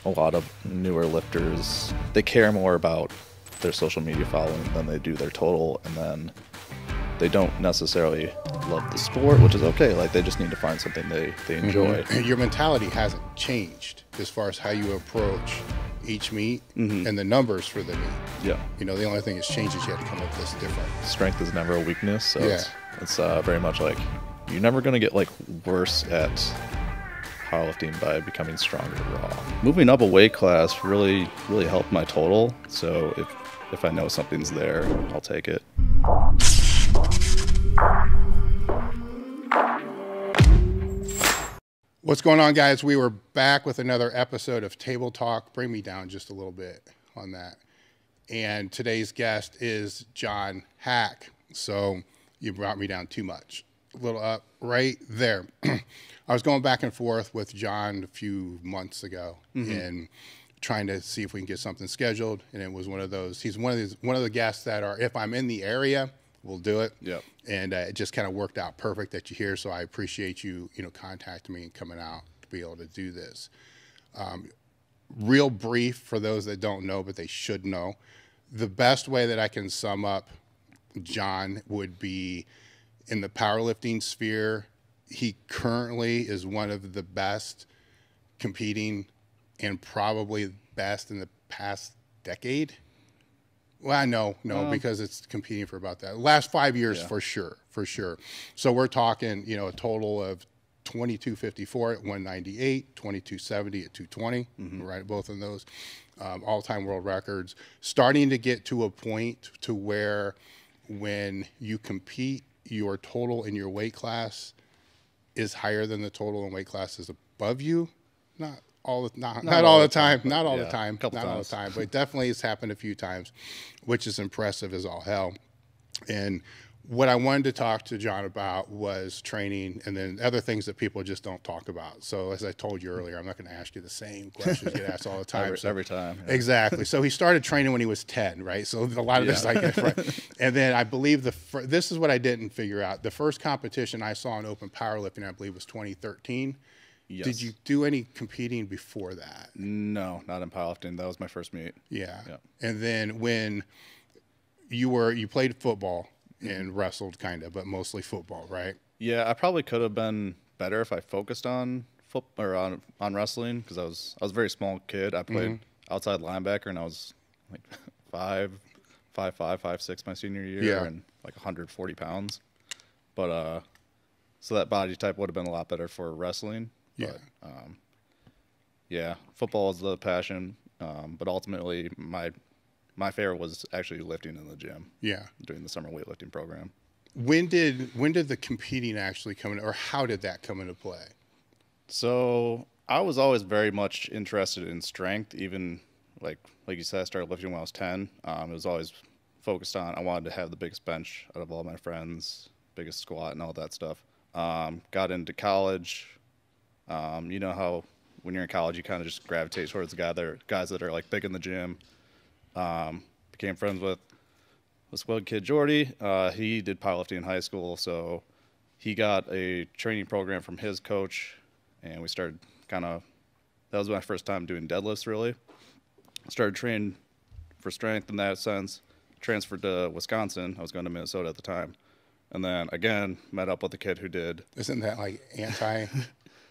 a lot of newer lifters, they care more about their social media following than they do their total, and then they don't necessarily love the sport, which is okay. Like, they just need to find something they enjoy. Your mentality hasn't changed as far as how you approach each meet and the numbers for the meet. Yeah. You know, the only thing that's changed is you had to come up with this different. Strength is never a weakness, so Yeah. it's very much like you're never going to get like worse at powerlifting by becoming stronger raw. Moving up a weight class really helped my total, so if I know something's there, I'll take it. What's going on, guys? We were back with another episode of Table Talk. Bring me down just a little bit on that. And today's guest is John Haack. So you brought me down too much. A little up right there. I was going back and forth with John a few months ago and trying to see if we can get something scheduled. And it was one of those. He's one of the guests that are, if I'm in the area, we'll do it. Yep. And it just kind of worked out perfect that you're here. So I appreciate you, contacting me and coming out to be able to do this. Real brief for those that don't know, but they should know. The best way that I can sum up John would be in the powerlifting sphere. He currently is one of the best competing and probably best in the past decade. Well, no, because it's competing for about that. Last 5 years, for sure. So we're talking, a total of 2254 at 198, 2270 at 220, right? Both of those all-time world records. Starting to get to a point to where when you compete, your total in your weight class is higher than the total in weight classes above you. Not all the time, but it definitely has happened a few times, which is impressive as all hell. And what I wanted to talk to John about was training and then other things that people just don't talk about. So as I told you earlier, I'm not going to ask you the same questions you get asked all the time. Every time. Yeah. Exactly. So he started training when he was 10, right? So a lot of this I get right. And then I believe this is what I didn't figure out. The first competition I saw in open powerlifting, I believe, was 2013. Yes. Did you do any competing before that? No, not in powerlifting. That was my first meet. Yeah. And then when you played football and wrestled kind of, but mostly football, right? Yeah, I probably could have been better if I focused on on wrestling, because I was a very small kid. I played outside linebacker, and I was like 5'5", 5'6" my senior year, and like 140 pounds. But so that body type would have been a lot better for wrestling. Yeah. But, football is the passion. But ultimately, my favorite was actually lifting in the gym. Yeah. Doing the summer weightlifting program. When did the competing actually come in, or how did that come into play? So I was always very much interested in strength, even like you said, I started lifting when I was 10. It was always focused on, I wanted to have the biggest bench out of all my friends, biggest squat and all that stuff. Got into college. You know how when you're in college, you kind of just gravitate towards the guys that are like big in the gym. Became friends with this one kid, Jordy. He did powerlifting in high school, so he got a training program from his coach, and we started that was my first time doing deadlifts, really. Started training for strength in that sense. Transferred to Wisconsin. I was going to Minnesota at the time. And then, again, met up with a kid who did. Isn't that like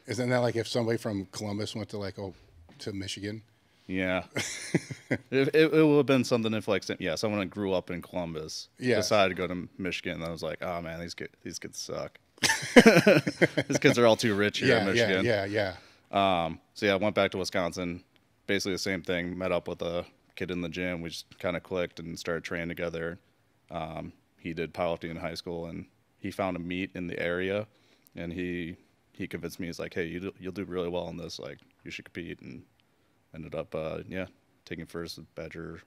Isn't that like if somebody from Columbus went to to Michigan? Yeah. it would have been something if someone that grew up in Columbus decided to go to Michigan. And I was like, oh man, these kids suck. These kids are all too rich here in Michigan. Yeah. So I went back to Wisconsin, basically the same thing, met up with a kid in the gym. We just kind of clicked and started training together. He did powerlifting in high school, and he found a meet in the area, and he convinced me. He's like, hey, you'll do really well in this. Like, you should compete. And ended up, taking first at Badger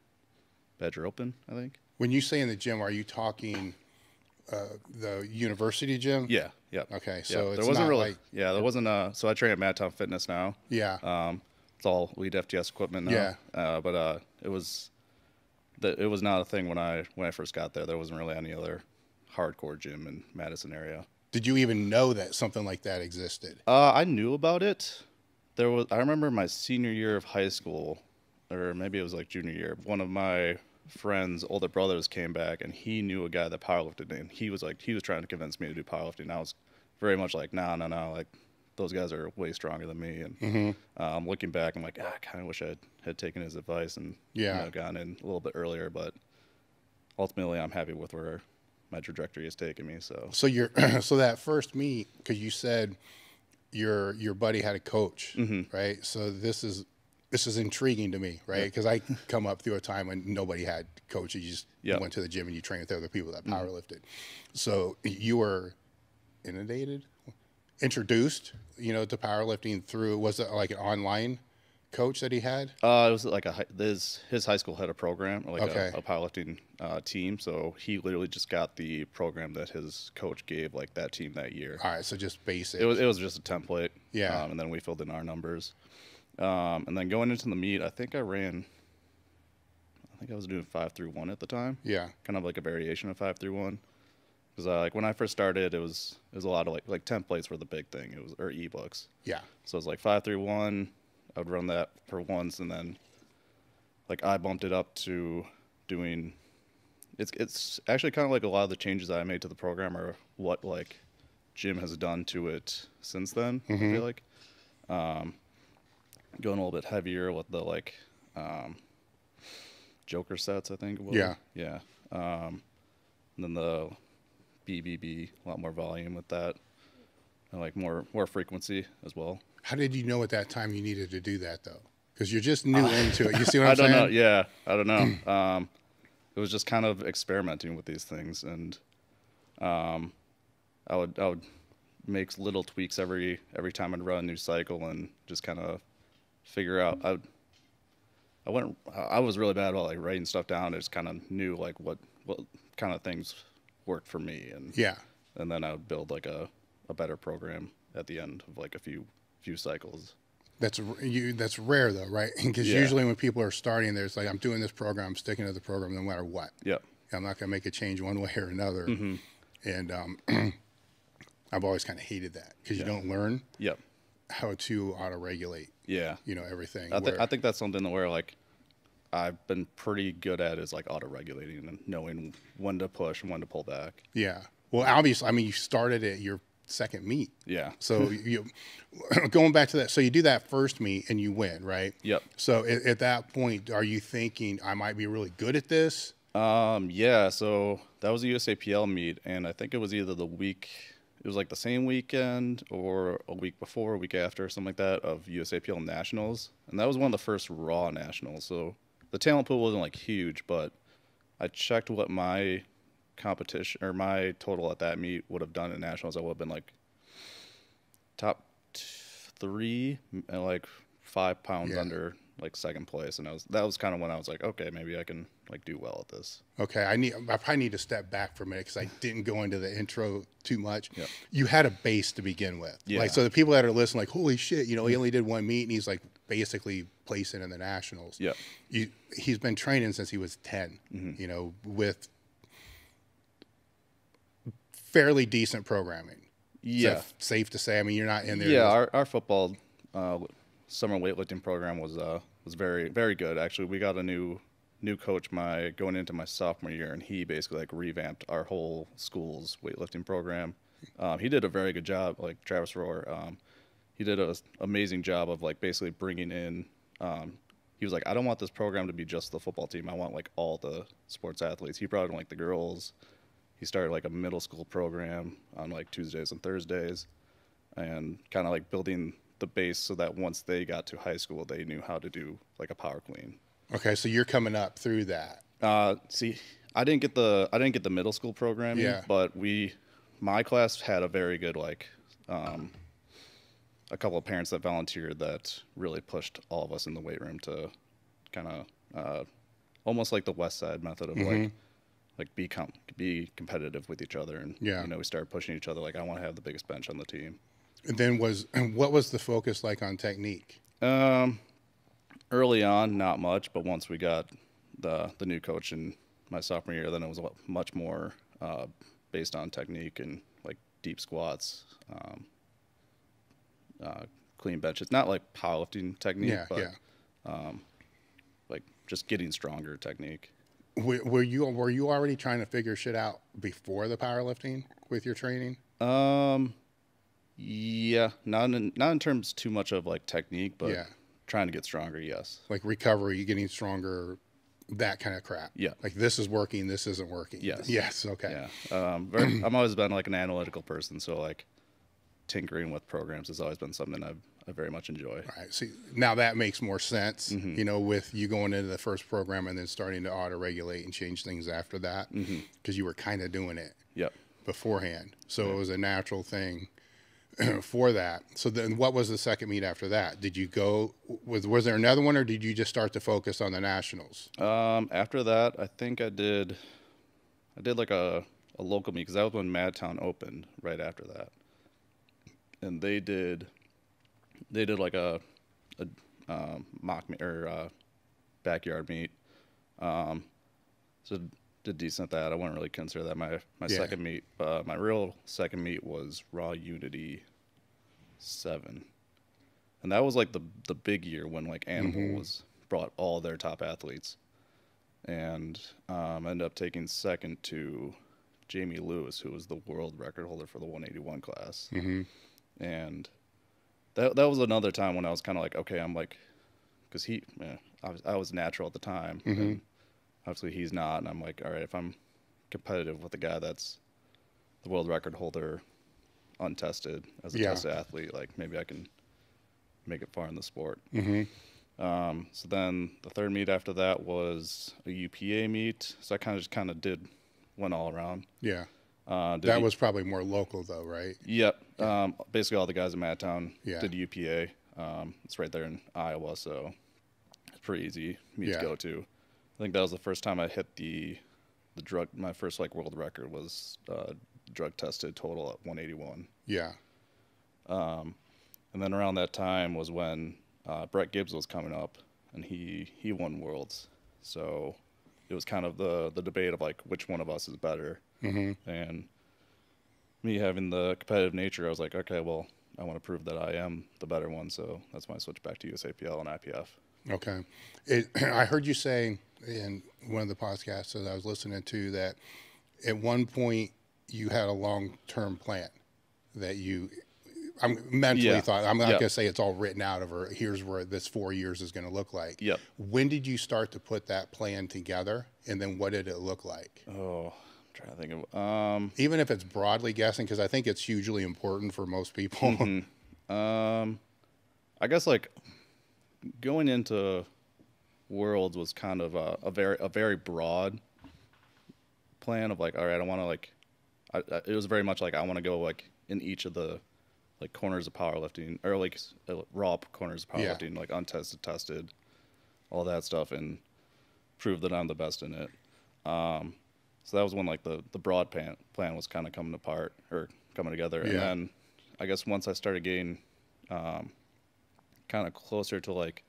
Open, I think. When you say in the gym, are you talking the university gym? Yeah. Okay, so it's there wasn't not really, there wasn't. So I train at Madtown Fitness now. Yeah. It's all Elite FTS equipment now. Yeah. But it was not a thing when I first got there. There wasn't really any other hardcore gym in Madison area. Did you even know that something like that existed? I knew about it, I remember my senior year of high school, or maybe it was like junior year, one of my friend's older brothers came back and he knew a guy that powerlifted, and he was trying to convince me to do powerlifting. I was very much like, no, no, no, like those guys are way stronger than me. And looking back, I'm like, I kind of wish I had taken his advice and gotten in a little bit earlier. But ultimately, I'm happy with where my trajectory has taken me. So you're so that first meet, because you said your buddy had a coach, right? So this is intriguing to me, right? Because I come up through a time when nobody had coaches. You just went to the gym and you trained with other people that powerlifted. So you were introduced, to powerlifting through, was it like an online coach that he had? It was like his high school had a program, like a powerlifting team. So he literally just got the program that his coach gave like that team that year. All right, so just basic. It was just a template. Yeah. And then we filled in our numbers. And then going into the meet, I think I was doing 5-through-1 at the time. Yeah. Kind of like a variation of 5-through-1. Because like when I first started, it was a lot of like templates were the big thing. Or ebooks. Yeah. So it was like 5-through-1. I would run that for once, and then like I bumped it up to doing. It's actually kind of like a lot of the changes that I made to the program are what like Jim has done to it since then. I feel like going a little bit heavier with the like Joker sets, I think it was. Yeah. And then the BBB, a lot more volume with that, and like more frequency as well. How did you know at that time you needed to do that though? Because you're just new into it. You see what I'm saying? I don't know. Yeah, I don't know. It was just kind of experimenting with these things, and I would make little tweaks every time I'd run a new cycle, and just kind of figure out. I was really bad about like writing stuff down. I just kind of knew like what kind of things worked for me, and then I would build like a better program at the end of like a few cycles. That's rare though, right? Because usually when people are starting, there's like, I'm doing this program, I'm sticking to the program no matter what. Yeah. I'm not going to make a change one way or another. And I've always kind of hated that because you don't learn how to auto-regulate. Everything. I think that's something where like I've been pretty good at is like auto-regulating and knowing when to push and when to pull back. Yeah. Well, obviously, I mean, you started at your second meet. Yeah. So you going back to that, so you do that first meet and you win, right? Yep. So at that point, are you thinking I might be really good at this? Yeah. So that was a USAPL meet, and I think it was either it was like the same weekend or a week before, a week after, something like that, of USAPL nationals, and that was one of the first raw nationals. So the talent pool wasn't like huge, but I checked what my competition or my total at that meet would have done at nationals. I would have been like top 3 and like 5 pounds under like second place, and that was kind of when I was like, okay, maybe I can like do well at this. Okay, I probably need to step back for a minute because I didn't go into the intro too much. Yep. You had a base to begin with, like, so the people that are listening, like, holy shit, he only did one meet and he's like basically placing in the nationals. Yeah, he's been training since he was 10. With fairly decent programming. Yeah, so safe to say. I mean, you're not in there. Yeah, our football summer weightlifting program was very, very good. Actually, we got a new coach going into my sophomore year, and he basically like revamped our whole school's weightlifting program. He did a very good job, like Travis Rohr. He did an amazing job of like basically bringing in. He was like, I don't want this program to be just the football team. I want like all the sports athletes. He brought in like the girls. He started like a middle school program on like Tuesdays and Thursdays, and kind of like building the base so that once they got to high school, they knew how to do like a power clean. Okay, so you're coming up through that. See, I didn't get the middle school programming, but my class had a very good like a couple of parents that volunteered that really pushed all of us in the weight room to kind of almost like the West Side method of like be competitive with each other, and we started pushing each other. Like, I want to have the biggest bench on the team. And then what was the focus like on technique? Early on, not much, but once we got the new coach in my sophomore year, then it was much more based on technique and like deep squats, clean bench. It's not like powerlifting technique, Yeah, but yeah. like just getting stronger technique. Were you already trying to figure shit out before the powerlifting with your training? Yeah, not in terms too much of like technique, but Yeah. trying to get stronger. Yes. Like recovery, getting stronger, that kind of crap. Yeah. Like this is working, this isn't working. Yes. Yes. Okay. Yeah. I've always been like an analytical person, so like tinkering with programs has always been something I very much enjoy. All right. See, now that makes more sense, Mm-hmm. you know, with you going into the first program and then starting to auto-regulate and change things after that, because you were kind of doing it Yep. beforehand. So it was a natural thing for that. So then what was the second meet after that? Did you go, was there another one, or did you just start to focus on the nationals? After that, I think I did like a local meet, because that was when Madtown opened right after that. And they did like a mock meet or backyard meet. So did decent at that. I wouldn't really consider that my Yeah. second meet. My real second meet was Raw Unity 7, and that was like the big year when like Animal was brought all their top athletes, and ended up taking second to Jamie Lewis, who was the world record holder for the 181 class. And that was another time when I was kind of like, okay, I'm like, because I was natural at the time, and obviously he's not, and I'm like, all right, if I'm competitive with a guy that's the world record holder, untested as a tested athlete, like maybe I can make it far in the sport. So then the third meet after that was a UPA meet, so I kind of went all around. Yeah. That was probably more local though, right? Yep. Basically all the guys in Madtown Yeah. did UPA. It's right there in Iowa, so it's pretty easy meet to go to. I think that was the first time I hit the drug. My first like world record was drug tested total at 181. Yeah. And then around that time was when Brett Gibbs was coming up, and he won worlds. So it was kind of the debate of like which one of us is better. And me having the competitive nature, I was like, okay, well, I want to prove that I am the better one. So that's when I switched back to USAPL and IPF. Okay. I heard you say in one of the podcasts that I was listening to that at one point you had a long-term plan that you mentally thought, I'm not going to say it's all written out of, or here's where this 4 years is going to look like. Yep. When did you start to put that plan together, and then what did it look like? Oh, I'm trying to think of even if it's broadly guessing, because I think it's hugely important for most people. I guess like going into Worlds was kind of a very broad plan of like, all right, I want to like, it was very much like I want to go like in each of the like corners of powerlifting, or like raw corners of powerlifting, like untested, tested, all that stuff, and prove that I'm the best in it. So that was when like the broad plan was kind of coming together. And then I guess once I started getting kind of closer to like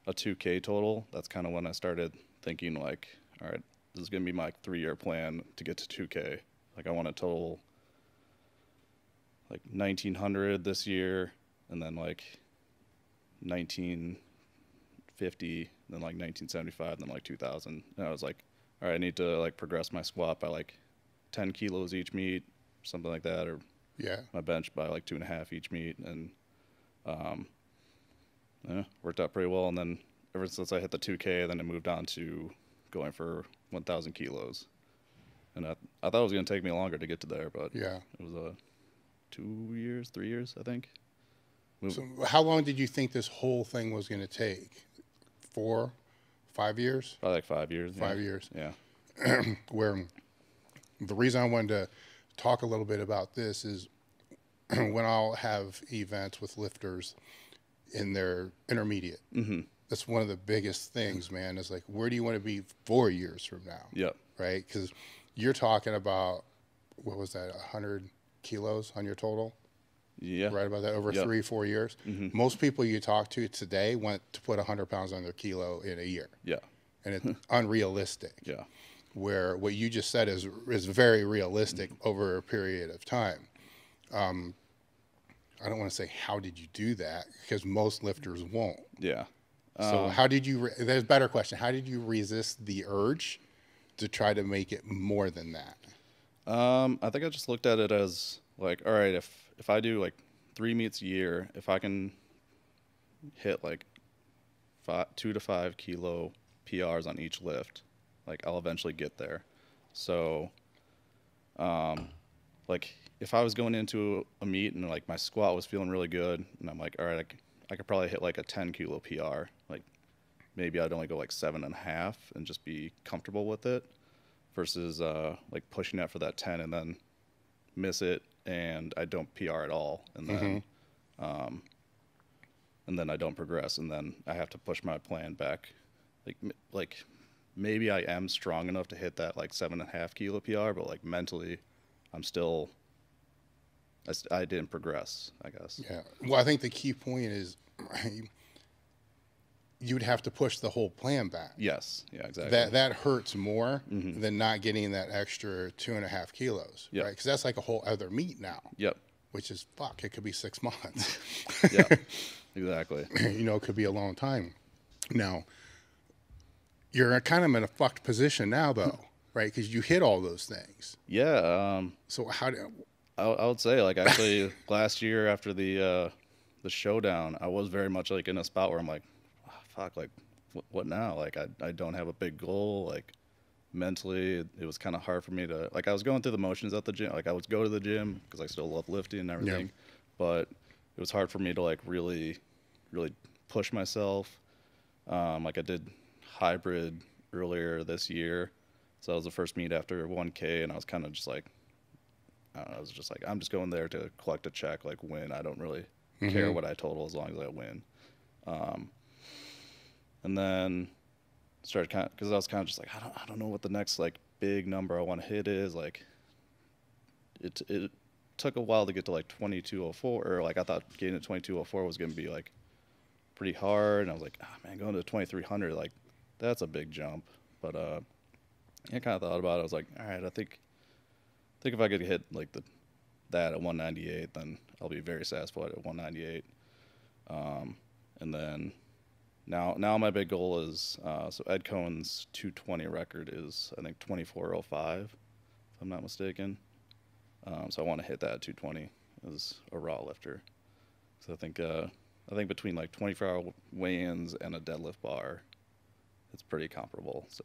a 2K total, that's kind of when I started thinking like, all right, this is going to be my 3-year plan to get to 2K. Like I want to total like 1900 this year, and then like 1950, then like 1975, then like 2000. And I was like, all right, I need to like progress my squat by like 10 kilos each meet, something like that, or my bench by like 2.5 each meet, and worked out pretty well. And then ever since I hit the 2K, then I moved on to going for 1,000 kilos. And I thought it was going to take me longer to get to there, but it was 2 years, 3 years, I think. So how long did you think this whole thing was going to take? 4, 5 years? Probably like 5 years. 5 years. Yeah. Where the reason I wanted to talk a little bit about this is when I'll have events with lifters in their intermediate. That's one of the biggest things, man, is like, where do you want to be 4 years from now? Yep. Right? Because you're talking about, what was that, 100 kilos on your total? Yeah. Right about that, over 3-4 years. Most people you talk to today want to put 100 pounds on their kilo in a year. Yeah. And it's unrealistic. Yeah. Where what you just said is very realistic over a period of time. I don't want to say how did you do that, because most lifters won't. Yeah. So how did you? There's a better question. How did you resist the urge to try to make it more than that? I think I just looked at it as like, all right, if I do like 3 meets a year, if I can hit like 2 to 5 kilo PRs on each lift, like I'll eventually get there. So, like if I was going into a meet and like my squat was feeling really good, and I'm like, all right, I could probably hit like a 10 kilo PR. Like maybe I'd only go like 7.5 and just be comfortable with it, versus like pushing that for that 10 and then miss it and I don't PR at all, and then I don't progress, and then I have to push my plan back. Like maybe I am strong enough to hit that like 7.5 kilo PR, but like mentally, I'm still, I didn't progress, I guess. Yeah. Well, I think the key point is you would have to push the whole plan back. Yes. Yeah, exactly. That hurts more than not getting that extra 2.5 kilos, Yep. right? Because that's like a whole other meet now. Yep. Which is, fuck, it could be 6 months. Yeah, exactly. You know, it could be a long time. Now, you're kind of in a fucked position now, though, right? Because you hit all those things. Yeah. So how do... I would say like actually last year after the showdown, I was very much like in a spot where I'm like, oh, fuck, like what now? Like I don't have a big goal. Like mentally, it was kind of hard for me to, like I was going through the motions at the gym. Like I would go to the gym because I still love lifting and everything, Yeah. but it was hard for me to like really push myself. Like I did hybrid earlier this year, so that was the first meet after 1K, and I was kind of just like, I don't know, I was just like, I'm just going there to collect a check, like win. I don't really care what I total as long as I win. And then started kind of, because I was kind of just like, I don't know what the next like big number I want to hit is. Like it took a while to get to like 2204, or like I thought getting to 2204 was going to be like pretty hard, and I was like, oh man, going to 2300, like that's a big jump. But I kind of thought about it. I was like, all right, I think if I could hit like that at 198, then I'll be very satisfied at 198. And then now my big goal is, so Ed Cohen's 220 record is I think 2405, if I'm not mistaken. So I want to hit that at 220 as a raw lifter. So I think between like 24-hour weigh-ins and a deadlift bar, it's pretty comparable. So.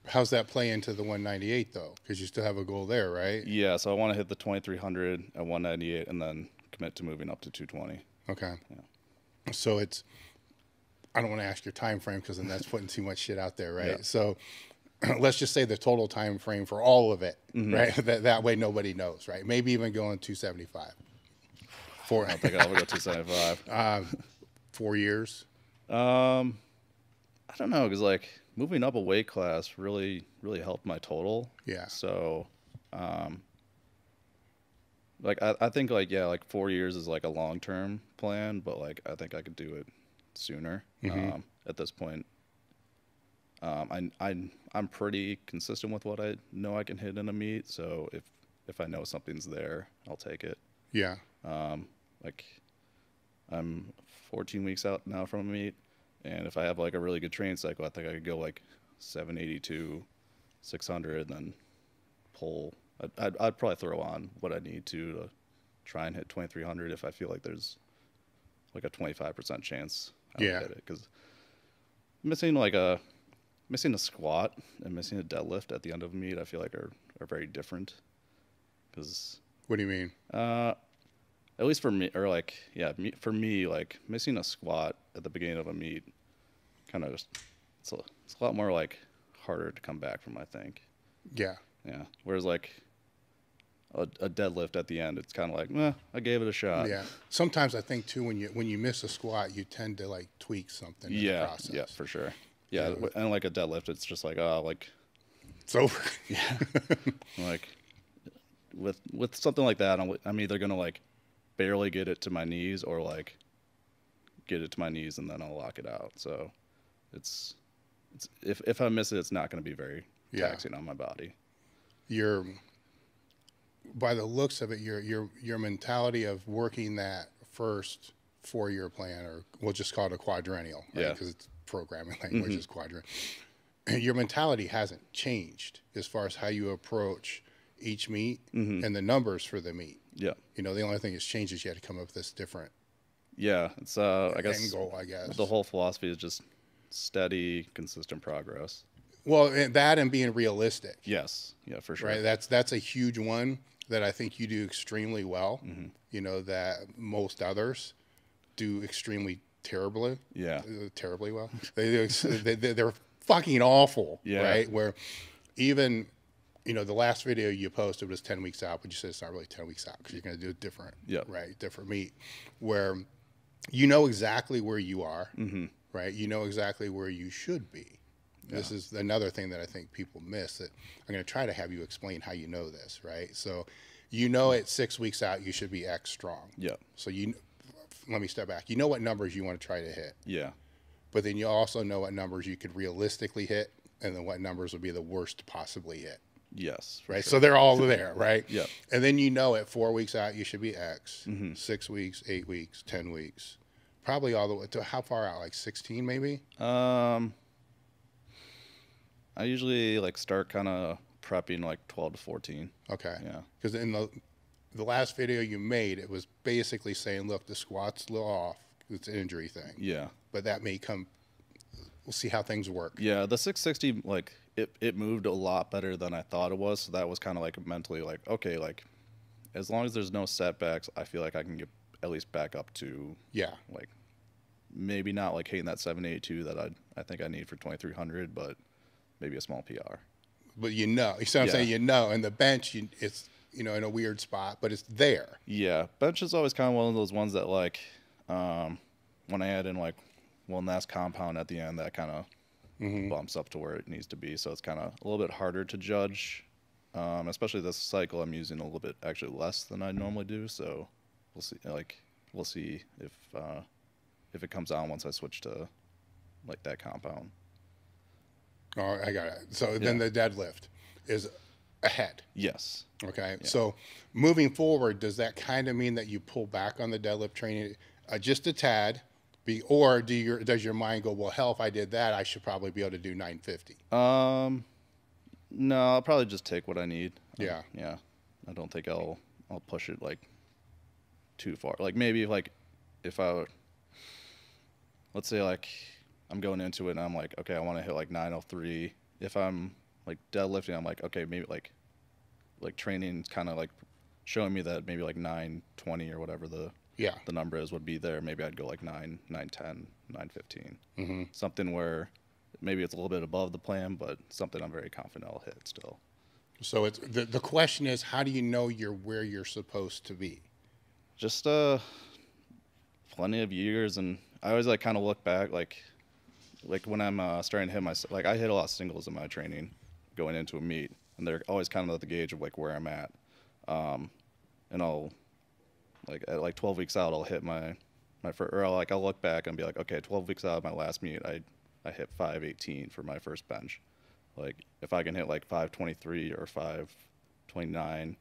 How's that play into the 198 though? Because you still have a goal there, right? Yeah, so I want to hit the 2300 at 198 and then commit to moving up to 220. Okay. Yeah. So it's, I don't want to ask your time frame because then that's putting too much shit out there, right? Yeah. So let's just say the total time frame for all of it, right? That way nobody knows, right? Maybe even going 275. I don't think I'll ever go 275. 4 years. I don't know, because like moving up a weight class really helped my total. Yeah. So, like I think like, yeah, like 4 years is like a long-term plan, but like I think I could do it sooner. At this point, I'm pretty consistent with what I know I can hit in a meet. So if I know something's there, I'll take it. Yeah. Like I'm 14 weeks out now from a meet, and if I have like a really good training cycle, I think I could go like 782, 600, then pull. I'd probably throw on what I need to try and hit 2300 if I feel like there's like a 25% chance I would hit it. Because missing a squat and missing a deadlift at the end of a meet, I feel like are very different. Because what do you mean? At least for me, or like, yeah, for me, like missing a squat at the beginning of a meet, kind of just, it's a lot more like harder to come back from, I think. Yeah. Yeah. Whereas like a deadlift at the end, it's kind of like, I gave it a shot. Yeah. Sometimes I think too, when you miss a squat, you tend to like tweak something in the process. Yeah, for sure. Yeah. And like a deadlift, it's just like, oh, like it's over. Yeah. Like with something like that, I'm either going to like barely get it to my knees or like get it to my knees and then I'll lock it out. So it's if I miss it, it's not going to be very taxing on my body. by the looks of it, your mentality of working that first 4-year plan, or we'll just call it a quadrennial, right? Yeah. Because it's programming language is quadrant. Your mentality hasn't changed as far as how you approach each meet and the numbers for the meet. Yeah. You know, the only thing that's changed is you had to come up with this different Yeah. It's I guess end goal, I guess. the whole philosophy is just steady, consistent progress. Well, and that and being realistic. Yes. Yeah, for sure. Right. That's a huge one that I think you do extremely well. You know, that most others do extremely terribly. Yeah. Terribly well. They're fucking awful. Yeah. Right. Where even, you know, the last video you posted was 10 weeks out, but you said it's not really 10 weeks out because you're going to do a different, right, different meet, where you know exactly where you are, right? You know exactly where you should be. Yeah. This is another thing that I think people miss, that I'm going to try to have you explain how you know this, right? So you know at 6 weeks out you should be X strong. Yeah. So let me step back. You know what numbers you want to try to hit. Yeah. But then you also know what numbers you could realistically hit, and then what numbers would be the worst to possibly hit. Yes. Right. Sure. So they're all there, right? Yeah. And then you know at 4 weeks out you should be X, 6 weeks, 8 weeks, 10 weeks, probably all the way to how far out? Like 16 maybe? I usually like start kind of prepping like 12 to 14. Okay. Yeah. Because in the last video you made, it was basically saying, look, the squat's a little off. It's an injury thing. Yeah. But that may come. We'll see how things work. Yeah. The 660, like it moved a lot better than I thought it was. So that was kind of like mentally like, okay, like as long as there's no setbacks, I feel like I can get at least back up to, like maybe not like hitting that 782 that I think I need for 2300, but maybe a small PR. But you know what I'm saying? You know, and the bench, it's, you know, in a weird spot, but it's there. Yeah. Bench is always kind of one of those ones that like, when I add in like one last compound at the end, that kind of bumps up to where it needs to be. So it's kind of a little bit harder to judge. Especially this cycle, I'm using a little bit actually less than I normally do. So we'll see. Like we'll see if it comes on once I switch to like that compound. Oh, I got it. So then the deadlift is ahead. Yes. Okay. Yeah. So moving forward, does that kind of mean that you pull back on the deadlift training just a tad? Or does your mind go, well, hell, if I did that, I should probably be able to do 950? No, I'll probably just take what I need. Yeah. Yeah. I don't think I'll push it like too far. Like maybe like if let's say like I'm going into it and I'm like, okay, I want to hit like 903. If I'm like deadlifting, I'm like, okay, maybe like training's kind of like showing me that maybe like 920 or whatever the number is would be there. Maybe I'd go like 910, 915. Something where maybe it's a little bit above the plan, but something I'm very confident I'll hit still. So it's the question is, how do you know you're where you're supposed to be? Just plenty of years, and I always like kind of look back, like when I'm starting to hit my, like I hit a lot of singles in my training going into a meet, and they're always kind of at the gauge of like where I'm at. And I'll like at like 12 weeks out, I'll hit my first, or I'll look back and be like, okay, 12 weeks out of my last meet, I hit 518 for my first bench. Like if I can hit like 523 or 529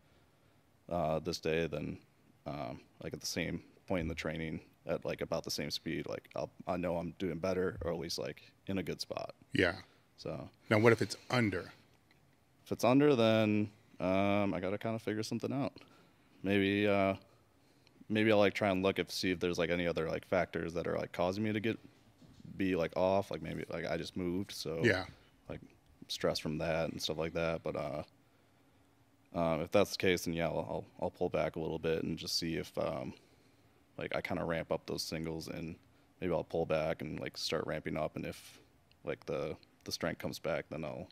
this day, then like at the same point in the training at like about the same speed, like I know I'm doing better, or at least like in a good spot. Yeah. So now what if it's under? If it's under, then I got to kind of figure something out. Maybe I'll like try and see if there's like any other like factors that are like causing me to be like off. Like maybe like I just moved, so like stress from that and stuff like that. But if that's the case, then I'll pull back a little bit and just see if like I kind of ramp up those singles, and maybe I'll pull back and like start ramping up. And if like the strength comes back, then I'll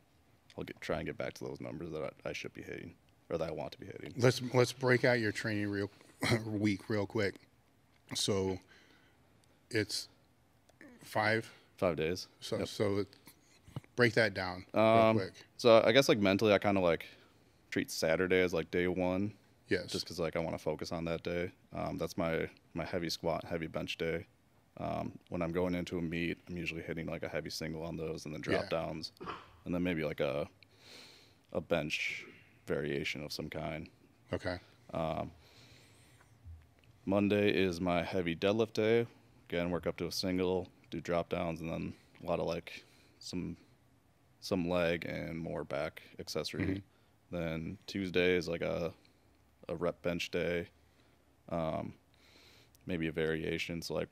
try and get back to those numbers that I should be hitting, or that I want to be hitting. Let's break out your training week real quick. So it's 5 days. So break that down real quick. So I guess like mentally, I kind of like treat Saturday as like day one. Yes. Just because like I want to focus on that day. That's my heavy squat, heavy bench day. When I'm going into a meet, I'm usually hitting like a heavy single on those, and then drop downs, and then maybe like a bench variation of some kind. Okay. Monday is my heavy deadlift day. Again, work up to a single, do drop downs, and then a lot of like some leg and more back accessory. Then Tuesday is like a rep bench day, maybe a variation. So like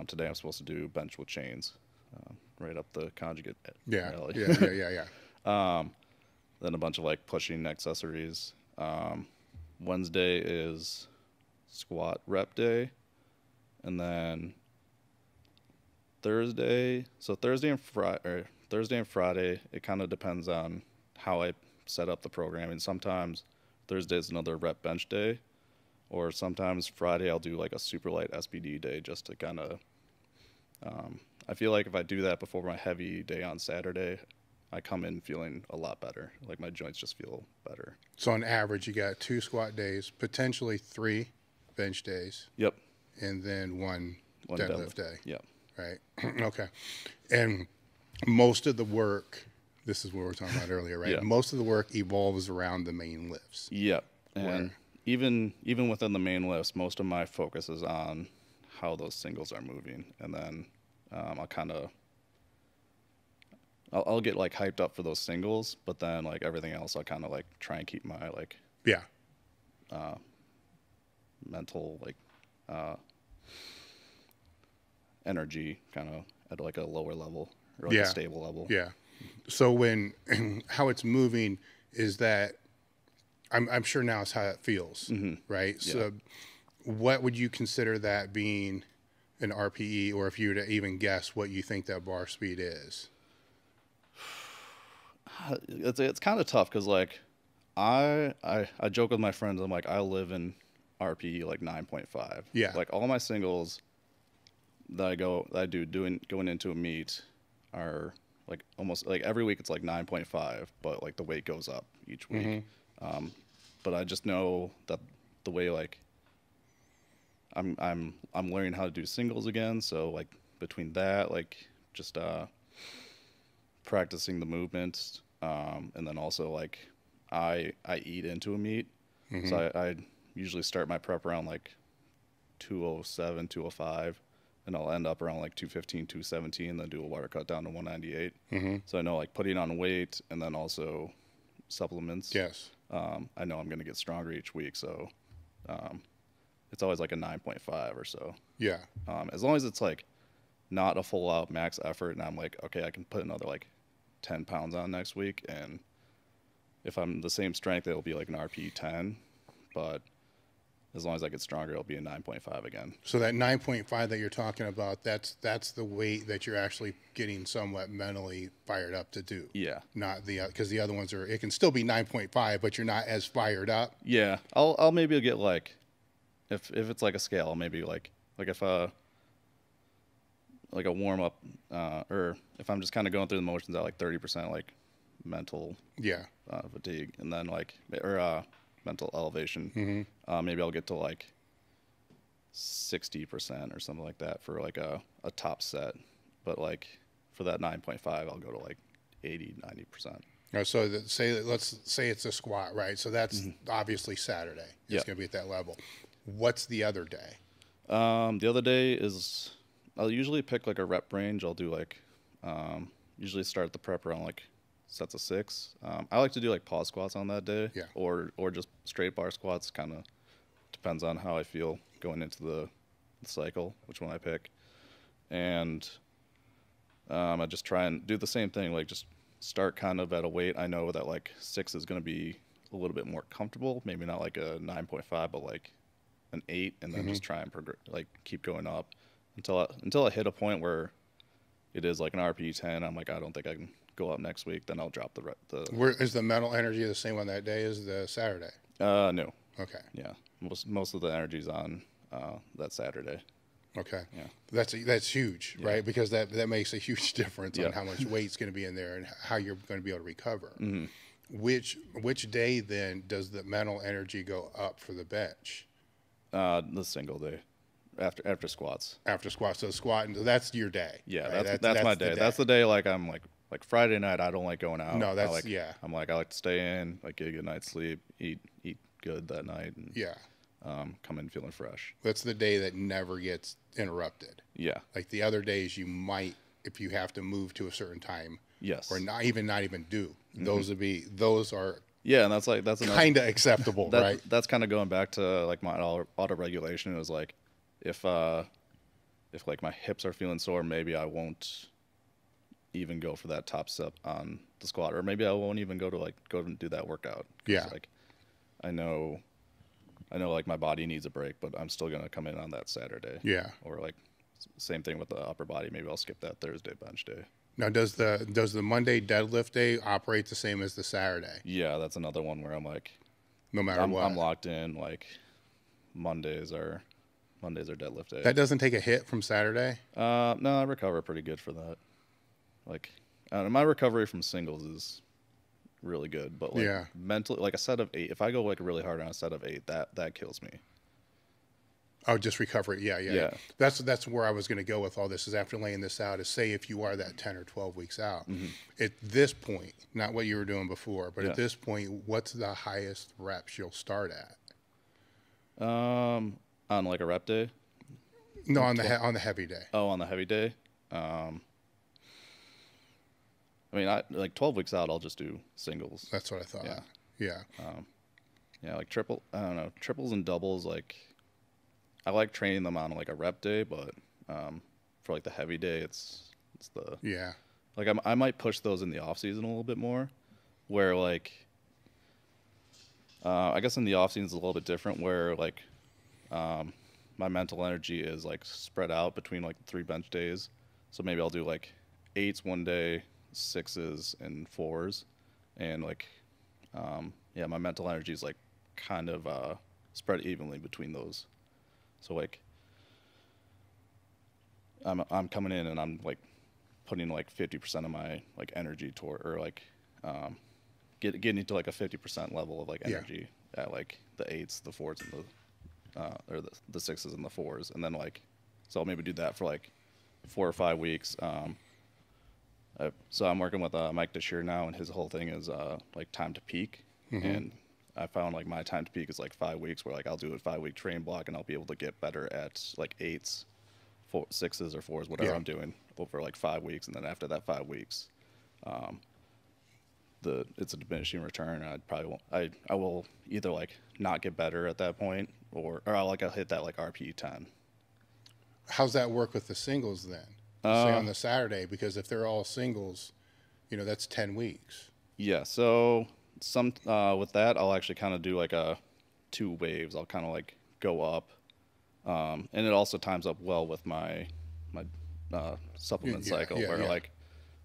today I'm supposed to do bench with chains, right up the conjugate alley. Then a bunch of like pushing accessories. Wednesday is squat rep day, and then Thursday and Friday, it kind of depends on how I set up the programming. Sometimes Thursday is another rep bench day, or sometimes Friday I'll do like a super light SPD day just to kind of I feel like if I do that before my heavy day on Saturday, I come in feeling a lot better. Like my joints just feel better. So on average, you got 2 squat days, potentially 3 bench days. Yep. And then one deadlift day. Yep. Right. Okay. And most of the work, this is what we were talking about earlier, right? Yeah. Most of the work evolves around the main lifts. Yep. And even within the main lifts, most of my focus is on how those singles are moving. And then I'll get like hyped up for those singles, but then like everything else, I'll kind of like try and keep my like mental like energy kind of at like a lower level or like a stable level. Yeah. So when how it's moving is that I'm sure now it's how it feels, right? Yeah. So what would you consider that being an RPE, or if you were to even guess what you think that bar speed is? It's kind of tough because like I joke with my friends. I'm like, I live in RPE like 9.5. Yeah. Like all my singles that I do going into a meet are like almost like every week it's like 9.5, but like the weight goes up each week. But I just know that the way like I'm learning how to do singles again. So like between that, like just practicing the movements, and then also like I eat into a meet. So I usually start my prep around like 207, 205, and I'll end up around like 215, 217, then do a water cut down to 198. So I know like putting on weight and then also supplements. Yes. I know I'm going to get stronger each week. So it's always like a 9.5 or so. Yeah. As long as it's like not a full out max effort and I'm like, okay, I can put another like 10 pounds on next week. And if I'm the same strength, it'll be like an RP 10. But as long as I get stronger, it'll be a 9.5 again. So that 9.5 that you're talking about, that's the weight that you're actually getting somewhat mentally fired up to do. Yeah. Not because the other ones it can still be 9.5, but you're not as fired up. Yeah. I'll maybe get like, if it's like a scale, maybe like if like a warm up, or if I'm just kind of going through the motions at like 30% like mental fatigue, and then like mental elevation, maybe I'll get to like 60% or something like that for like a top set. But like for that 9.5, I'll go to like 80, 90%. So let's say it's a squat, right? So that's obviously Saturday. It's going to be at that level. What's the other day? The other day is I'll usually pick like a rep range. I'll do like usually start the prep around like sets of 6. I like to do like pause squats on that day, or just straight bar squats. Kind of depends on how I feel going into the cycle, which one I pick. And I just try and do the same thing, like just start kind of at a weight I know that like 6 is going to be a little bit more comfortable. Maybe not like a 9.5, but like an 8, and then just try and like keep going up until I hit a point where it is like an RP 10. I'm like, I don't think I can go up next week. Then I'll drop the. Where is the mental energy the same on that day as the Saturday? No. Okay. Yeah, most of the energy's on that Saturday. Okay. Yeah. That's huge, right? Because that makes a huge difference on how much weight's going to be in there and how you're going to be able to recover. Which day then does the mental energy go up for the bench? The single day, after squats. After squats, so squatting, that's your day. Yeah, right? that's my day. That's the day. Like I'm like Friday night, I don't like going out. No, that's I like to stay in, like get a good night's sleep, eat good that night and Yeah. Come in feeling fresh. That's the day that never gets interrupted. Yeah. Like the other days you might, if you have to move to a certain time. Yes. Or not even do. Those are yeah, and that's kind of acceptable, right? That's kind of going back to like my auto regulation. It was like if like my hips are feeling sore, maybe I won't even go for that top step on the squat, or maybe I won't even go and do that workout. Yeah. Like I know like my body needs a break, but I'm still gonna come in on that Saturday. Yeah. Or like same thing with the upper body. Maybe I'll skip that Thursday bench day. Now, does the Monday deadlift day operate the same as the Saturday? Yeah, that's another one where I'm like, no matter what, I'm locked in. Like Mondays are deadlift day. That doesn't take a hit from Saturday? No, I recover pretty good for that. Like, I don't know, my recovery from singles is really good, but like mentally, like a set of 8, if I go like really hard on a set of 8, that kills me. Oh, just recovery. Yeah. That's where I was going to go with all this, is after laying this out, is say if you are that 10 or 12 weeks out, at this point, not what you were doing before, but at this point, what's the highest reps you'll start at? On like a rep day? No, on the heavy day. Oh, on the heavy day? I mean, like 12 weeks out, I'll just do singles. That's what I thought. Yeah. Like triples and doubles. Like, I like training them on like a rep day, but for like the heavy day, it's the like I might push those in the off season a little bit more, where like I guess in the off season is a little bit different, where like my mental energy is like spread out between like 3 bench days. So maybe I'll do like 8s one day, 6s and 4s, and like my mental energy is like kind of spread evenly between those. So like I'm coming in and I'm like putting like 50% of my like energy toward, or like getting to like a 50% level of like energy at like the 8s, the 4s, and or the 6s and the 4s, and then like so I'll maybe do that for like 4 or 5 weeks. So I'm working with Mike Deshire now, and his whole thing is like time to peak, and I found like my time to peak is like 5 weeks, where like I'll do a 5-week train block and I'll be able to get better at like 8s, 6s or 4s, whatever I'm doing over like 5 weeks, and then after that 5 weeks, it's a diminishing return. I will either like not get better at that point, or I'll hit that like RPE 10. How's that work with the singles then? Say on the Saturday, because if they're all singles, that's 10 weeks. Yeah. So with that, I'll actually kind of do like 2 waves. I'll kind of like go up, and it also times up well with my supplement cycle, like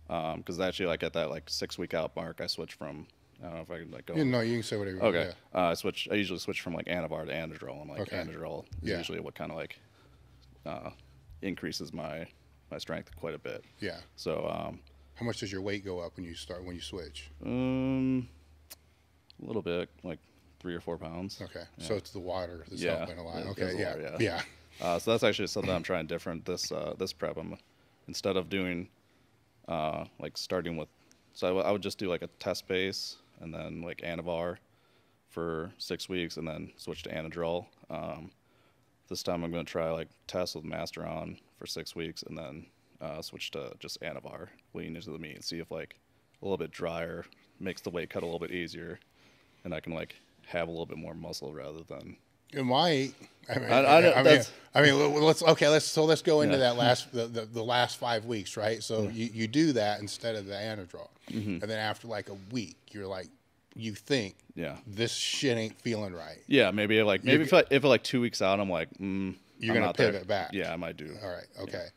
because actually like at that like 6-week out mark, I switch from, I don't know if I can like go. No, you can say whatever. Okay. I usually switch from like Anavar to Anadrol, and like Anadrol is usually what kind of like increases my strength quite a bit. Yeah. So how much does your weight go up when you switch? A little bit, like 3 or 4 pounds. Okay. Yeah. So it's the water that's helping a lot. Okay. Yeah. So that's actually something I'm trying different this prep. Instead of doing like starting with, so I would just do like a test base and then like Anavar for 6 weeks and then switch to Anadrol. This time I'm going to try like test with Masteron for 6 weeks and then switch to just Anavar leading into the meet and see if like a little bit drier makes the weight cut a little bit easier, and I can like have a little bit more muscle rather than. It might. Let's go into that last the last 5 weeks, right? So you do that instead of the Anadrol, and then after like a week, you're like, you think, this shit ain't feeling right. Yeah, maybe if like 2 weeks out, I'm like, you're gonna pivot back. Yeah, I might do. All right, okay.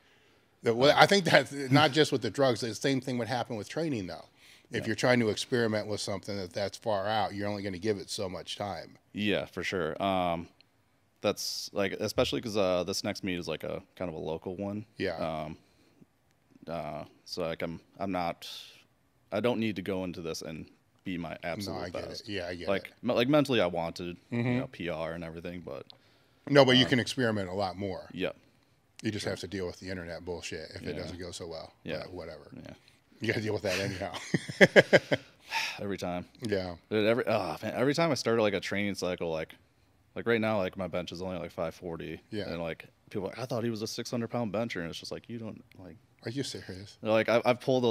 Yeah. Well, I think that's not just with the drugs. The same thing would happen with training, though. If you're trying to experiment with something that's far out, you're only going to give it so much time. Yeah, for sure. That's like, especially because this next meet is like a kind of a local one. Yeah. So like I don't need to go into this and be my absolute best. Yeah, I get it. Like mentally, I wanted PR and everything, but but you can experiment a lot more. Yep. You just have to deal with the internet bullshit if it doesn't go so well. Yeah. But whatever. Yeah. You got to deal with that anyhow. Every time. Yeah. Dude, every time I started like a training cycle, like right now, like my bench is only like 540. Yeah. And like people are like, I thought he was a 600-pound bencher, and it's just like, you don't like. Are you serious? Like I've pulled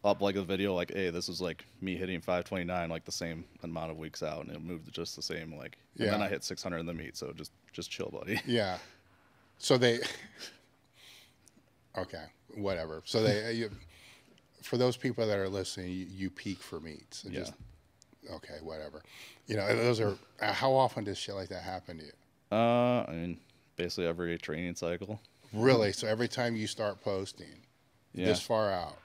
up like a video like, hey, this is like me hitting 529 like the same amount of weeks out, and it moved just the same like. And then I hit 600 in the meet, so just chill, buddy. Yeah. So they. Okay, whatever. So for those people that are listening, you peak for meets. And okay, whatever. You know, those are. How often does shit like that happen to you? I mean, basically every training cycle. Really? So every time you start posting, this far out.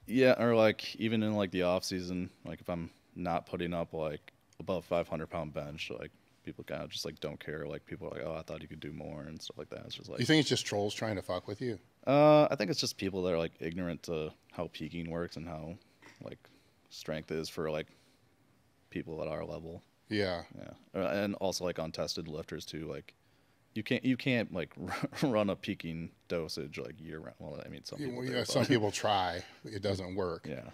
Yeah, or like even in like the off season, like if I'm not putting up like above 500-pound bench, like people kind of just like don't care. Like people are like, oh, I thought you could do more and stuff like that. It's just like. You think it's just trolls trying to fuck with you? I think it's just people that are like ignorant to how peaking works and how like strength is for like people at our level. Yeah. Yeah, and also like untested lifters too. Like you can't like run a peaking dosage like year round. Well, I mean some people. Yeah, some people try. It doesn't work. Yeah.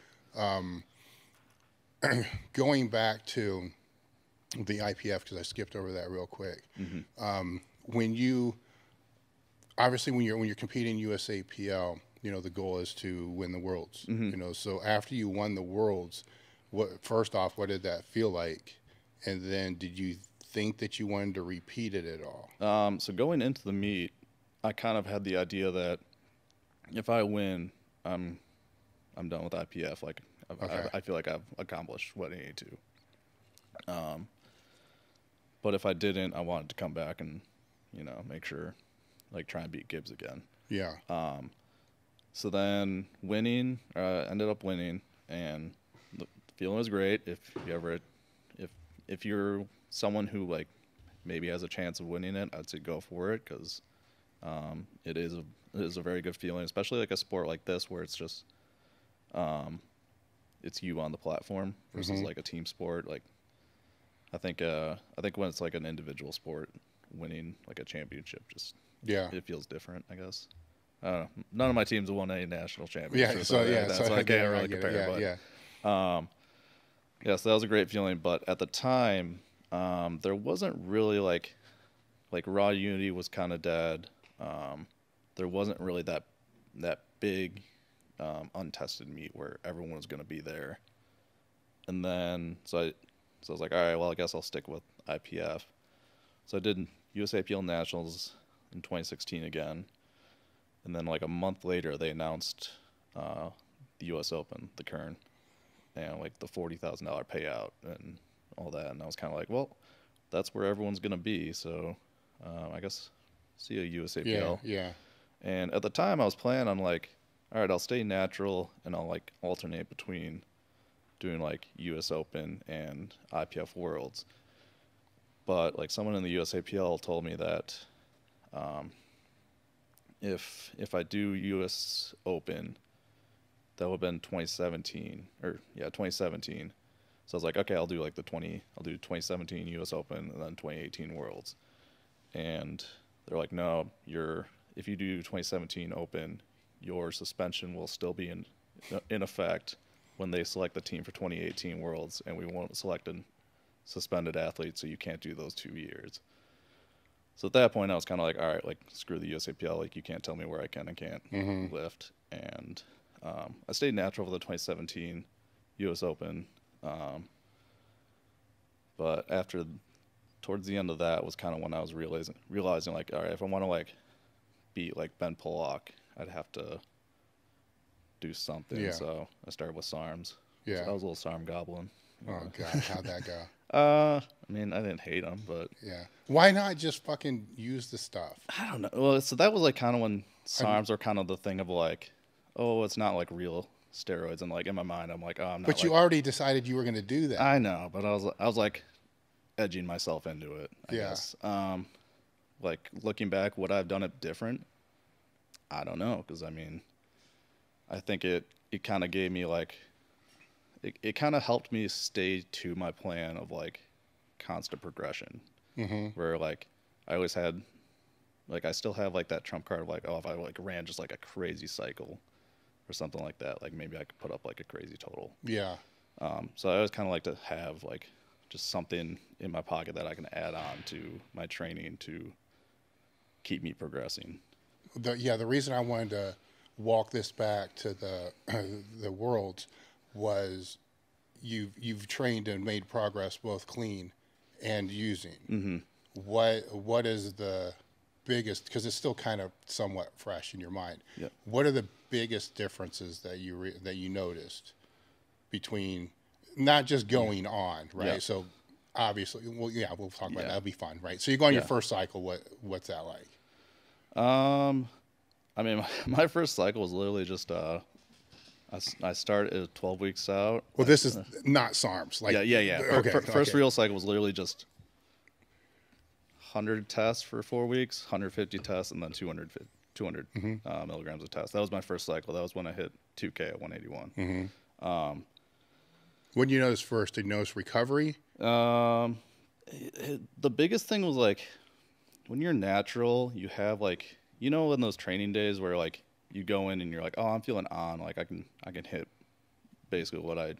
Going back to the IPF, because I skipped over that real quick. Mm-hmm. When you obviously when you're competing USAPL, you know the goal is to win the worlds. Mm-hmm. You know, so after you won the worlds, first off, what did that feel like? And then did you think that you wanted to repeat it at all? So going into the meet, I kind of had the idea that if I win, I'm done with IPF. Like I feel like I've accomplished what I need to. But if I didn't, I wanted to come back and, you know, make sure, like try and beat Gibbs again. Yeah. So then ended up winning, and the feeling was great. If you're someone who like maybe has a chance of winning it, I'd say go for it, because it is a very good feeling, especially like a sport like this where it's just it's you on the platform versus like a team sport. Like I think when it's like an individual sport, winning like a championship it feels different, I guess. I don't know. None of my teams have won any national championships. So I can't really compare. So that was a great feeling. But at the time, there wasn't really like Raw Unity was kind of dead. There wasn't really that big untested meet where everyone was going to be there. And then so I was like, all right, well, I guess I'll stick with IPF. So I did USAPL Nationals in 2016 again. And then like a month later, they announced the U.S. Open, the Kern, and like the $40,000 payout and all that. And I was kind of like, well, that's where everyone's going to be. So I guess see you USAPL. Yeah. And at the time, I was planning on like, all right, I'll stay natural and I'll like alternate between doing like U.S. Open and IPF Worlds. But like someone in the USAPL told me that if I do U.S. Open, that would have been 2017. So I was like, okay, I'll do 2017 U.S. Open and then 2018 Worlds. And they're like, no, if you do 2017 Open, your suspension will still be in effect when they select the team for 2018 Worlds, and we won't select a suspended athlete, so you can't do those 2 years. So at that point, I was kind of like, all right, like screw the USAPL, like you can't tell me where I can and can't lift. And I stayed natural for the 2017 U.S. Open, but towards the end of that was kind of when I was realizing like, all right, if I want to like beat like Ben Pollock, I'd have to do something. Yeah. So I started with SARMs. Yeah. So I was a little SARM goblin. Oh God, how'd that go? I mean, I didn't hate them, but yeah. Why not just fucking use the stuff? I don't know. Well, so that was like kind of when SARMs are kind of the thing of like, oh, it's not like real steroids, and like in my mind, I'm like, oh, I'm not. But you already decided you were going to do that. I know, but I was like edging myself into it. I guess. Like looking back, would I have done it different? I don't know, because I mean, I think it kind of gave me like, it kind of helped me stay to my plan of like constant progression, where like I always had, like I still have like that trump card of like, oh, if I like ran just like a crazy cycle or something like that, like maybe I could put up like a crazy total. Yeah. So I always kind of like to have like just something in my pocket that I can add on to my training to keep me progressing. The reason I wanted to walk this back to the worlds was you've trained and made progress both clean and using. Mm-hmm. What is the biggest, because it's still kind of somewhat fresh in your mind. Yep. What are the biggest differences that you noticed between not just going on, right? Yep. So obviously, well, yeah, we'll talk about that. Yeah. That'll be fun, right? So you go on your Yeah. first cycle. What's that like? I mean, my first cycle was literally just I started 12 weeks out. Well, this is not SARMs. Like, Yeah. Okay. First real cycle was literally just 100 tests for 4 weeks, 150 tests, and then 200 milligrams of tests. That was my first cycle. That was when I hit 2K at 181. When did you notice first? Did you notice recovery? The biggest thing was like when you're natural, you have like, you know, in those training days where like you go in and you're like, oh, I'm feeling on, like I can hit basically what I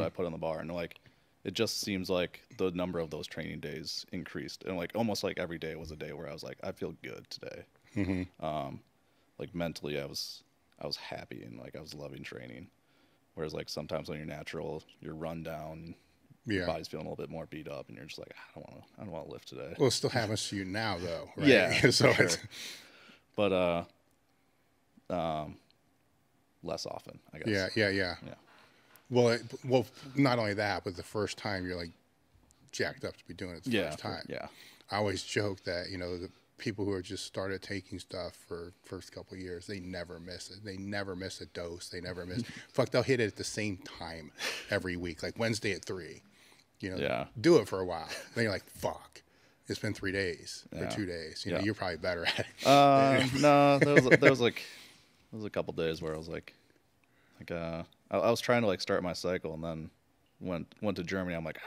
put on the bar, and like it just seems like the number of those training days increased, and like almost like every day was a day where I was like, I feel good today. Like mentally, I was happy and like I was loving training. Whereas like sometimes when you're natural, you're run down, your body's feeling a little bit more beat up, and you're just like, I don't want to lift today. Well, it still happens to you now, though, right? Yeah, So sure. it's, But less often, I guess. yeah. Well, not only that, but the first time you're like jacked up to be doing it the first time. Yeah. I always joke that, you know, the people who are just started taking stuff for first couple of years, they never miss it. They never miss a dose. They never miss. Fuck, they'll hit it at the same time every week, like Wednesday at 3. You know, do it for a while. Then you're like, fuck, it's been 3 days or 2 days. You know, you're probably better at it. No, there was a couple days where I was like I was trying to like start my cycle, and then went to Germany. I'm like,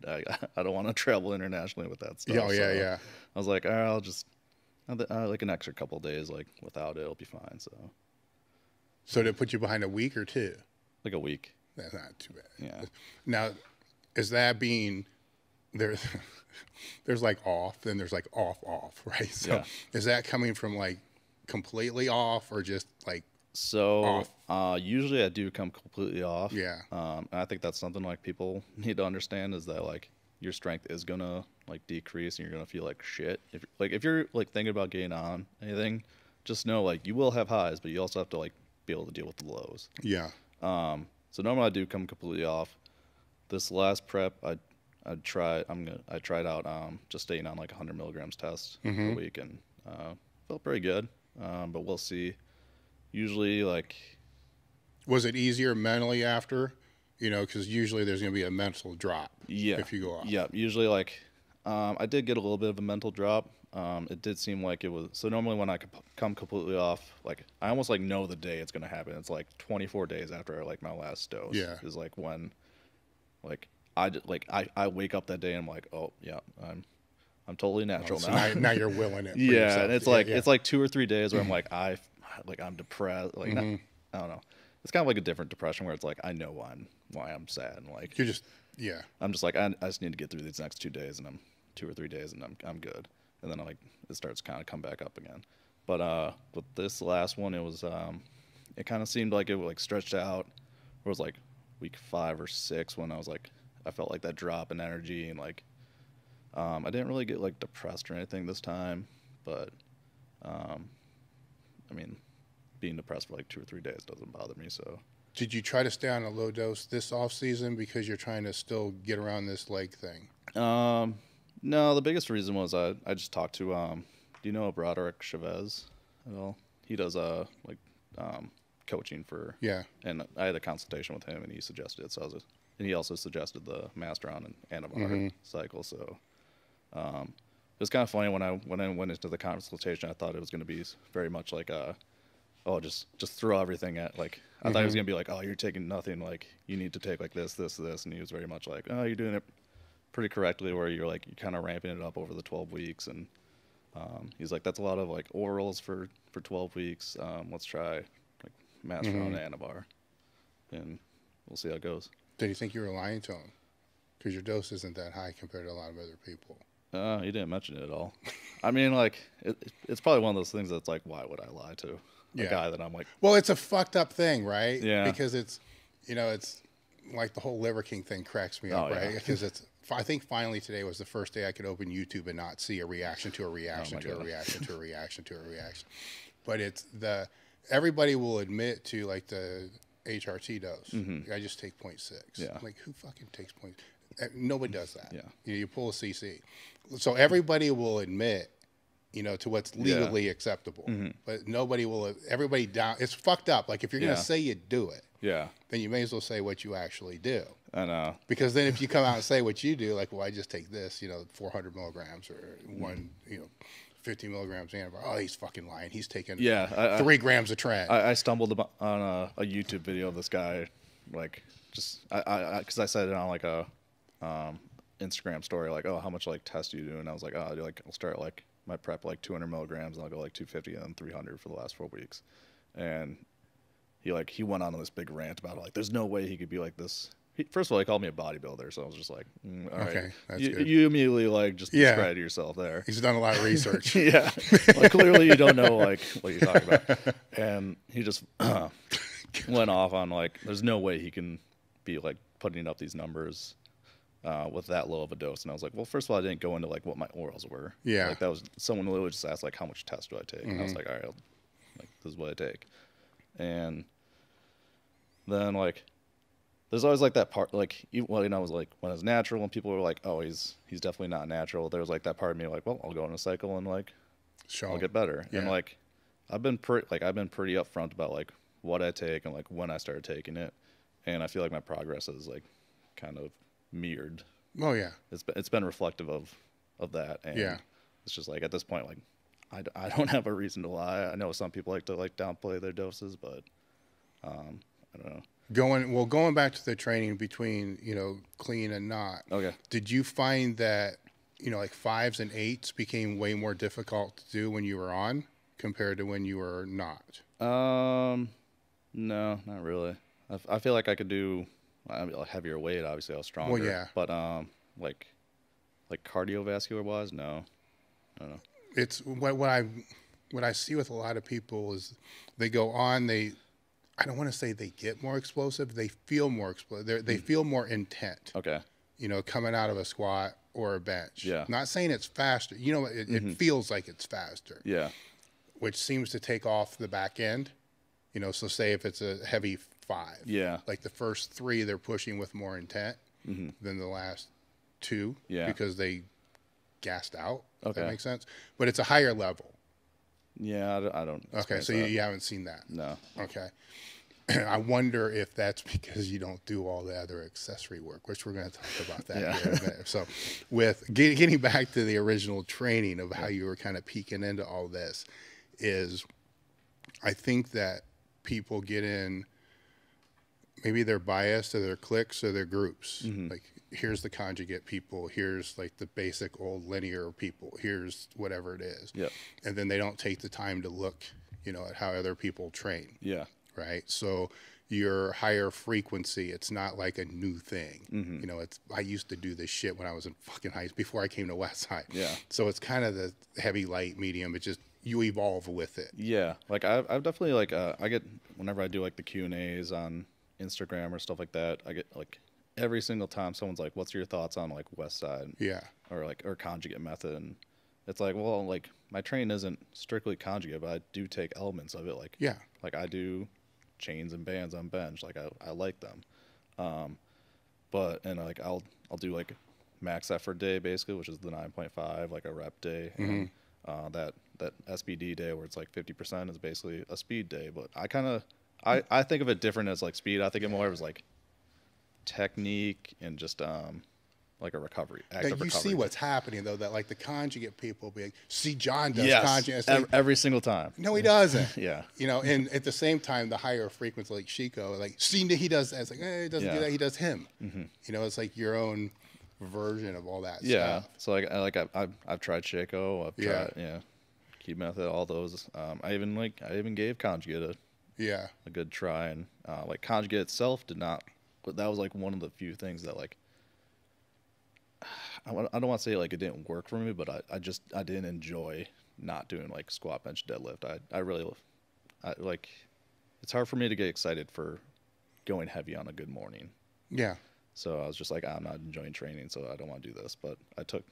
I don't want to travel internationally with that stuff. Yeah. I was like, all right, I'll just like an extra couple days like without it, it'll be fine. So did it put you behind a week or 2? Like a week. That's not too bad. Yeah. Now, is that being there? There's like off, then there's like off, right? So is that coming from like completely off or just like off? Usually I do come completely off. Yeah. And I think that's something like people need to understand, is that like your strength is gonna like decrease and you're gonna feel like shit. If you're like thinking about getting on anything, just know like you will have highs, but you also have to like be able to deal with the lows. Yeah. So normally I do come completely off. This last prep I tried out just staying on like 100 milligrams test per week, and felt pretty good. But we'll see. Usually, like, was it easier mentally after? You know, because usually there's going to be a mental drop. Yeah. If you go off. Yeah. Usually, like, I did get a little bit of a mental drop. It did seem like it was. So normally when I come completely off, like I almost like know the day it's going to happen. It's like 24 days after like my last dose. Yeah. Is like when, like I wake up that day and I'm like, oh yeah, I'm totally natural so now. now you're willing it. For Yeah, yourself. and it's like 2 or 3 days where I'm like I'm depressed. Like I don't know. It's kind of like a different depression where it's like I know why I'm sad, and like you're just I'm just like I just need to get through these next 2 days, and I'm 2 or 3 days and I'm good, and then like it starts kind of come back up again. But this last one, it was it kind of seemed like it like stretched out. It was like week 5 or 6 when I felt like that drop in energy, and like I didn't really get like depressed or anything this time, but I mean, being depressed for like 2 or 3 days doesn't bother me. So did you try to stay on a low dose this off season because you're trying to still get around this leg thing? No, the biggest reason was I just talked to do you know Broderick Chavez at all? He does coaching for and I had a consultation with him, and he suggested it. And he also suggested the Masteron and Anavar cycle. So it was kind of funny when I went into the consultation. I thought it was going to be very much like just throw everything at like I thought it was going to be like, oh, you're taking nothing, like you need to take like this, and he was very much like, oh, you're doing it pretty correctly, where you're kind of ramping it up over the 12 weeks, and he's like, that's a lot of like orals for 12 weeks. Let's try like Masteron and Anavar, and we'll see how it goes. Did you think you were lying to him? Because your dose isn't that high compared to a lot of other people. He didn't mention it at all. I mean, like, it's probably one of those things that's like, why would I lie to a guy that I'm like... Well, it's a fucked up thing, right? Yeah. Because it's, you know, it's like the whole Liver King thing cracks me up, right? Because it's, I think finally today was the first day I could open YouTube and not see a reaction to a reaction to a reaction to a reaction to a reaction. But it's everybody will admit to like the HRT dose. I just take 0.6. Yeah. I'm like, who fucking takes 0.6? Nobody does that. Yeah. You pull a CC. So everybody will admit, you know, to what's legally acceptable. But nobody will, everybody down, it's fucked up. Like if you're going to say you do it, then you may as well say what you actually do. I know. Because then if you come out and say what you do, like, well, I just take this, you know, 400 milligrams or 50 milligrams of antibiotic. Oh, he's fucking lying. He's taking 3 grams of Tren. I stumbled on a YouTube video of this guy, like, just, because I said it on like a Instagram story, like, oh, how much like test do you do? And I was like, oh, I'll start like my prep like 200 milligrams and I'll go like 250 and then 300 for the last 4 weeks. And he went on this big rant about it, like, there's no way he could be like this. First of all, he called me a bodybuilder, so I was just like, all right. Okay, that's good. You immediately like just discredited yourself there. He's done a lot of research. Yeah, like clearly you don't know like what you're talking about. And he just went off on like, there's no way he can be like putting up these numbers with that low of a dose. And I was like, well, first of all, I didn't go into like what my orals were. Yeah, like that was someone literally just asked like, how much test do I take? And I was like, all right, like this is what I take. And then like, there's always like that part, like, well, you know, it was like when it's natural, when people were like, oh, he's definitely not natural. There was like that part of me like, well, I'll go in a cycle and like, I'll get better. Yeah. And like, I've been pretty upfront about like what I take and like when I started taking it, and I feel like my progress is like kind of mirrored. Oh yeah, it's been reflective of that. And it's just like at this point, like, I don't have a reason to lie. I know some people like to like downplay their doses, but I don't know. Going back to the training between, you know, clean and not. Okay. Did you find that, you know, like 5s and 8s became way more difficult to do when you were on compared to when you were not? No, not really. I feel like I could do heavier weight. Obviously, I was stronger. Well, yeah. But like cardiovascular wise, no. I don't know. It's what I see with a lot of people is they go on, I don't want to say they get more explosive. They feel more explosive. They feel more intent. Okay. You know, coming out of a squat or a bench. Yeah. Not saying it's faster. You know, it feels like it's faster. Yeah. Which seems to take off the back end. You know, so say if it's a heavy 5. Yeah. Like the first 3, they're pushing with more intent than the last 2. Yeah. Because they gassed out. Okay. If that makes sense. But it's a higher level. Yeah, I don't. Okay, so you haven't seen that? No. Okay. I wonder if that's because you don't do all the other accessory work, which we're going to talk about that here in a minute. So with getting back to the original training of how you were kind of peeking into all this is I think that people get in, maybe they're biased to their cliques or their groups. Like, here's the conjugate people, here's like the basic old linear people, here's whatever it is. Yep. And then they don't take the time to look, you know, at how other people train. Yeah. Right. So your higher frequency, it's not like a new thing. You know, I used to do this shit when I was in fucking high school before I came to Westside. Yeah. So it's kind of the heavy, light, medium. It just, you evolve with it. Yeah. Like I've definitely like, I get, whenever I do like the Q&As on Instagram or stuff like that, I get like, every single time someone's like, what's your thoughts on like West Side? Yeah. Or conjugate method. And it's like, well, like my training isn't strictly conjugate, but I do take elements of it. Like, yeah, like I do chains and bands on bench. Like I like them. And like, I'll do like max effort day basically, which is the 9.5, like a rep day. And that SBD day where it's like 50% is basically a speed day. But I think of it different as like speed. I think of it more as like technique and just like a recovery. You see what's happening though, that like the conjugate people be like, see, John does conjugate every single time. No, he doesn't. Yeah. You know, and at the same time, the higher frequency like Chico, like, see, he does that. It's like, he doesn't do that. He does him. You know, it's like your own version of all that stuff. So like I've tried Chico. I've tried Key Method, all those. I even gave conjugate a good try, and like conjugate itself did not that was like one of the few things that like I don't want to say like it didn't work for me, but I didn't enjoy not doing like squat, bench, deadlift. I really like, it's hard for me to get excited for going heavy on a good morning. Yeah. So I was just like, I'm not enjoying training, so I don't want to do this. But I took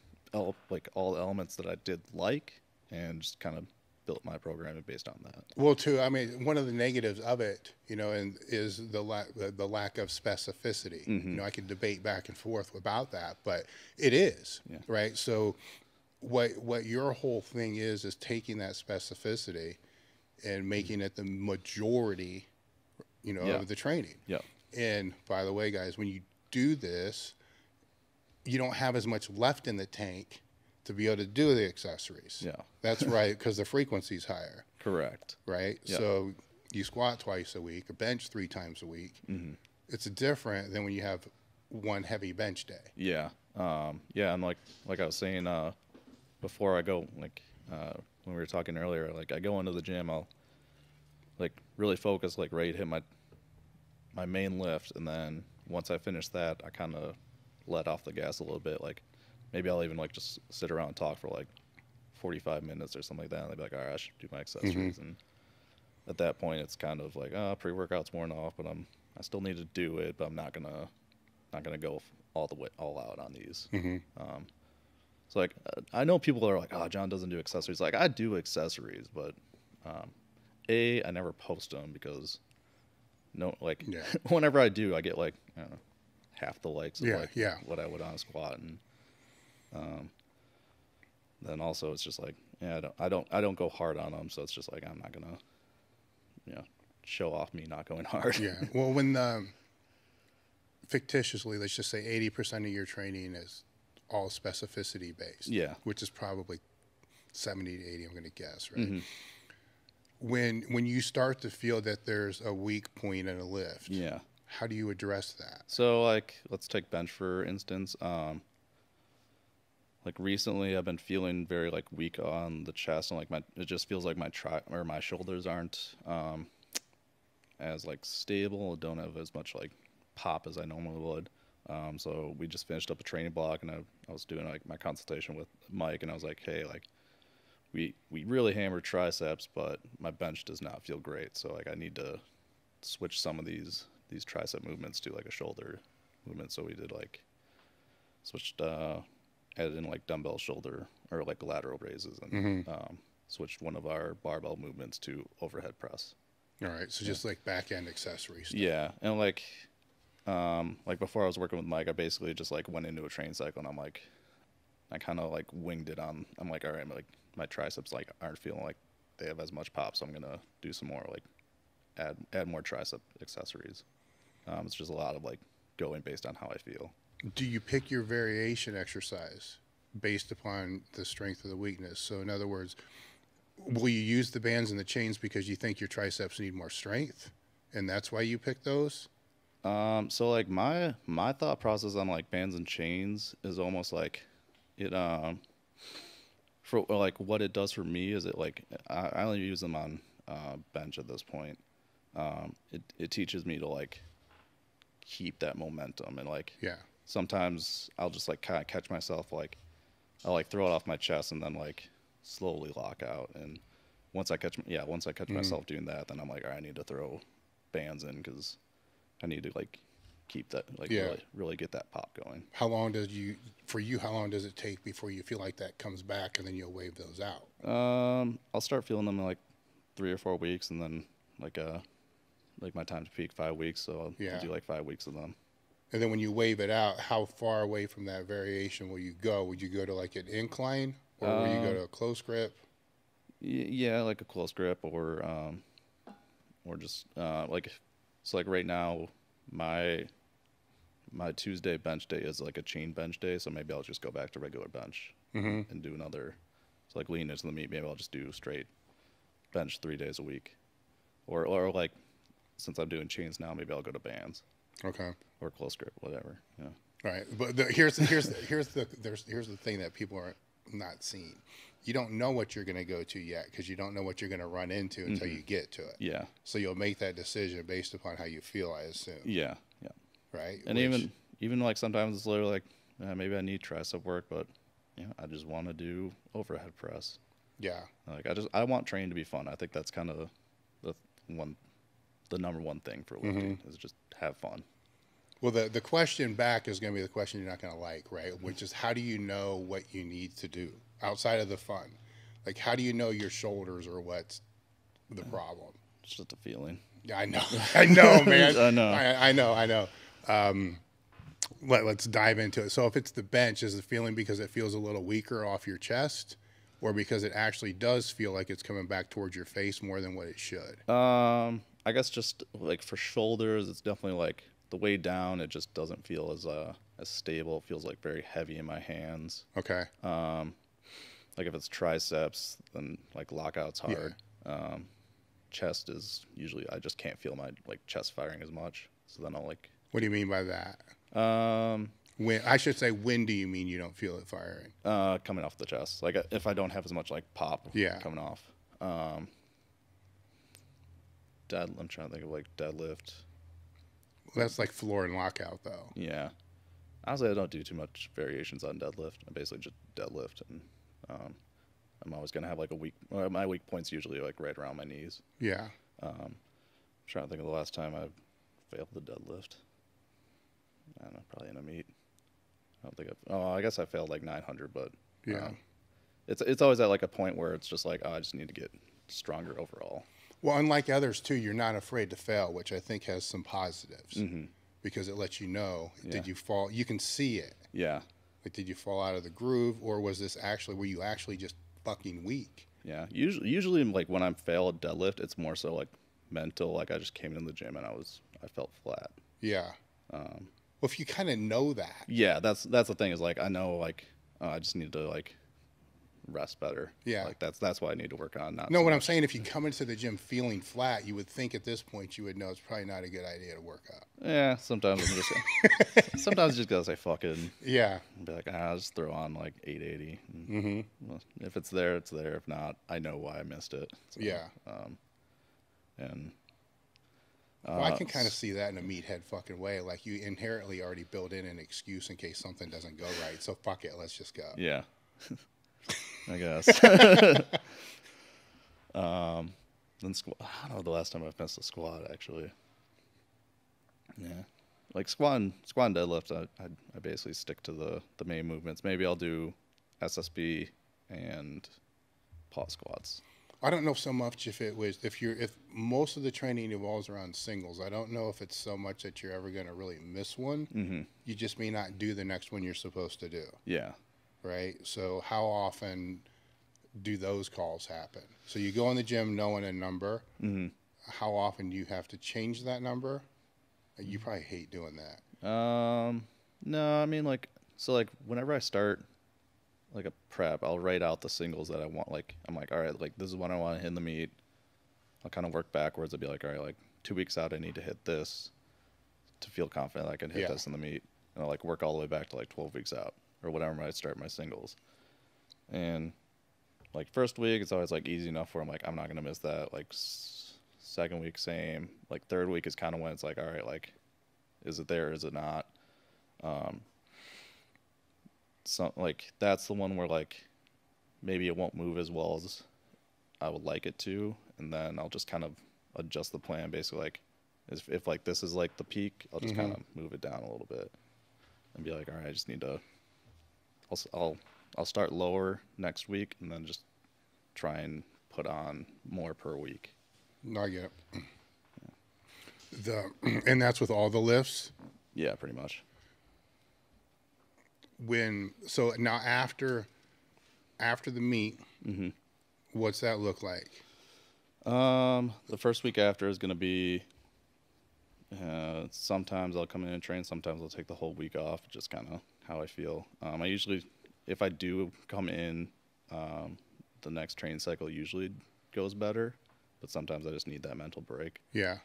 like all the elements that I did like and just kind of built my programming based on that. Well, too, I mean, one of the negatives of it, you know, and is the lack of specificity. You know, I can debate back and forth about that, but it is, right? So what your whole thing is taking that specificity and making it the majority, you know, of the training. Yeah. And by the way, guys, when you do this, you don't have as much left in the tank to be able to do the accessories. Yeah. That's right, because the frequency's higher. Correct. Right? Yeah. So you squat twice a week or bench 3 times a week. It's different than when you have one heavy bench day. Yeah. Yeah, and like I was saying before I go, like when we were talking earlier, like I go into the gym, I'll like really focus, like ready to hit my main lift, and then once I finish that, I kind of let off the gas a little bit. Like maybe I'll even like just sit around and talk for like 45 minutes or something like that. And they'll be like, all right, I should do my accessories. And at that point, it's kind of like, pre-workout's worn off, but I still need to do it, but I'm not gonna go all out on these. So like I know people are like, oh, John doesn't do accessories. Like I do accessories, but I never post them because whenever I do, I get like I don't know, half the likes of what I would on a squat, and then also it's just like I don't go hard on them, so it's just like I'm not gonna show off me not going hard. Yeah. Well, when fictitiously, let's just say 80% of your training is all specificity based. Yeah. Which is probably 70 to 80, I'm going to guess, right? When you start to feel that there's a weak point in a lift, how do you address that? So like let's take bench for instance. Like recently I've been feeling very like weak on the chest, and like it just feels like my shoulders aren't as like stable, don't have as much like pop as I normally would. So we just finished up a training block, and I was doing like my consultation with Mike, and I was like, hey, like we really hammered triceps, but my bench does not feel great. So like I need to switch some of these tricep movements to like a shoulder movement. So we did like switched added in like dumbbell shoulder or like lateral raises, and switched one of our barbell movements to overhead press. All right. So just like back end accessories. Yeah. And like before I was working with Mike, I basically just like went into a training cycle, and I kind of like winged it on. I'm like, all right, like my triceps like aren't feeling like they have as much pop, so I'm gonna do some more like add more tricep accessories. It's just a lot of like going based on how I feel. Do you pick your variation exercise based upon the strength of the weakness? So in other words, will you use the bands and the chains because you think your triceps need more strength, and that's why you pick those? So like my thought process on like bands and chains is almost like it for like what it does for me is it like I only use them on bench at this point. It teaches me to like keep that momentum, and like sometimes I'll just like kind of catch myself, like I'll like throw it off my chest and then like slowly lock out, and once I catch myself doing that, then I'm like, all right, I need to throw bands in because I need to like keep that like really get that pop going. How long does it take before you feel like that comes back, and then you'll wave those out? I'll start feeling them in like 3 or 4 weeks, and then like my time to peak 5 weeks, so I'll do like 5 weeks of them. And then when you wave it out, how far away from that variation will you go? Would you go to like an incline, or will you go to a close grip? Yeah, like a close grip, or just like so. Like right now, my Tuesday bench day is like a chain bench day, so maybe I'll just go back to regular bench and do another. So like lean into the meat, maybe I'll just do straight bench 3 days a week, or like since I'm doing chains now, maybe I'll go to bands. Okay. Or close grip, whatever. Yeah. Right, but here's the thing that people are not seeing. You don't know what you're going to go to yet, because you don't know what you're going to run into until you get to it. Yeah. So you'll make that decision based upon how you feel, I assume. Yeah. Yeah. right? And even like sometimes it's literally like maybe I need tricep work, but I just want to do overhead press. Yeah. Like I want training to be fun. I think that's kind of the number one thing for lifting is just have fun. Well, the question back is going to be the question you're not going to like, right? Which is, how do you know what you need to do outside of the fun? Like, how do you know your shoulders are what's the problem? It's just a feeling. Yeah, I know. I know, man. I know. I know. Let's dive into it. So if it's the bench, is the feeling because it feels a little weaker off your chest, or because it actually does feel like it's coming back towards your face more than what it should? I guess just like for shoulders, it's definitely like the way down, it just doesn't feel as stable. It feels like very heavy in my hands. Okay. Like if it's triceps, then like lockout's hard. Yeah. Chest is usually, I just can't feel my like chest firing as much. So then I'll like. What do you mean by that? When do you mean you don't feel it firing? Coming off the chest. Like if I don't have as much like pop coming off. I'm trying to think of like deadlift. Well, that's like floor and lockout though. Yeah. Honestly, I don't do too much variations on deadlift. I basically just deadlift, and I'm always going to have like my weak point's usually like right around my knees. Yeah. I'm trying to think of the last time I failed the deadlift. I don't know, probably in a meet. I guess I failed like 900, but yeah, it's always at like a point where it's just like, I just need to get stronger overall. Well, unlike others too, you're not afraid to fail, which I think has some positives because it lets you know, did you fall? You can see it. Yeah. Like, did you fall out of the groove, or were you actually just fucking weak? Yeah. Usually like when I'm failed deadlift, it's more so like mental. Like I just came in the gym and I felt flat. Yeah. Well, if you kind of know that. Yeah, that's the thing is like I know like I just need to like rest better. Yeah. Like that's what I need to work on. I'm saying, if you come into the gym feeling flat, you would think at this point you would know it's probably not a good idea to work out. Yeah, sometimes sometimes you just gotta say fuck it. Yeah. And be like, I'll just throw on like 880. Well, if it's there, it's there. If not, I know why I missed it. So, yeah. Well, I can kind of see that in a meathead fucking way. Like, you inherently already build in an excuse in case something doesn't go right. So fuck it, let's just go. Yeah. I guess. Then I don't know the last time I've missed a squat actually. Yeah, like squat and deadlift. I basically stick to the main movements. Maybe I'll do SSB and pause squats. I don't know so much if most of the training evolves around singles. I don't know if it's so much that you're ever going to really miss one. You just may not do the next one you're supposed to do. Yeah. Right. So how often do those calls happen? So you go in the gym knowing a number. How often do you have to change that number? You probably hate doing that. No, I mean like whenever I start like a prep, I'll write out the singles that I want. Like I'm like, all right, like this is what I want to hit in the meet. I'll kind of work backwards. I'll be like, all right, like 2 weeks out, I need to hit this to feel confident I can hit this in the meet. And I'll like work all the way back to like 12 weeks out or whatever I start my singles. And like first week, it's always like easy enough where I'm like, I'm not going to miss that. Like second week, same. Like third week is kind of when it's like, all right, like, is it there? Is it not? So like that's the one where like maybe it won't move as well as I would like it to, and then I'll just kind of adjust the plan basically. Like if like this is like the peak, I'll just kind of move it down a little bit and be like, all right, I just need to. I'll start lower next week and then just try and put on more per week. No, I get it. And that's with all the lifts? Yeah, pretty much. So now after the meet, what's that look like? The first week after is going to be, sometimes I'll come in and train. Sometimes I'll take the whole week off, just kind of how I feel. I usually, if I do come in, the next training cycle usually goes better, but sometimes I just need that mental break. Yeah.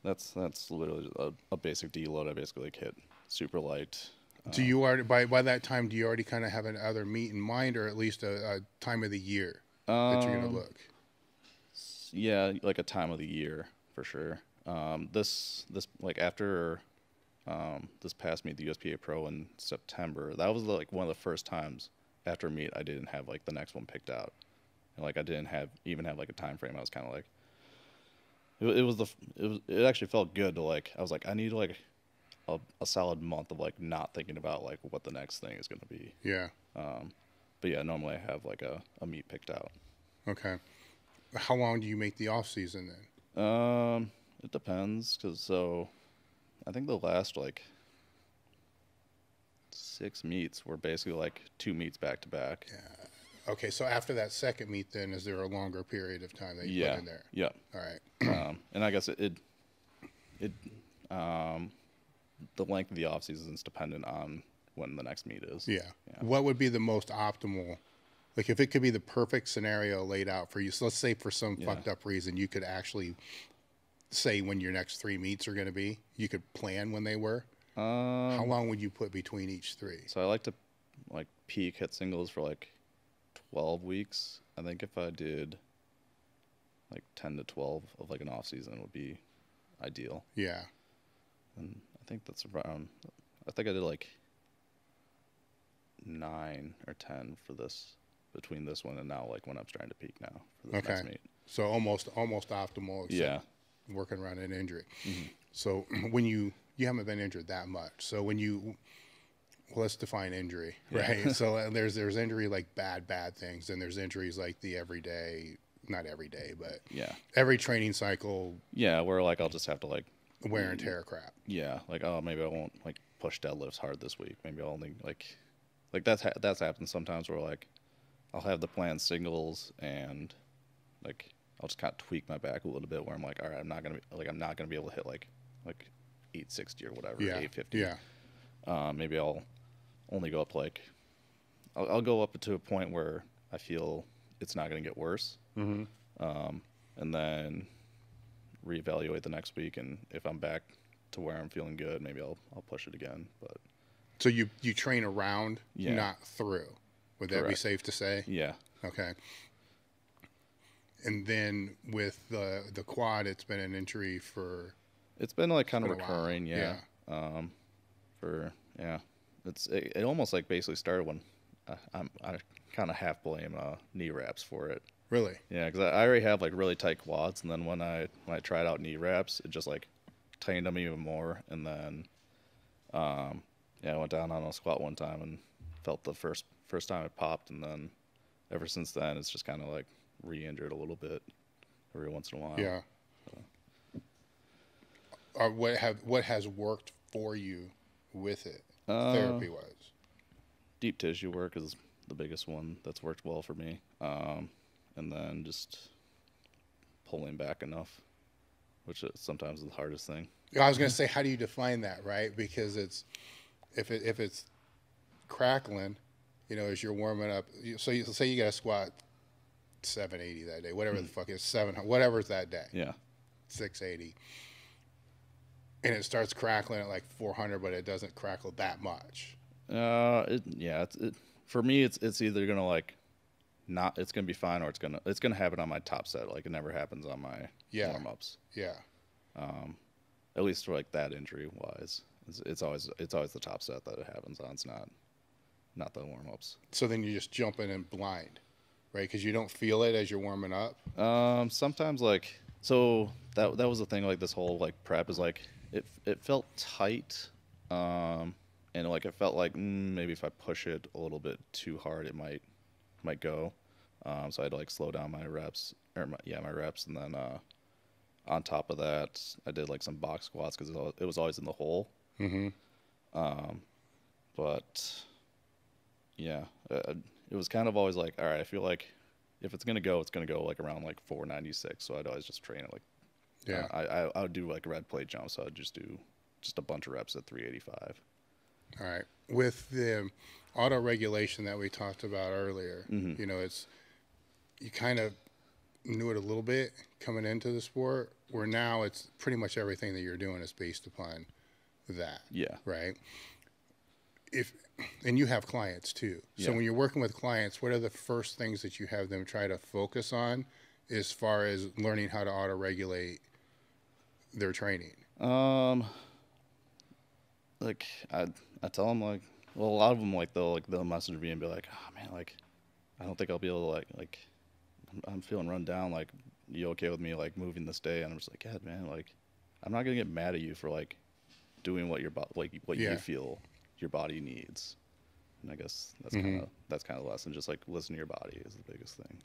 That's literally a basic deload. I basically like hit super light. Do you already by that time? Do you already kind of have another meet in mind, or at least a time of the year that you're gonna look? Yeah, like a time of the year for sure. This like after this past meet, the USPA Pro in September, that was like one of the first times after a meet I didn't have like the next one picked out, and like I didn't even have like a time frame. I was kind of like, it actually felt good to like, I was like, I need like a solid month of like not thinking about like what the next thing is going to be. Yeah. But yeah, normally I have like a meet picked out. Okay. How long do you make the off season then? It depends, so I think the last like 6 meets were basically like 2 meets back to back. Yeah. Okay, so after that second meet, then is there a longer period of time that you put in there? Yeah. All right. And I guess the length of the off season is dependent on when the next meet is. Yeah. What would be the most optimal? Like if it could be the perfect scenario laid out for you. So let's say for some fucked up reason you could actually say when your next 3 meets are going to be. You could plan when they were. How long would you put between each 3? So I like to like peak hit singles for like 12 weeks. I think if I did like 10 to 12 of like an off season would be ideal. Yeah. And I think that's around, I think I did like 9 or 10 for this, between this one and now, like when I'm starting to peak now for this next meet. So almost optimal, except working around an injury. Mm-hmm. So when you haven't been injured that much. So when well, let's define injury, right? So there's injury like bad things, and there's injuries like the everyday, not every day, but every training cycle. Yeah, where like I'll just have to like wear and tear crap. Yeah, like oh maybe I won't like push deadlifts hard this week. Maybe I'll only like that's happened sometimes where like I'll have the planned singles and like I'll just kind of tweak my back a little bit where I'm like, all right, I'm not gonna be able to hit like 860 or whatever, 850. Yeah. Maybe I'll only go up to like I'll go up to a point where I feel it's not going to get worse, and then reevaluate the next week. And if I'm back to where I'm feeling good, maybe I'll push it again. But so you train around, not through. Would that be safe to say? Yeah. Okay. And then with the quad, it's been an injury for. It's been like kind of recurring, yeah. It almost like basically started when I kind of half blame knee wraps for it. Really? Yeah, because I already have like really tight quads, and then when I tried out knee wraps, it just like tightened them even more, and then I went down on a squat one time and felt the first time it popped, and then ever since then it's just kind of like re-injured a little bit every once in a while. Yeah. What has worked for you with it, therapy-wise? Deep tissue work is the biggest one that's worked well for me, and then just pulling back enough, which is sometimes the hardest thing. I was going to say, how do you define that, right? Because if it's crackling, as you're warming up. So say you got to squat 780 that day, whatever the fuck is 700, whatever's that day. Yeah. 680. And it starts crackling at like 400, but it doesn't crackle that much. For me, it's either gonna like not, it's gonna be fine, or it's gonna happen on my top set. Like it never happens on my warm ups. Yeah. At least for like that injury wise, it's always the top set that it happens on. It's not the warm ups. So then you just jump in blind, right? Because you don't feel it as you're warming up. Sometimes like so that was the thing. Like this whole like prep is like. It felt tight, and like it felt like maybe if I push it a little bit too hard, it might go. So I had to like slow down my reps, my reps, and then on top of that, I did like some box squats because it was always in the hole. Mm-hmm. But yeah, it was kind of always like, all right, I feel like if it's gonna go like around like 496. So I'd always just train it like. Yeah, I would do like red plate jumps. So I'd just do a bunch of reps at 385. All right. With the auto regulation that we talked about earlier, it's you kind of knew it a little bit coming into the sport. Where now it's pretty much everything that you're doing is based upon that. Yeah. Right. And you have clients too. So when you're working with clients, what are the first things that you have them try to focus on, as far as learning how to auto regulate their training? Like I tell them like, well, a lot of them like they'll message me and be like, oh man, like I don't think I'll be able to like I'm feeling run down. Like, you okay with me like moving this day? And I'm just like, yeah, man, like I'm not gonna get mad at you for like doing what what Yeah. you feel your body needs. And I guess that's Mm-hmm. kind of the lesson. Just like listen to your body is the biggest thing.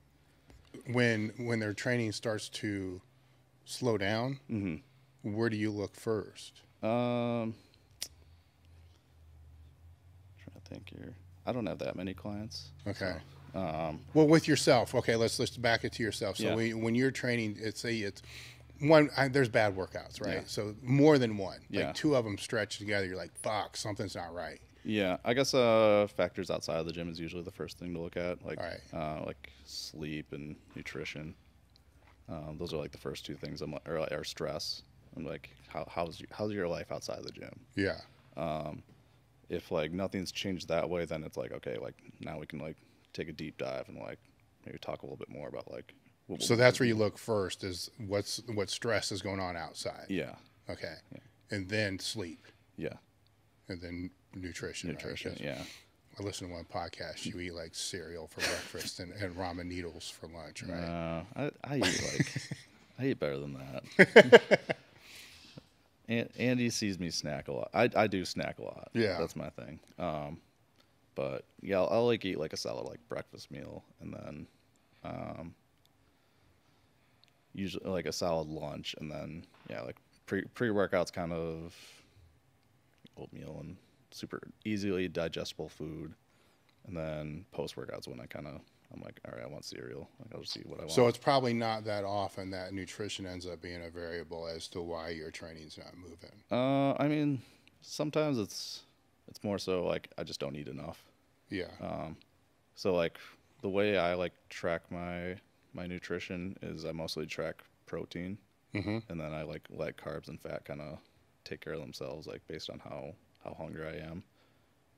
When their training starts to slow down, where do you look first? Trying to think here. I don't have that many clients. Okay. So, Well, with yourself, okay, let's back it to yourself. So Yeah. when you're training, it's one. There's bad workouts, right? Yeah. So more than one. Yeah. Like two of them stretched together, you're like, fuck, something's not right. yeah, I guess factors outside of the gym is usually the first thing to look at, like Right. like sleep and nutrition. Those are like the first two things. Or stress. I'm like, how's your life outside of the gym? Yeah. If like nothing's changed that way, then it's like, okay, like now we can like take a deep dive and like maybe talk a little bit more about like. So that's where you look first is what stress is going on outside. Yeah. Okay. And then sleep. Yeah. And then nutrition. Nutrition. Right? Yeah. I listened to one podcast. You eat like cereal for breakfast and ramen noodles for lunch, right? I eat I eat better than that. Andy sees me snack a lot. I do snack a lot. Yeah. That's my thing. But yeah, I'll like eat like a solid like breakfast meal, and then usually like a solid lunch, and then yeah, like pre-workouts kind of oatmeal and super easily digestible food, and then post-workouts when I'm like, all right, I want cereal. Like I'll just eat what I want. So it's probably not that often that nutrition ends up being a variable as to why your training's not moving. I mean, sometimes it's more so like I just don't eat enough. Yeah. So like the way I like track my nutrition is I mostly track protein, and then I like let carbs and fat kind of take care of themselves, like based on how hungry I am.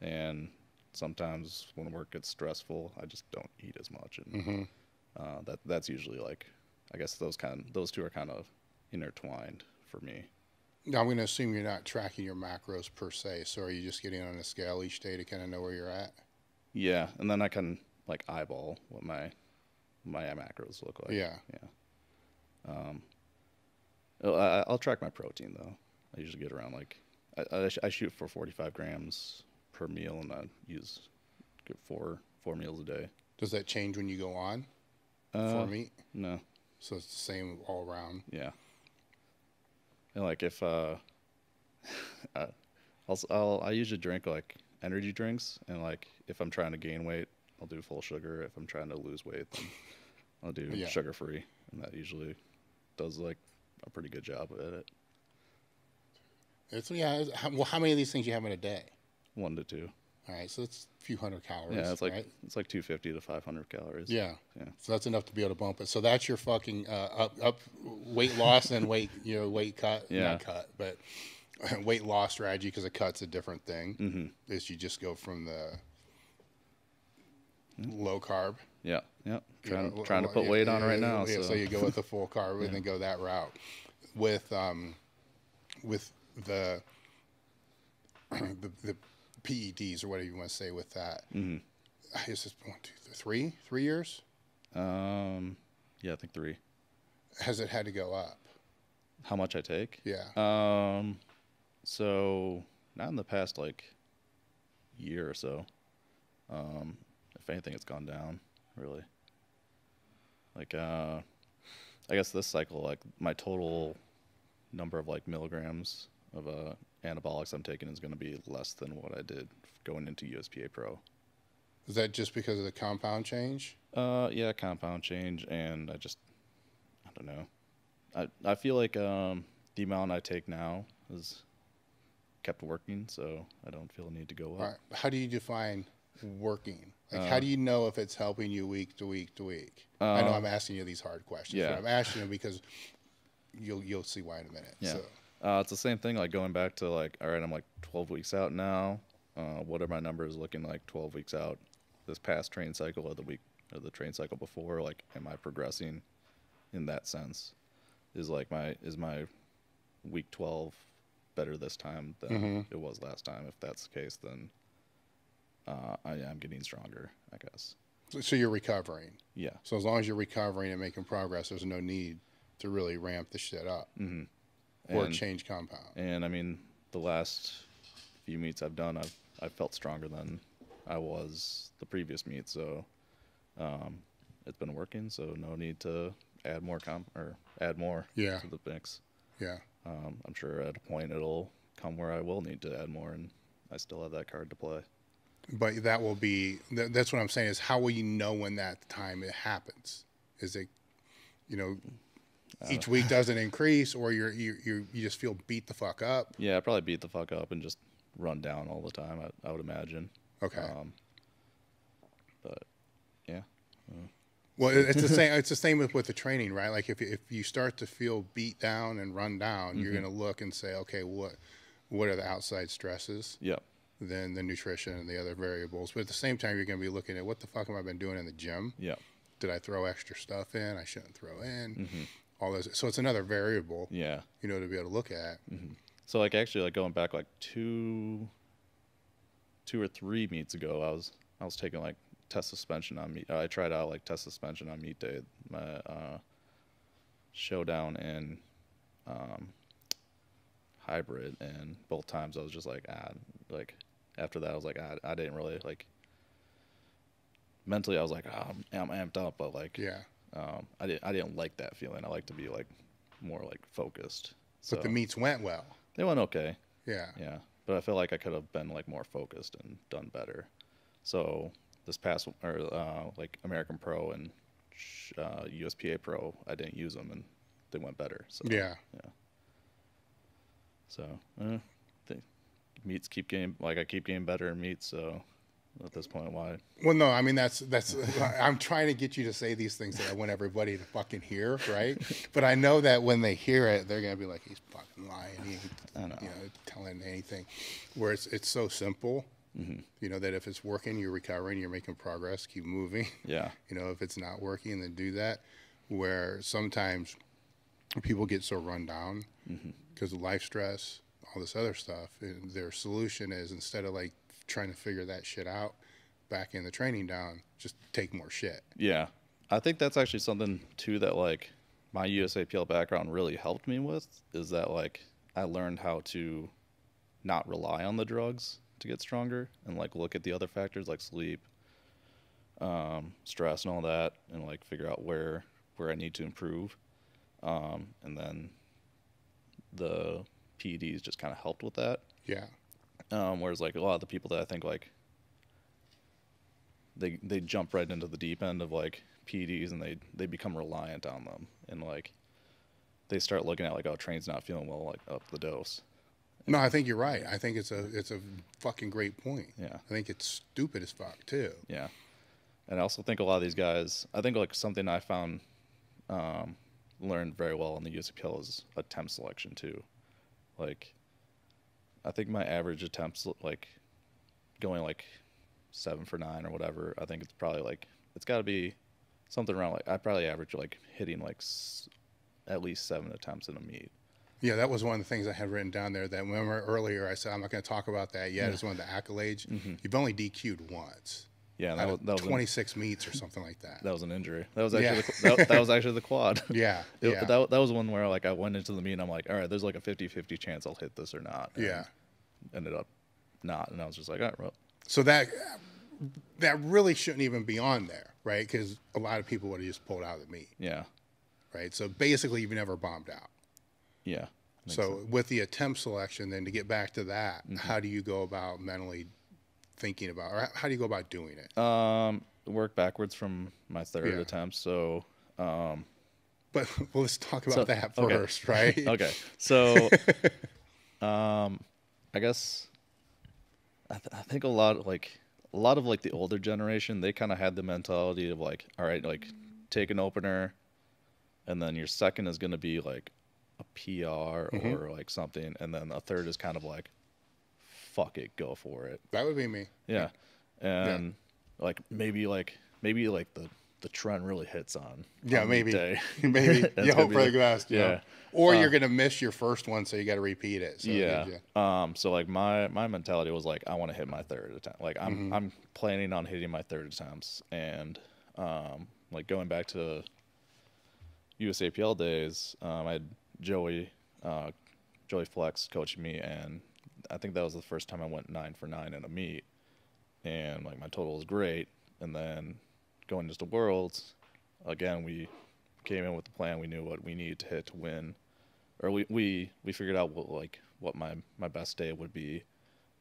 And sometimes when work gets stressful, I just don't eat as much, and that's usually like, I guess those two are kind of intertwined for me. Now I'm going to assume you're not tracking your macros per se. So are you just getting on a scale each day to kind of know where you're at? Yeah, and then I can like eyeball what my macros look like. Yeah. I'll track my protein though. I usually get around like I shoot for 45 grams per meal, and I use get four meals a day. Does that change when you go on for meat? No. So it's the same all around. Yeah. And like if I usually drink like energy drinks, and like if I'm trying to gain weight, I'll do full sugar. If I'm trying to lose weight, then I'll do sugar free, and that usually does like a pretty good job at it. Well, how many of these things you have in a day? 1 to 2. All right, so it's a few hundred calories. Yeah, it's like right? it's like 250 to 500 calories. Yeah. Yeah. So that's enough to be able to bump it. So that's your fucking up weight loss and weight cut. Yeah. Not cut, but weight loss strategy, because a cut's a different thing. Is you just go from the low carb. Yeah. Trying to put weight on right now. Yeah, so you go with the full carb and then go that route. With the PEDs or whatever you want to say with that. Is this 1, 2, 3 years? Yeah, I think 3. Has it had to go up? How much I take? Yeah. So not in the past like year or so. If anything, it's gone down really. Like I guess this cycle, like my total number of like milligrams of anabolics I'm taking is going to be less than what I did going into USPA Pro. Is that just because of the compound change? Yeah, compound change, and I don't know. I feel like the amount I take now is kept working, so I don't feel a need to go up. All right. How do you define working? Like, how do you know if it's helping you week to week to week? I know I'm asking you these hard questions. Yeah. But I'm asking you because you'll see why in a minute. Yeah. So. It's the same thing, like going back to like, all right, I'm like 12 weeks out now. What are my numbers looking like 12 weeks out? This past train cycle or the train cycle before, like, am I progressing in that sense? Is my week 12 better this time than it was last time. If that's the case, then I'm getting stronger, I guess. So you're recovering. Yeah. So as long as you're recovering and making progress, there's no need to really ramp the shit up or change compound. And I mean, the last few meets I've done, I've felt stronger than I was the previous meet. So it's been working. So no need to add more add more to the mix. Yeah. I'm sure at a point it'll come where I will need to add more, and I still have that card to play. But that will be, that's what I'm saying, is how will you know when that time it happens? Is it, you know, each week doesn't increase, or you just feel beat the fuck up? Yeah, I probably beat the fuck up and just run down all the time, I would imagine. Okay. But yeah. Well, it's the same. It's the same with the training, right? Like if you start to feel beat down and run down, you're going to look and say, okay, what are the outside stresses? Yep. Then the nutrition and the other variables. But at the same time, you're going to be looking at what the fuck have I been doing in the gym? Yeah. Did I throw extra stuff in? I shouldn't throw in. All those. So it's another variable. Yeah. You know, to be able to look at. So like actually like going back like two or three meets ago, I was taking like test suspension on meet. I tried out like test suspension on meet day, my showdown and hybrid, and both times I was just like after that I was like I didn't really like, mentally I was like I'm amped up, but like I didn't like that feeling. I like to be like more like focused. So But the meets went well. they went okay. Yeah. But I feel like I could have been like more focused and done better. So this past like American Pro and USPA Pro, I didn't use them and they went better. So Yeah. So the meets keep getting, like I keep getting better in meets. So at this point, why? Well, no, I mean that's I'm trying to get you to say these things that I want everybody to fucking hear, right? But I know that when they hear it, they're gonna be like, he's fucking lying. He ain't, telling anything. Where it's so simple. You know, that if it's working, you're recovering, you're making progress, keep moving. Yeah. You know, if it's not working, then do that. Where sometimes people get so run down because of life stress, all this other stuff. And their solution is, instead of like trying to figure that shit out back in the training down, just take more shit. Yeah. I think that's actually something too that like my USAPL background really helped me with, is that like I learned how to not rely on the drugs to get stronger and like look at the other factors like sleep, stress and all that, and like figure out where I need to improve. And then the PEDs just kind of helped with that. Yeah. Whereas like a lot of the people that I think like they jump right into the deep end of like PEDs and they become reliant on them, and like they start looking at like, oh, train's not feeling well, like up the dose. No, I think you're right. I think it's a fucking great point. Yeah. I think it's stupid as fuck too. Yeah. And I also think a lot of these guys, I think like something I found learned very well in the USAPL is attempt selection too. Like I think my average attempts, like going like 7 for 9 or whatever, I think it's probably like, it's got to be something around like, I probably average like hitting like at least 7 attempts in a meet. Yeah, that was one of the things I had written down there. That remember earlier I said I'm not going to talk about that yet. It's one of the accolades. You've only DQ'd once. Yeah, that was 26 meets or something like that. That was an injury. That was actually that was actually the quad. Yeah, That was one where like I went into the meet and I'm like, all right, there's like a 50-50 chance I'll hit this or not. And ended up not, and I was just like, all right, well. So that really shouldn't even be on there, right? Because a lot of people would have just pulled out of the meet. Yeah. Right. So basically, you've never bombed out. Yeah. So with the attempt selection, then to get back to that, how do you go about mentally thinking about, or how do you go about doing it? Work backwards from my third attempt. So, but let's talk about that first, right? Okay. So, I guess I think a lot of like the older generation, they kind of had the mentality of like, all right, like take an opener, and then your second is going to be like a PR or like something, and then a third is kind of like, fuck it, go for it. That would be me. Yeah. And like maybe the the trend really hits on maybe day. maybe you hope for the best. Yeah. Or you're gonna miss your first one, so you got to repeat it. So So like my mentality was like I want to hit my third attempt. Like I'm planning on hitting my third attempts, and like going back to USAPL days, I had Joey Flex coaching me, and I think that was the first time I went 9 for 9 in a meet, and like my total was great. And then going into Worlds, again we came in with the plan. We knew what we needed to hit to win, or we figured out what my best day would be,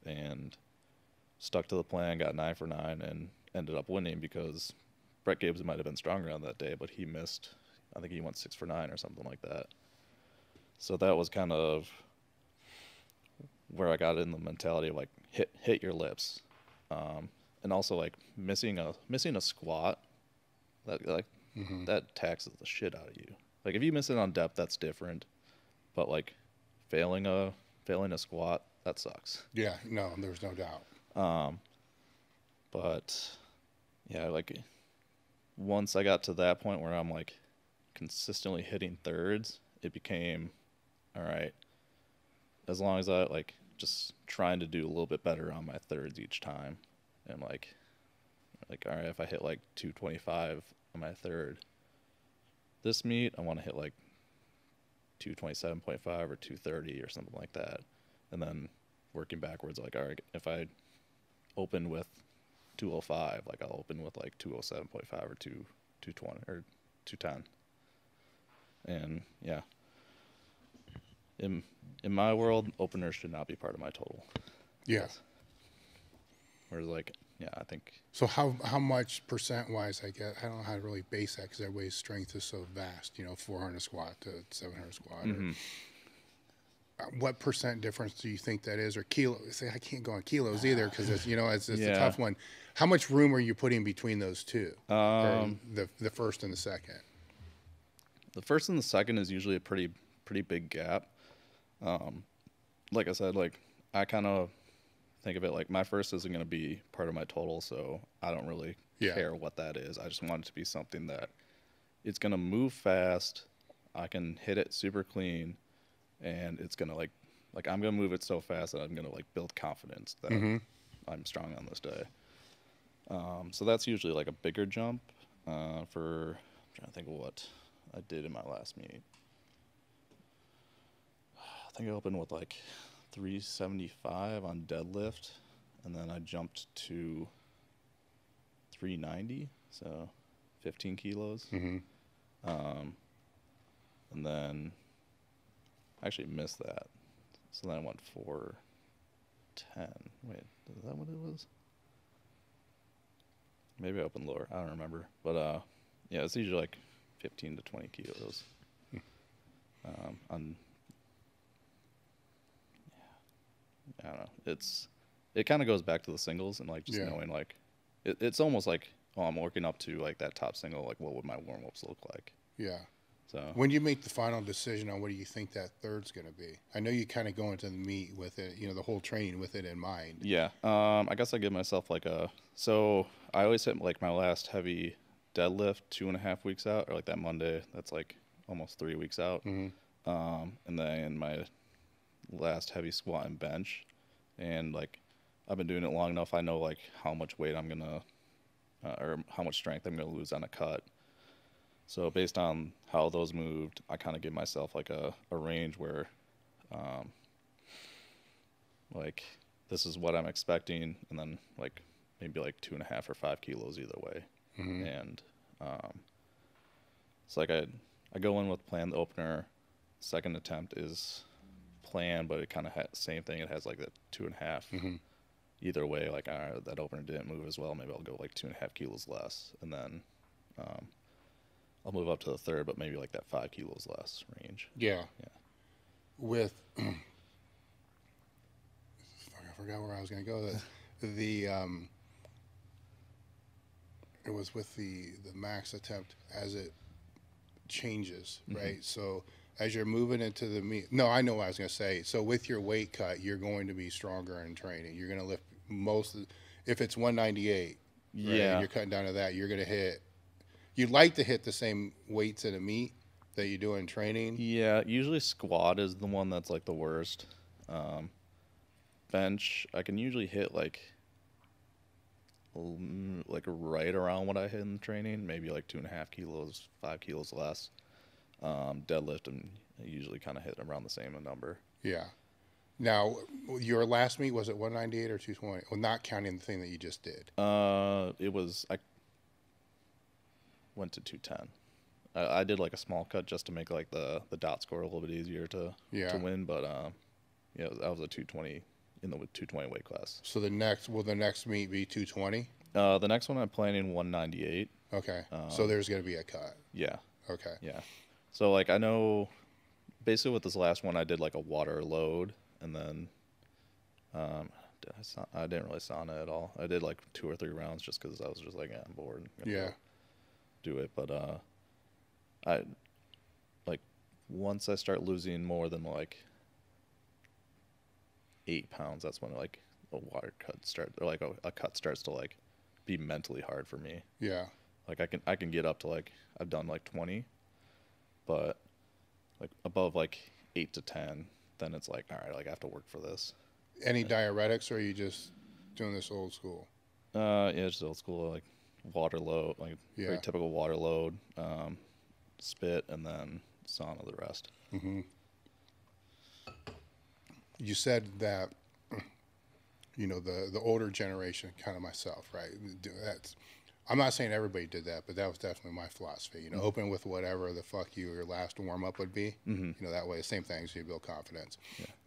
and stuck to the plan. Got 9 for 9 and ended up winning because Brett Gibbs might have been stronger on that day, but he missed. I think he went 6 for 9 or something like that. So that was kind of where I got in the mentality of like hit your lips, and also like missing a squat that taxes the shit out of you. Like if you miss it on depth, that's different, but like failing a squat, that sucks. Yeah, no, there's no doubt. But yeah, like once I got to that point where I'm like consistently hitting thirds, it became all right. As long as I like just trying to do a little bit better on my thirds each time, and like all right, if I hit like 225 on my third this meet, I want to hit like 227.5 or 230 or something like that, and then working backwards, like all right, if I open with 205, like I'll open with like 207.5 or 220 or 210, and yeah. In my world, openers should not be part of my total. Yes. Whereas, like, yeah, I think. So how much percent wise? I don't know how to really base that because everybody's strength is so vast. 400 squat to 700 squat. Mm-hmm. What percent difference do you think that is, or kilo? Say I can't go on kilos either because it's a tough one. How much room are you putting between those two? The first and the second. The first and the second is usually a pretty big gap. Like I said, like I kind of think of it like my first isn't going to be part of my total, so I don't really care what that is. I just want it to be something that it's going to move fast. I can hit it super clean, and it's going to like I'm going to move it so fast that I'm going to like build confidence that I'm strong on this day. So that's usually like a bigger jump. I'm trying to think of what I did in my last meet. I think I opened with like 375 on deadlift, and then I jumped to 390, so 15 kilos. And then I actually missed that, so then I went 410. Wait, is that what it was? Maybe I opened lower. I don't remember, but yeah, it's usually like 15 to 20 kilos. I don't know. It kind of goes back to the singles and like just knowing like it's almost like I'm working up to like that top single. Like what would my warm ups look like? Yeah. So when you make the final decision on what do you think that third's going to be? I know you kind of go into the meet with it, the whole training with it in mind. Yeah. I guess I give myself like so I always hit like my last heavy deadlift 2.5 weeks out, or like that Monday. That's like almost 3 weeks out. And then my last heavy squat and bench, and like I've been doing it long enough, I know like how much weight I'm gonna or how much strength I'm gonna lose on a cut. So based on how those moved, I kind of give myself like a range where like this is what I'm expecting, and then like maybe like 2.5 or 5 kilos either way. And it's like I go in with plan. The opener, second attempt is plan, but it kind of same thing. It has like that 2.5 either way. Like that opener didn't move as well, maybe I'll go like 2.5 kilos less, and then I'll move up to the third, but maybe like that 5 kilos less range. With I forgot where I was going to go. It was with the max attempt as it changes, right? So as you're moving into the meet, no, I know what I was going to say. So with your weight cut, you're going to be stronger in training. You're going to lift if it's 198, right, and you're cutting down to that, you're going to hit, you'd like to hit the same weights at a meet that you do in training. Yeah, usually squat is the one that's like the worst. Bench, I can usually hit like right around what I hit in training, maybe like 2.5 kilos, 5 kilos less. Deadlift, and I usually kind of hit around the same number. Yeah. Now, your last meet, was it 198 or 220? Well, not counting the thing that you just did. It was, I went to 210. I did like a small cut just to make like the dot score a little bit easier to win, but yeah, that was a 220 in the 220 weight class. So the next meet be 220? The next one I'm planning 198. Okay. So there's going to be a cut. Yeah. Okay. Yeah. So like I know basically with this last one I did like a water load, and then I didn't really sauna at all. I did like 2 or 3 rounds just because I was just like, I'm bored. Yeah. Do it, but I like once I start losing more than like 8 pounds, that's when like a water cut starts, or like a cut starts to like be mentally hard for me. Yeah. Like I can get up to like, I've done like 20, but like above like 8 to 10, then it's like, all right, like I have to work for this. Any diuretics, or are you just doing this old school? Yeah, just old school, like water load, like very typical water load, spit, and then sauna the rest. Mm-hmm. You said that, you know, the older generation, kind of myself, right? I'm not saying everybody did that, but that was definitely my philosophy. You know, open with whatever the fuck your last warm up would be. You know, that way, same thing, so you build confidence.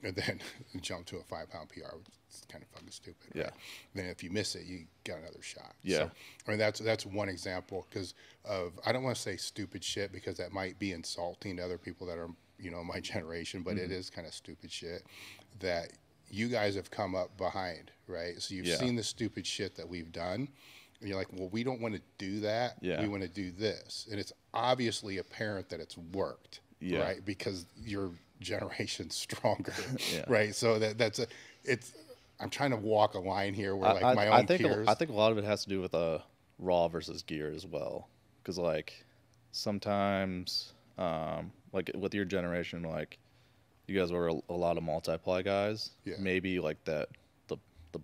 And then jump to a 5-pound PR, which is kind of fucking stupid. Right? Then if you miss it, you got another shot. So, I mean, that's one example because of, I don't want to say stupid shit because that might be insulting to other people that are, you know, my generation, but it is kind of stupid shit that you guys have come up behind, right? So you've seen the stupid shit that we've done. And you're like, well, we don't want to do that. We want to do this. And it's obviously apparent that it's worked, right? Because your generation's stronger, right? So I'm trying to walk a line here where like my own peers. I think a lot of it has to do with raw versus gear as well. Because like sometimes, like with your generation, like you guys were a lot of multiply guys. Maybe like the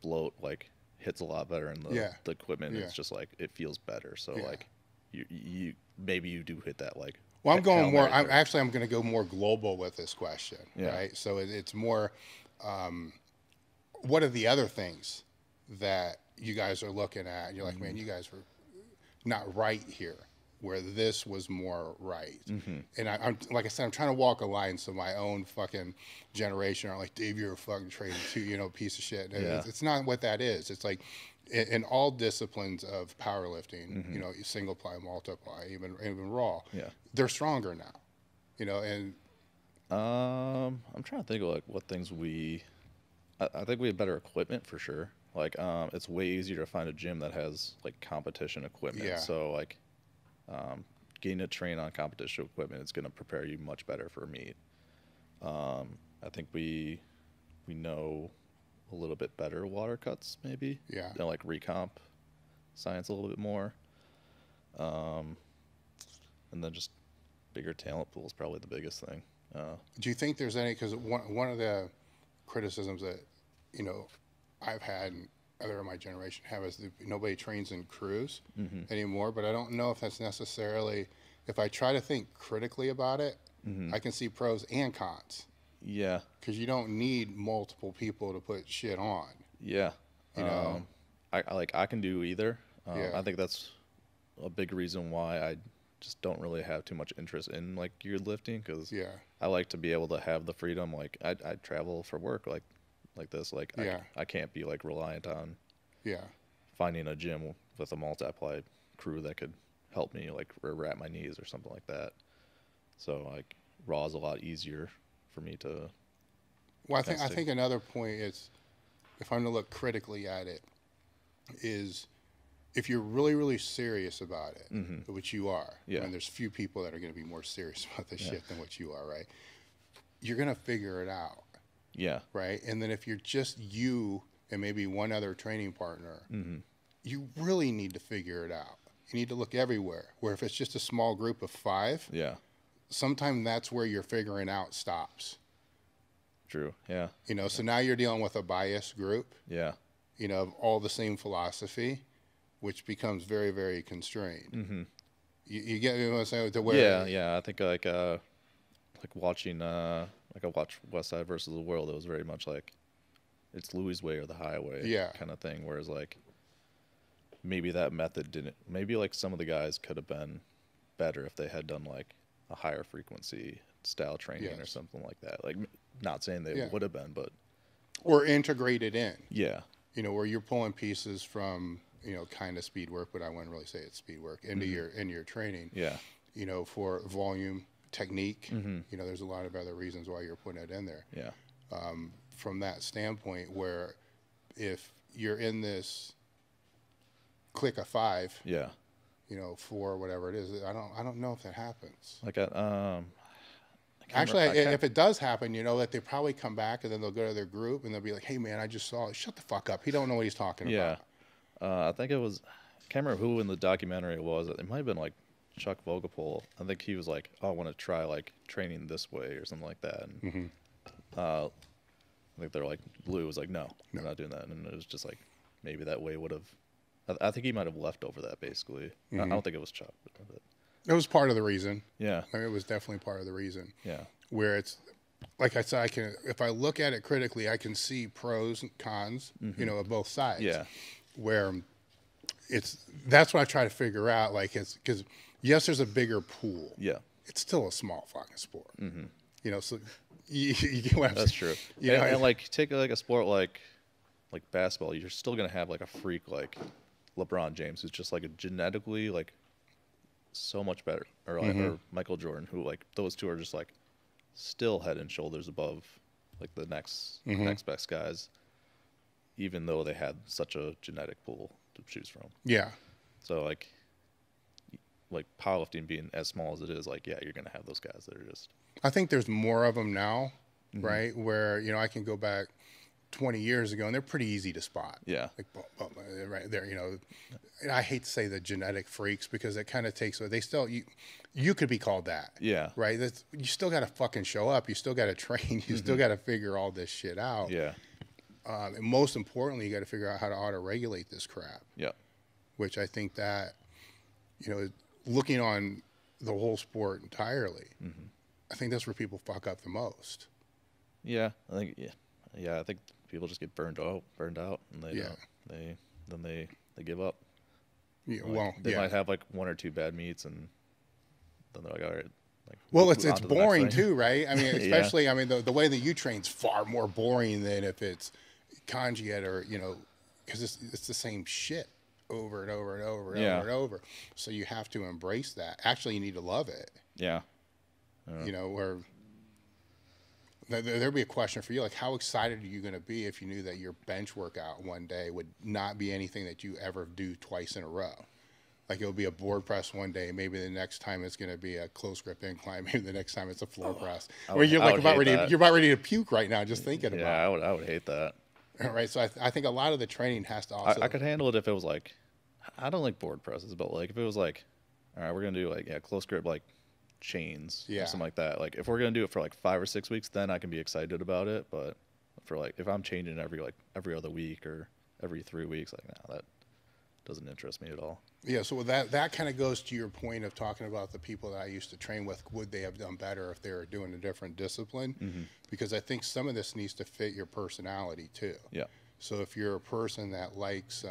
bloat like hits a lot better in the equipment. It's just like it feels better. So like you maybe you do hit that like. Well, I'm going more. I'm going to go more global with this question, right? So it's more. What are the other things that you guys are looking at? And you're like, man, you guys were not right here, where this was more right. And I'm like I said, I'm trying to walk a line so my own fucking generation aren't like, Dave, you're a fucking trader too, you know, piece of shit. It's not what that is. It's like in all disciplines of powerlifting, you know, single ply, multiply, even raw, they're stronger now, you know. And I'm trying to think of like what things I think we have better equipment for sure. Like it's way easier to find a gym that has like competition equipment. So like getting to train on competition equipment is going to prepare you much better for a meet. I think we know a little bit better water cuts maybe. You know, like recomp science a little bit more. And then just bigger talent pool is probably the biggest thing. Do you think there's any, because one of the criticisms that, you know, I've had and other of my generation have is that nobody trains in crews anymore, but I don't know if that's necessarily, if I try to think critically about it, I can see pros and cons. Because you don't need multiple people to put shit on. You know? I can do either. I think that's a big reason why I just don't really have too much interest in like geared lifting, because I like to be able to have the freedom. Like I travel for work like this. Like I can't be like reliant on finding a gym with a multiply crew that could help me like wrap my knees or something like that. So like raw is a lot easier for me to. Well, I think another point is, if I'm to look critically at it, is if you're really, really serious about it, which you are, and there's few people that are going to be more serious about this shit than what you are, right? You're going to figure it out. Right? And then if you're just you and maybe one other training partner, you really need to figure it out. you need to look everywhere. Where if it's just a small group of 5, Yeah. sometimes that's where you're figuring out stops. True. Yeah. You know, so now you're dealing with a biased group, Yeah. you know, of all the same philosophy, which becomes very, very constrained. Mm-hmm. You get what I'm saying? To where, Yeah. Yeah. I think like watching like I watched West Side versus the World. It was very much like it's Louis' way or the highway. Yeah. Kind of thing. Whereas like maybe that method didn't. Maybe like some of the guys could have been better if they had done like a higher frequency style training or Yes. something like that. Like not saying they Yeah. would have been, but or integrated in, yeah. you know, where you're pulling pieces from, you know, kind of speed work, but I wouldn't really say it's speed work into your training. Yeah. You know, for volume, technique. Mm-hmm. You know, there's a lot of other reasons why you're putting it in there. Yeah. From that standpoint, where if you're in this click of 5, Yeah. you know, 4, whatever it is, I don't know if that happens. Like I Actually, if it does happen, you know, that they probably come back and then they'll go to their group and they'll be like, "Hey, man, I just saw it. Shut the fuck up. He don't know what he's talking yeah. about." I think it was. I can't remember who in the documentary it was. It might have been like Chuck Vogopol. I think he was like, "Oh, I want to try like training this way or something like that." And I think they're like, Lou was like, "No, we're not doing that." And it was just like maybe that way would have. I think he might have left over that basically. I don't think it was Chuck. But It was part of the reason. yeah. I mean, it was definitely part of the reason. Yeah. Where it's, like I said, if I look at it critically, I can see pros and cons, you know, of both sides. Yeah. Where that's what I try to figure out. Like, because yes, there's a bigger pool. Yeah. It's still a small fucking sport. You know, so you get what I'm That's saying? true. You know, and like take like a sport like basketball, you're still gonna have like a freak like LeBron James who's just like a genetically like so much better, or like or Michael Jordan, who like those two are just like still head and shoulders above like the next best guys, even though they had such a genetic pool to choose from. Yeah. So like powerlifting being as small as it is, like yeah, you're gonna have those guys that are just. I think there's more of them now, right? Where, you know, I can go back 20 years ago and they're pretty easy to spot. Yeah. Like, right there, you know. And I hate to say the genetic freaks because it kind of takes, they still, you could be called that. Yeah. Right? You still got to fucking show up. You still got to train. You still got to figure all this shit out. Yeah. And most importantly, you got to figure out how to auto-regulate this crap. Yeah. Which I think that, you know, looking on the whole sport entirely, I think that's where people fuck up the most. Yeah. I think I think people just get burned out, and they don't. They give up. Yeah, Like, well, they might have like 1 or 2 bad meets, and then they're like, all right. Like, well, it's on to the next boring thing. too, right? I mean, especially, I mean, the way that you train's far more boring than if it's conjugate or, you know, because it's the same shit over and over and over and over and over. So you have to embrace that. Actually, you need to love it. Yeah. You know, where there'd be a question for you, like, how excited are you going to be if you knew that your bench workout one day would not be anything that you ever do twice in a row? Like, it'll be a board press one day, maybe the next time it's going to be a close grip incline, maybe the next time it's a floor press. Where you're like about ready to puke right now just thinking about it. Yeah, I would hate that. All right, so I think a lot of the training has to also. I could handle it if it was like, I don't like board presses, but like if it was like, all right, we're gonna do like close grip like chains or something like that. Like if we're gonna do it for like 5 or 6 weeks, then I can be excited about it. But for like if I'm changing every other week or every 3 weeks, like nah, that doesn't interest me at all. Yeah, so that kind of goes to your point of talking about the people that I used to train with. Would they have done better if they were doing a different discipline? Because I think some of this needs to fit your personality too. Yeah. So if you're a person that likes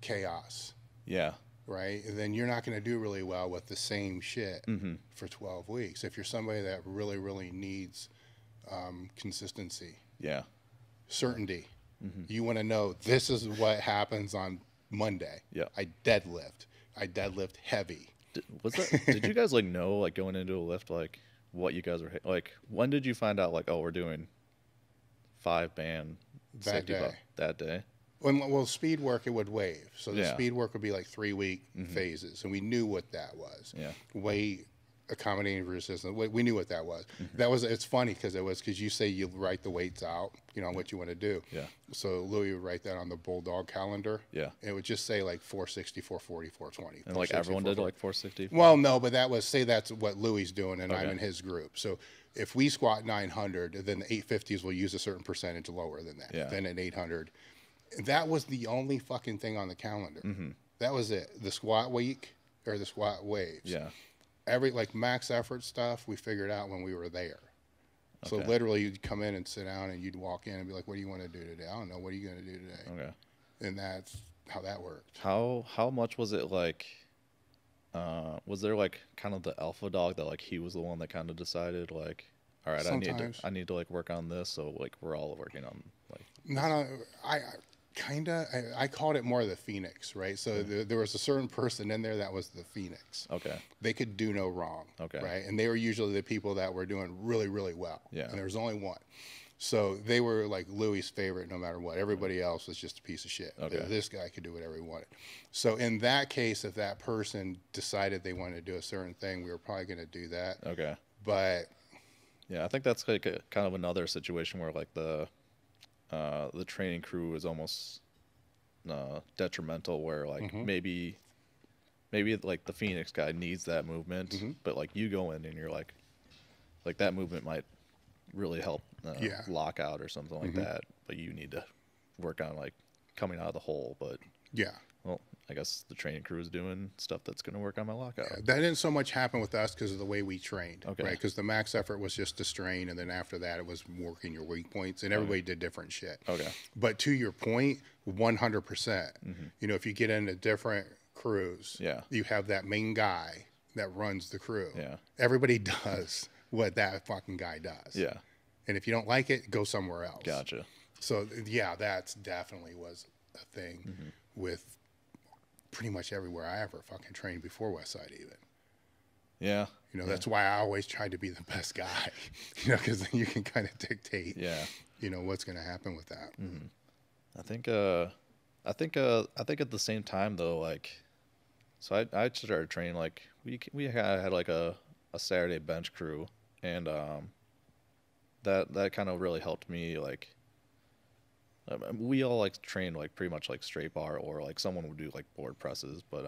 chaos, Yeah. right, then you're not going to do really well with the same shit for 12 weeks. If you're somebody that really, really needs consistency, certainty, you want to know this is what happens on Monday. Yeah. I deadlift heavy. Did you guys like know like going into a lift like what you guys were like? When did you find out like, oh, we're doing 5-band That day. That day? Well, speed work, it would wave. So the Yeah. speed work would be like 3-week phases, and we knew what that was. Yeah. Weight, accommodating resistance. We knew what that was. It's funny because you say you write the weights out, what you want to do. Yeah. So Louis would write that on the Bulldog calendar. Yeah. It would just say like 460, 440, 420. And like everyone did like 460? Well, no, but that's what Louis is doing, and Okay. I'm in his group. So if we squat 900, then the 850s will use a certain percentage lower than that. Yeah. Then at 800. That was the only fucking thing on the calendar. That was it. The squat week or the squat waves. Yeah. Every like max effort stuff we figured out when we were there. So Okay. literally you'd come in and sit down and you'd walk in and be like, what do you want to do today? I don't know. What are you going to do today? Okay. And that's how that worked. How much was it like, was there like kind of the alpha dog that like he was the one that kind of decided like, all right, Sometimes. I need to like work on this. So like we're all working on like. I called it more the Phoenix, right? So there was a certain person in there that was the Phoenix. Okay. They could do no wrong. Okay. Right. And they were usually the people that were doing really, really well. Yeah. And there was only one. So they were like Louis' favorite no matter what. Everybody else was just a piece of shit. Okay. This guy could do whatever he wanted. So in that case, if that person decided they wanted to do a certain thing, we were probably going to do that. Okay. But yeah, I think that's like a kind of another situation where like the training crew is almost detrimental, where like maybe like the Phoenix guy needs that movement, but like you go in and you're like that movement might really help lock out or something like that, but you need to work on like coming out of the hole. But yeah. well, I guess the training crew is doing stuff that's going to work on my lockout. Yeah, that didn't so much happen with us because of the way we trained, Okay. right? Because the max effort was just to strain, and then after that, it was working your weak points, and everybody did different shit. Okay. But to your point, 100%. If you get into different crews, you have that main guy that runs the crew. Yeah. Everybody does what that fucking guy does. Yeah. And if you don't like it, go somewhere else. Gotcha. So yeah, that's definitely was a thing with pretty much everywhere I ever fucking trained before Westside even. Yeah. That's why I always tried to be the best guy, because then you can kind of dictate, what's going to happen with that. I think at the same time though, like, so I started training, like we had like a Saturday bench crew, and that kind of really helped me, like, we all like trained like pretty much like straight bar, or like someone would do like board presses, but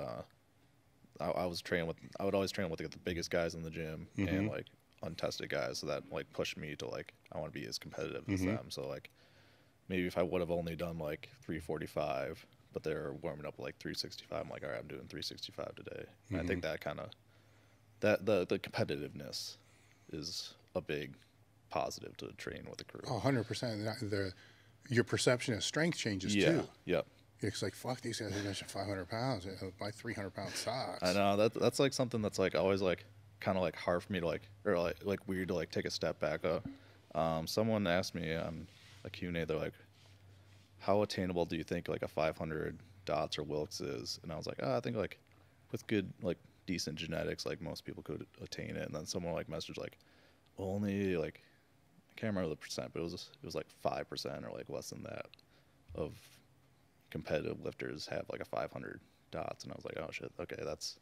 I would always train with like the biggest guys in the gym and like untested guys, so that like pushed me to like I want to be as competitive as them. So like maybe if I would have only done like 345, but they're warming up like 365, I'm like, all right, I'm doing 365 today. And I think that kind of the competitiveness is a big positive to train with the crew. Oh, 100%. Your perception of strength changes too. Yep. It's like, fuck, these guys are benching 500 pounds. My 300-pound socks. I know that's like something that's like always like kind of like hard for me to like, or like weird to like take a step back up. Someone asked me on a Q&A, they're like, how attainable do you think like a 500 dots or Wilks is? And I was like, I think like with good like decent genetics, like most people could attain it. And then someone like messaged like, only like, I can't remember the percent, but it was like 5% or like less than that of competitive lifters have like a 500 dots. And I was like, oh shit, okay, that's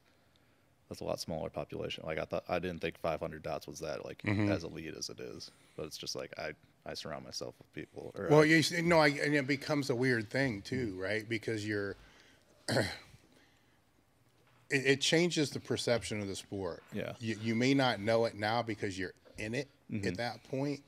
a lot smaller population. Like I didn't think 500 dots was that like as elite as it is, but it's just like I surround myself with people. Or, well, and it becomes a weird thing too, right? Because it changes the perception of the sport. Yeah. You may not know it now because you're in it at that point,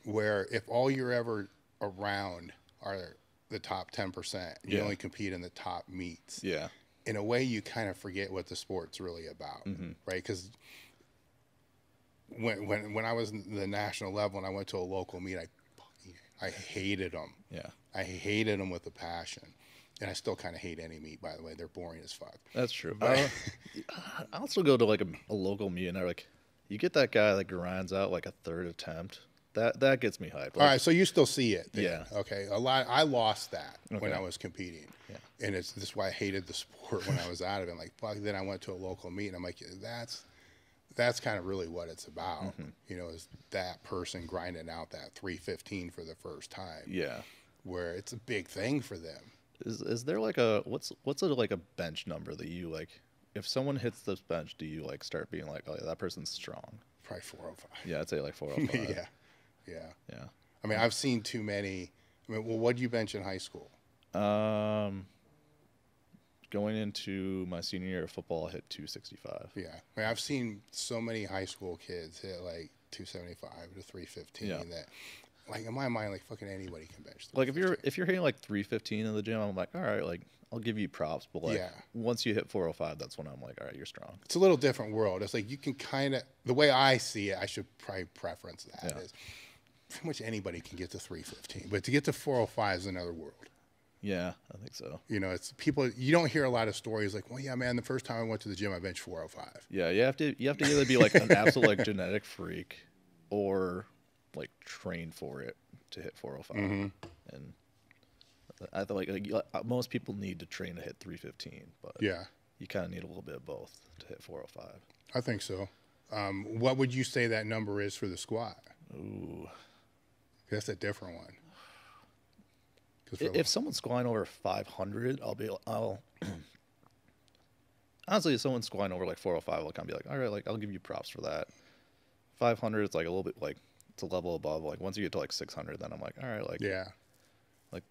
where if all you're ever around are the top 10%, you only compete in the top meets. Yeah. In a way, you kind of forget what the sport's really about, right? Because when I was in the national level and I went to a local meet, I hated them. Yeah. I hated them with a passion. And I still kind of hate any meet, by the way. They're boring as fuck. That's true. I also go to like a local meet, and you get that guy that grinds out like a third attempt. That gets me hyped. Like, all right, so you still see it then. Yeah. Okay. I lost that when Okay. I was competing. Yeah. And this is why I hated the sport when I was out of it. Like, fuck, then I went to a local meet, and I'm like, that's kind of really what it's about. Is that person grinding out that 315 for the first time. Yeah. Where it's a big thing for them. Is there like what's like a bench number that you like if someone hits this bench, do you like start being like, oh yeah, that person's strong? Probably 405. Yeah, I'd say like 405. Yeah. Yeah. Yeah. I mean, I've seen too many. I mean, well, what did you bench in high school? Going into my senior year of football, I hit 265. Yeah. I mean, I've seen so many high school kids hit like 275 to 315 that, like, in my mind, like, fucking anybody can bench. Like, if you're hitting like 315 in the gym, I'm like, all right, like, I'll give you props. But like, once you hit 405, that's when I'm like, all right, you're strong. It's a little different world. It's like you can kind of, the way I see it, I should probably preference that is pretty much anybody can get to 315, but to get to 405 is another world. Yeah, I think so. You know, it's people, you don't hear a lot of stories like, well, yeah, man, the first time I went to the gym, I benched 405. Yeah, you have to either be like an absolute like genetic freak or like train for it to hit 405. And I thought like most people need to train to hit 315, but you kind of need a little bit of both to hit 405. I think so. What would you say that number is for the squat? Ooh, that's a different one. If someone's squatting over 500, I'll honestly, if someone's squatting over like 405, I'll kind of be like, all right, like I'll give you props for that. 500, it's like a little bit like it's a level above. Like once you get to like 600, then I'm like, all right, like like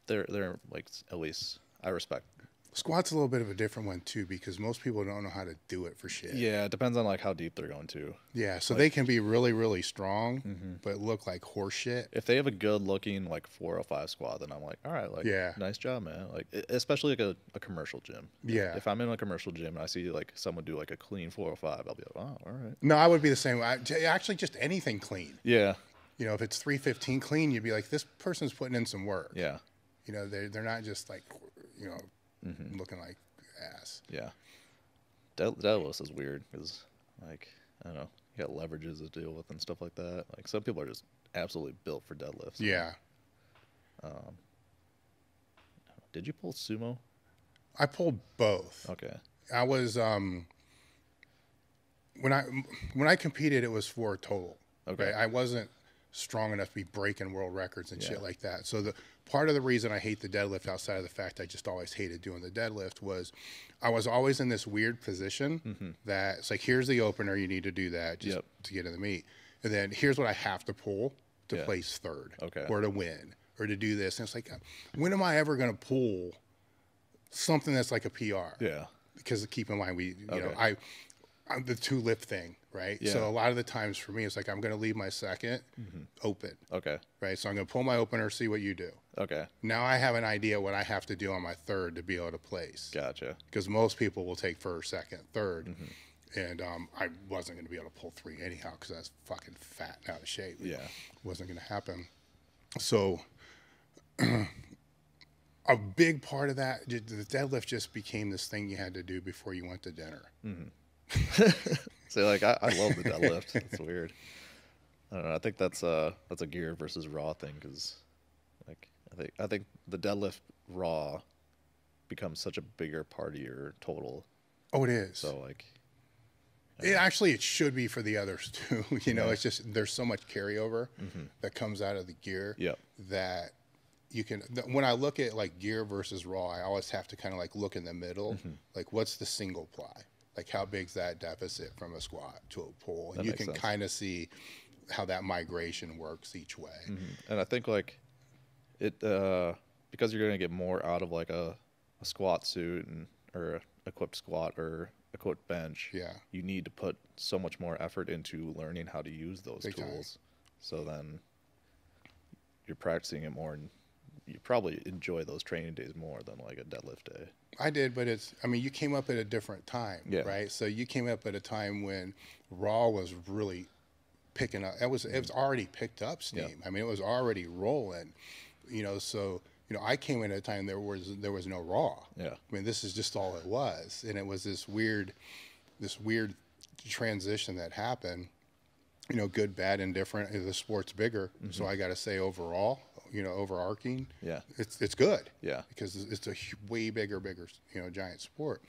they're like at least I respect. Squat's a little bit of a different one too because most people don't know how to do it for shit. Yeah, it depends on like how deep they're going to. Yeah, so like, they can be really, really strong, but look like horse shit. If they have a good looking like 405 squat, then I'm like, all right, like nice job, man. Like especially like a commercial gym. Yeah. If I'm in a commercial gym and I see like someone do like a clean 405, I'll be like, oh, all right. No, I would be the same. Actually, just anything clean. Yeah. You know, if it's 315 clean, you'd be like, this person's putting in some work. Yeah. You know, they're not just like, you know, looking like ass. Yeah. Deadlifts is weird because, like, I don't know, you got leverages to deal with and stuff like that. Like, some people are just absolutely built for deadlifts. Yeah. Did you pull sumo? I pulled both. Okay. I was when I competed, it was for total. Okay. Right? I wasn't strong enough to be breaking world records and shit like that. So the part of the reason I hate the deadlift, outside of the fact I just always hated doing the deadlift, was I was always in this weird position that it's like, here's the opener, you need to do that just to get in the meet, and then here's what I have to pull to place third, or to win, or to do this. And it's like, when am I ever going to pull something that's like a PR? Yeah. Because keep in mind, you know, I'm the two lift thing, right? Yeah. So a lot of the times for me, it's like I'm going to leave my second open. Okay. Right? So I'm going to pull my opener, see what you do. Okay. Now I have an idea what I have to do on my third to be able to place. Gotcha. Because most people will take first, second, third. And I wasn't going to be able to pull three anyhow because I was fucking fat and out of shape. Yeah. It wasn't going to happen. So a big part of that, the deadlift just became this thing you had to do before you went to dinner. So like I love the deadlift. It's weird. I don't know. I think that's a gear versus raw thing because like I think the deadlift raw becomes such a bigger part of your total. Oh, it is. So like it should be for the others too. You know, it's just there's so much carryover that comes out of the gear that you can. When I look at like gear versus raw, I always have to kind of like look in the middle. Like, what's the single ply? Like, how big's that deficit from a squat to a pull? And you can kind of see how that migration works each way. And I think like it because you're gonna get more out of like a squat suit or a equipped squat or equipped bench. Yeah. You need to put so much more effort into learning how to use those Big tools. time. So then you're practicing it more and you probably enjoy those training days more than like a deadlift day. I did, but you came up at a different time, right? So you came up at a time when raw was really picking up. It was already picked up steam. I mean, it was already rolling, you know, so, you know, I came in at a time there was no raw. Yeah. I mean, this is just all it was. And it was this weird transition that happened, you know, good, bad, indifferent. The sport's bigger. So I got to say overall, you know, overarching, it's good, because it's a way bigger, you know, giant sport,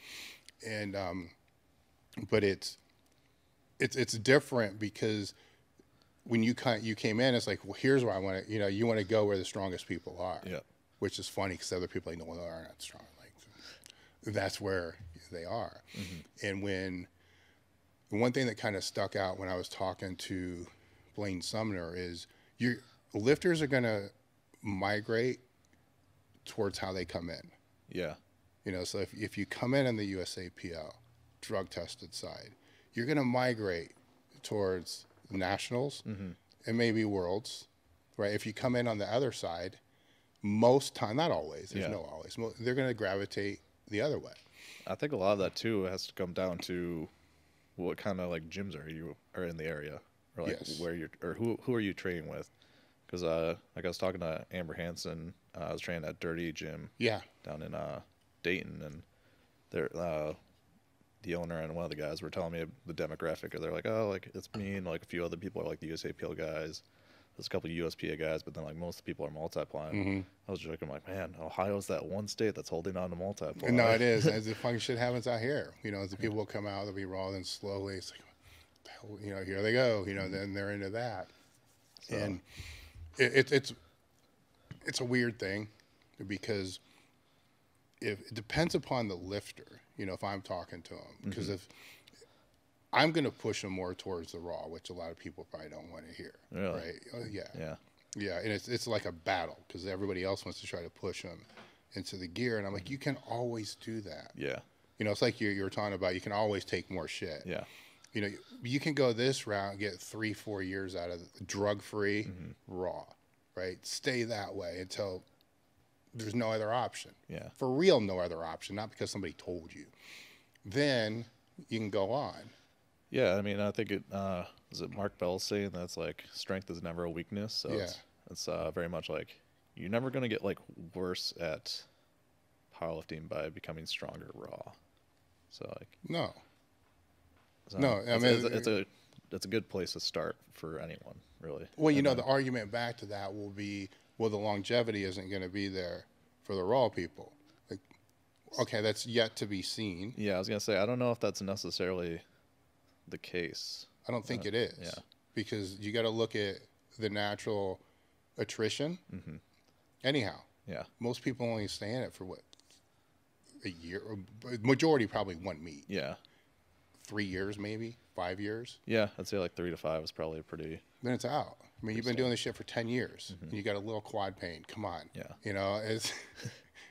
and but it's different because when you came in, it's like, well, here's where I want to, you know, you want to go where the strongest people are, which is funny because other people like, no, they are not strong, like that's where they are. And one thing that kind of stuck out when I was talking to Blaine Sumner is your lifters are going to migrate towards how they come in. Yeah. You know, so if you come in on the USAPL drug tested side, you're going to migrate towards nationals and maybe worlds, right? If you come in on the other side, most time, not always, there's no always, they're going to gravitate the other way. I think a lot of that too has to come down to what kind of like gyms are in the area, or like where you're, or who are you training with? Because like I was talking to Amber Hansen, I was training at Dirty Gym, down in Dayton, and they're the owner and one of the guys were telling me the demographic. They're like, oh, like it's me and like a few other people are like the USAPL guys. There's a couple of USPA guys, but then like most of the people are multiplying. I was joking, like, man, Ohio's that one state that's holding on to multiply. No, it is. As the funny shit happens out here, you know, as the people will come out, they'll be raw, then slowly it's like, what the hell, you know, here they go, you know, then they're into that. So. And it's a weird thing because it depends upon the lifter, you know, if I'm talking to them, because if I'm going to push them more towards the raw, which a lot of people probably don't want to hear. Really? Right? Yeah. And it's like a battle because everybody else wants to try to push them into the gear. And I'm like, you can always do that. Yeah. You know, it's like you were talking about, you can always take more shit. Yeah. You know, you can go this route and get 3-4 years out of drug-free, raw, right? Stay that way until there's no other option. Yeah. For real, no other option, not because somebody told you. Then you can go on. Yeah, I mean, I think it is it Mark Bell saying that's like strength is never a weakness. So it's very much like you're never going to get like worse at powerlifting by becoming stronger raw. So like no, I mean it's a good place to start for anyone, really. Well, you know, the argument back to that will be, well, the longevity isn't going to be there for the raw people. Like, okay, that's yet to be seen. Yeah, I was going to say I don't know if that's necessarily the case. I don't think it is. Yeah. Because you got to look at the natural attrition. Anyhow. Yeah. Most people only stay in it for what? A year? Or majority probably one meet. Yeah. 3 years maybe? 5 years? Yeah, I'd say like 3 to 5 is probably pretty. Then it's out. I mean, you've been doing this shit for 10 years. And you got a little quad pain. Come on. Yeah. You know, it's,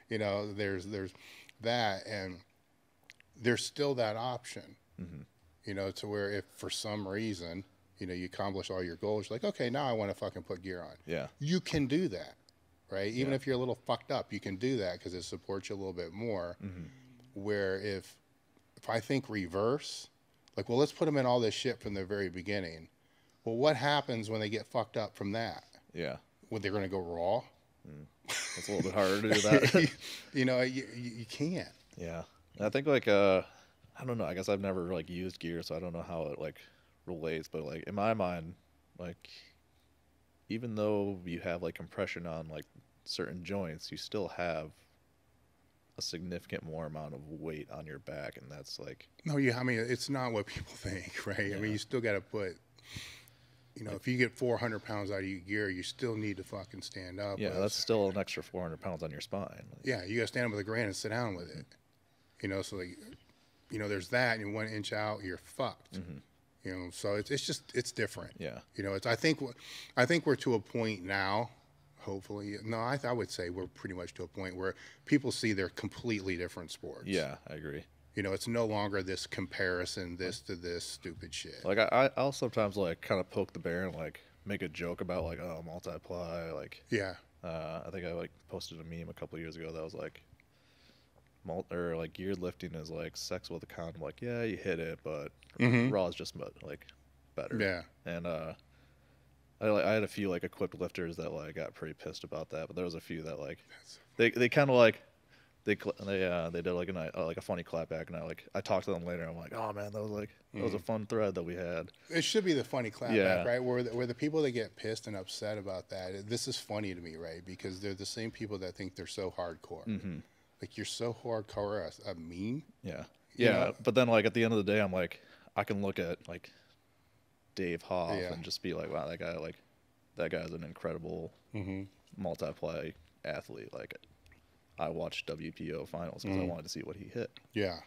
you know, there's that, and there's still that option. You know, to where if for some reason, you know, you accomplish all your goals, you're like, okay, now I want to fucking put gear on. Yeah. You can do that, right? Even if you're a little fucked up, you can do that because it supports you a little bit more. Where if I think reverse, like, well, let's put them in all this shit from the very beginning. Well, what happens when they get fucked up from that? Yeah. Well, they're going to go raw? It's a little bit harder to do that. You know, you can't. Yeah. And I think like I don't know. I guess I've never like used gear, so I don't know how it like relates. But like in my mind, like even though you have like compression on like certain joints, you still have a significant more amount of weight on your back, and that's like no. I mean, it's not what people think, right? I mean, you still got to put. You know, if you get 400 pounds out of your gear, you still need to fucking stand up. Yeah, that's still an extra 400 pounds on your spine. Like, yeah, you got to stand up with a grain and sit down with it. You know, so like. You know, there's that, and 1 inch out, you're fucked. You know, so it's different. Yeah. You know, I think we're to a point now, hopefully. No, I would say we're pretty much to a point where people see they're completely different sports. Yeah, I agree. You know, it's no longer this comparison, this to this stupid shit. Like I'll sometimes like kind of poke the bear and like make a joke about like, oh, multiply, like. Yeah. I think I like posted a meme a couple of years ago that was like. Or like geared lifting is like sex with a condom. Like, yeah, you hit it, but raw is just like better. Yeah. And I had a few like equipped lifters that like got pretty pissed about that, but there was a few that like they kind of like they did like a funny clapback, and I talked to them later. And I'm like, oh man, that was a fun thread that we had. It should be the funny clapback, right? Where the people that get pissed and upset about that. This is funny to me, right? Because they're the same people that think they're so hardcore. Like, you're so hardcore, a meme? Yeah. You know? But then, like, at the end of the day, I'm like, I can look at, like, Dave Hoff and just be like, wow, that guy's an incredible multiply athlete. Like, I watched WPO finals because I wanted to see what he hit. Yeah.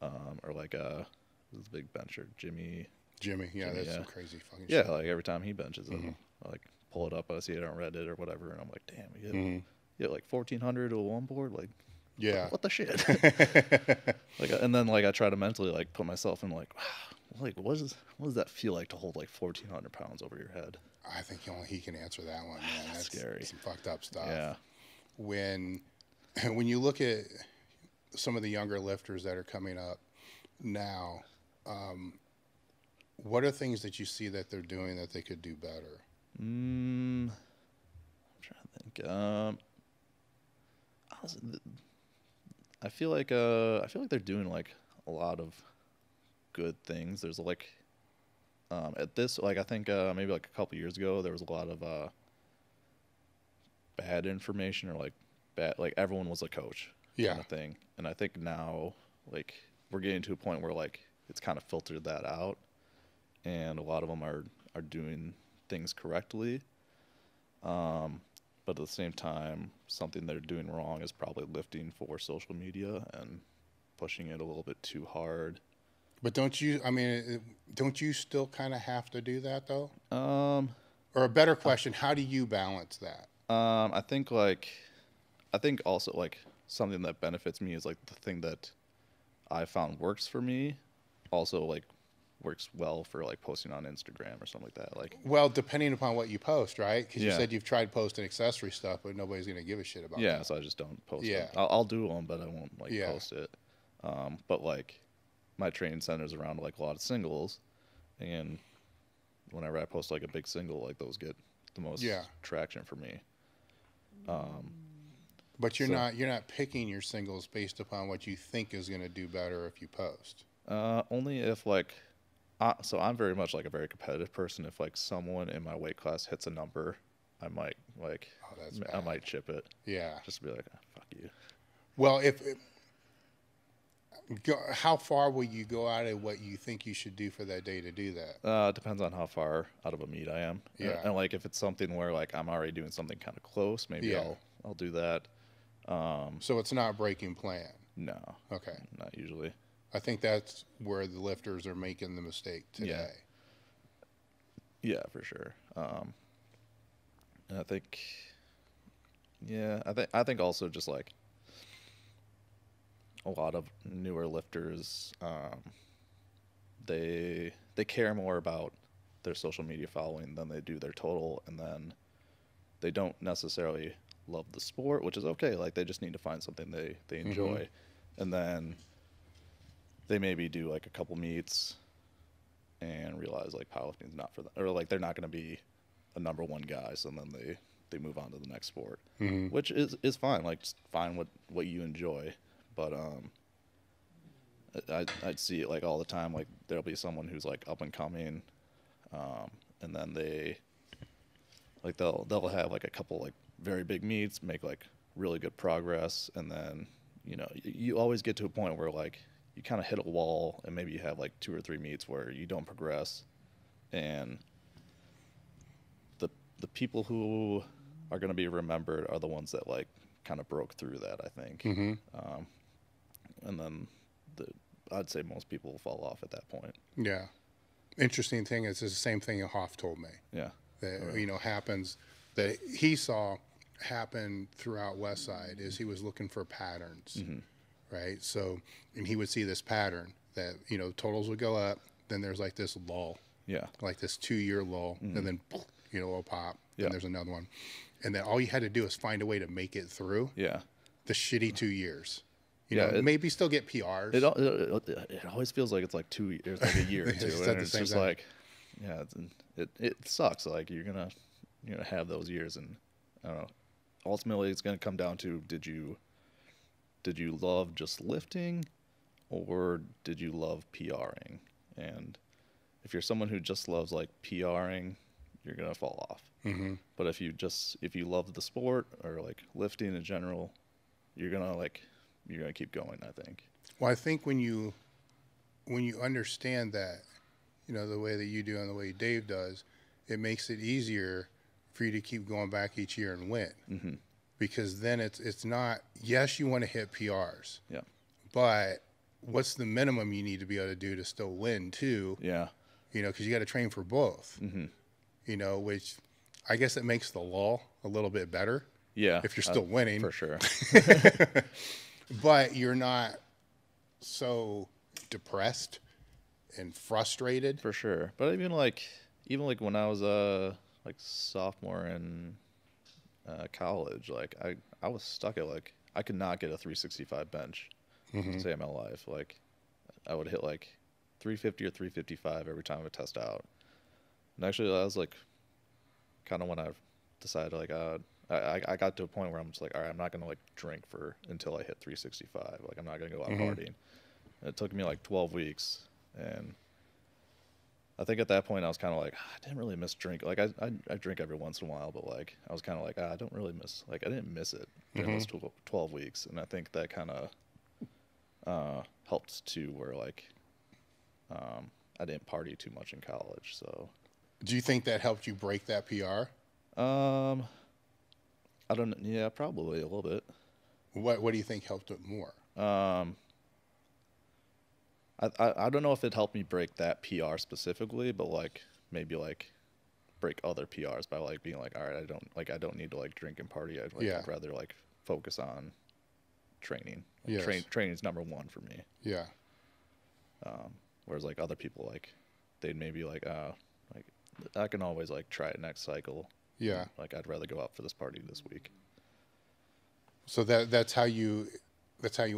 or like who's the big bencher, Jimmy. Jimmy, yeah, Jimmy, that's yeah. some crazy fucking Yeah, shit. like every time he benches, I like pull it up, I see it on Reddit or whatever, and I'm like, damn, you get like 1,400 to a one board, like, Yeah. what the shit? Like, and then like I try to mentally like put myself in like, wow, like what does that feel like to hold like 1,400 pounds over your head? I think only he can answer that one, man. That's scary. Some fucked up stuff. Yeah. When you look at some of the younger lifters that are coming up now, what are things that you see that they're doing that they could do better? I'm trying to think. Honestly, I feel like they're doing like a lot of good things. There's like at this, like I think maybe like a couple years ago there was a lot of bad information, or like bad, like everyone was a coach kind of thing. And I think now like we're getting to a point where like it's kind of filtered that out, and a lot of them are doing things correctly. But at the same time, something they're doing wrong is probably lifting for social media and pushing it a little bit too hard. But don't you still kind of have to do that though? Or a better question, how do you balance that? I think also like something that benefits me is like the thing that I found works for me also like works well for like posting on Instagram or something like that. Like, well, depending upon what you post, right? Because you Yeah. said you've tried posting accessory stuff, but nobody's going to give a shit about yeah, that. so I just don't post Yeah. it. I'll do them, but I won't like Yeah. post it. But like my training center's around like a lot of singles, and whenever I post like a big single, like those get the most traction for me. But you're not picking your singles based upon what you think is going to do better if you post. Only if like, so I'm very much like a very competitive person. If like someone in my weight class hits a number, I might like, I might chip it. Yeah. Just to be like, oh, fuck you. Well, how far will you go out of what you think you should do for that day to do that? It depends on how far out of a meet I am. Yeah. And like if it's something where like I'm already doing something kind of close, maybe I'll do that. So it's not breaking plan. No. Okay. Not usually. I think that's where the lifters are making the mistake today. Yeah, for sure. And I think, I think also just like a lot of newer lifters, they care more about their social media following than they do their total, and then they don't necessarily love the sport, which is okay. Like they just need to find something they enjoy, and then they maybe do like a couple meets and realize like powerlifting is not for them, or like they're not going to be a number one guy, so then they move on to the next sport, which is fine. Like just find what you enjoy. But I'd see it like all the time. Like there'll be someone who's like up and coming, and then they'll have like a couple like very big meets, make like really good progress, and then you always get to a point where like you kind of hit a wall, and maybe you have like 2 or 3 meets where you don't progress, and the people who are going to be remembered are the ones that like kind of broke through that, I think. And then I'd say most people will fall off at that point. Yeah. Interesting thing is the same thing Hoff told me. Yeah. That happens, that he saw happen throughout Westside is he was looking for patterns, right? So, and he would see this pattern that totals would go up, then there's like this lull, like this 2-year lull, and then it'll pop, and there's another one, and then all you had to do is find a way to make it through. The shitty 2 years. Maybe still get PRs. It always feels like it's like 2 years, like a year or two, and it's just like, it sucks. Like you're gonna have those years, and I don't know. Ultimately, it's gonna come down to did you love just lifting, or did you love PRing? And if you're someone who just loves like PRing, you're gonna fall off. But if you love the sport or like lifting in general, you're gonna keep going, I think. Well, I think when you understand that, the way that you do and the way Dave does, it makes it easier for you to keep going back each year and win. Because then it's not, yes, you want to hit PRs. Yeah. But what's the minimum you need to be able to do to still win too? Yeah. You know, because you got to train for both. You know, which I guess it makes the lull a little bit better. Yeah. If you're still winning, for sure. but you're not so depressed and frustrated. For sure. But even like when I was like sophomore in college, like I was stuck at like I could not get a 365 bench to save my life. Like I would hit like 350 or 355 every time I would test out. And actually that was like kind of when I decided like I got to a point where I'm just like, all right, I'm not gonna like drink until I hit 365. Like I'm not gonna go out partying. And it took me like 12 weeks, and I think at that point I was kind of like, I didn't really miss drink. Like I drink every once in a while, but like I was kind of like, I don't really miss. Like I didn't miss it during those 12 weeks, and I think that kind of helped too, where like I didn't party too much in college. So, do you think that helped you break that PR? I don't. Yeah, probably a little bit. What do you think helped it more? I don't know if it helped me break that PR specifically, but like maybe like break other PRs by like being like, all right, I don't need to like drink and party. I'd rather like focus on training. Like, training's number one for me. Yeah. Whereas like other people, like they'd maybe like I can always like try it next cycle. Yeah. Like I'd rather go out for this party this week. So that's how you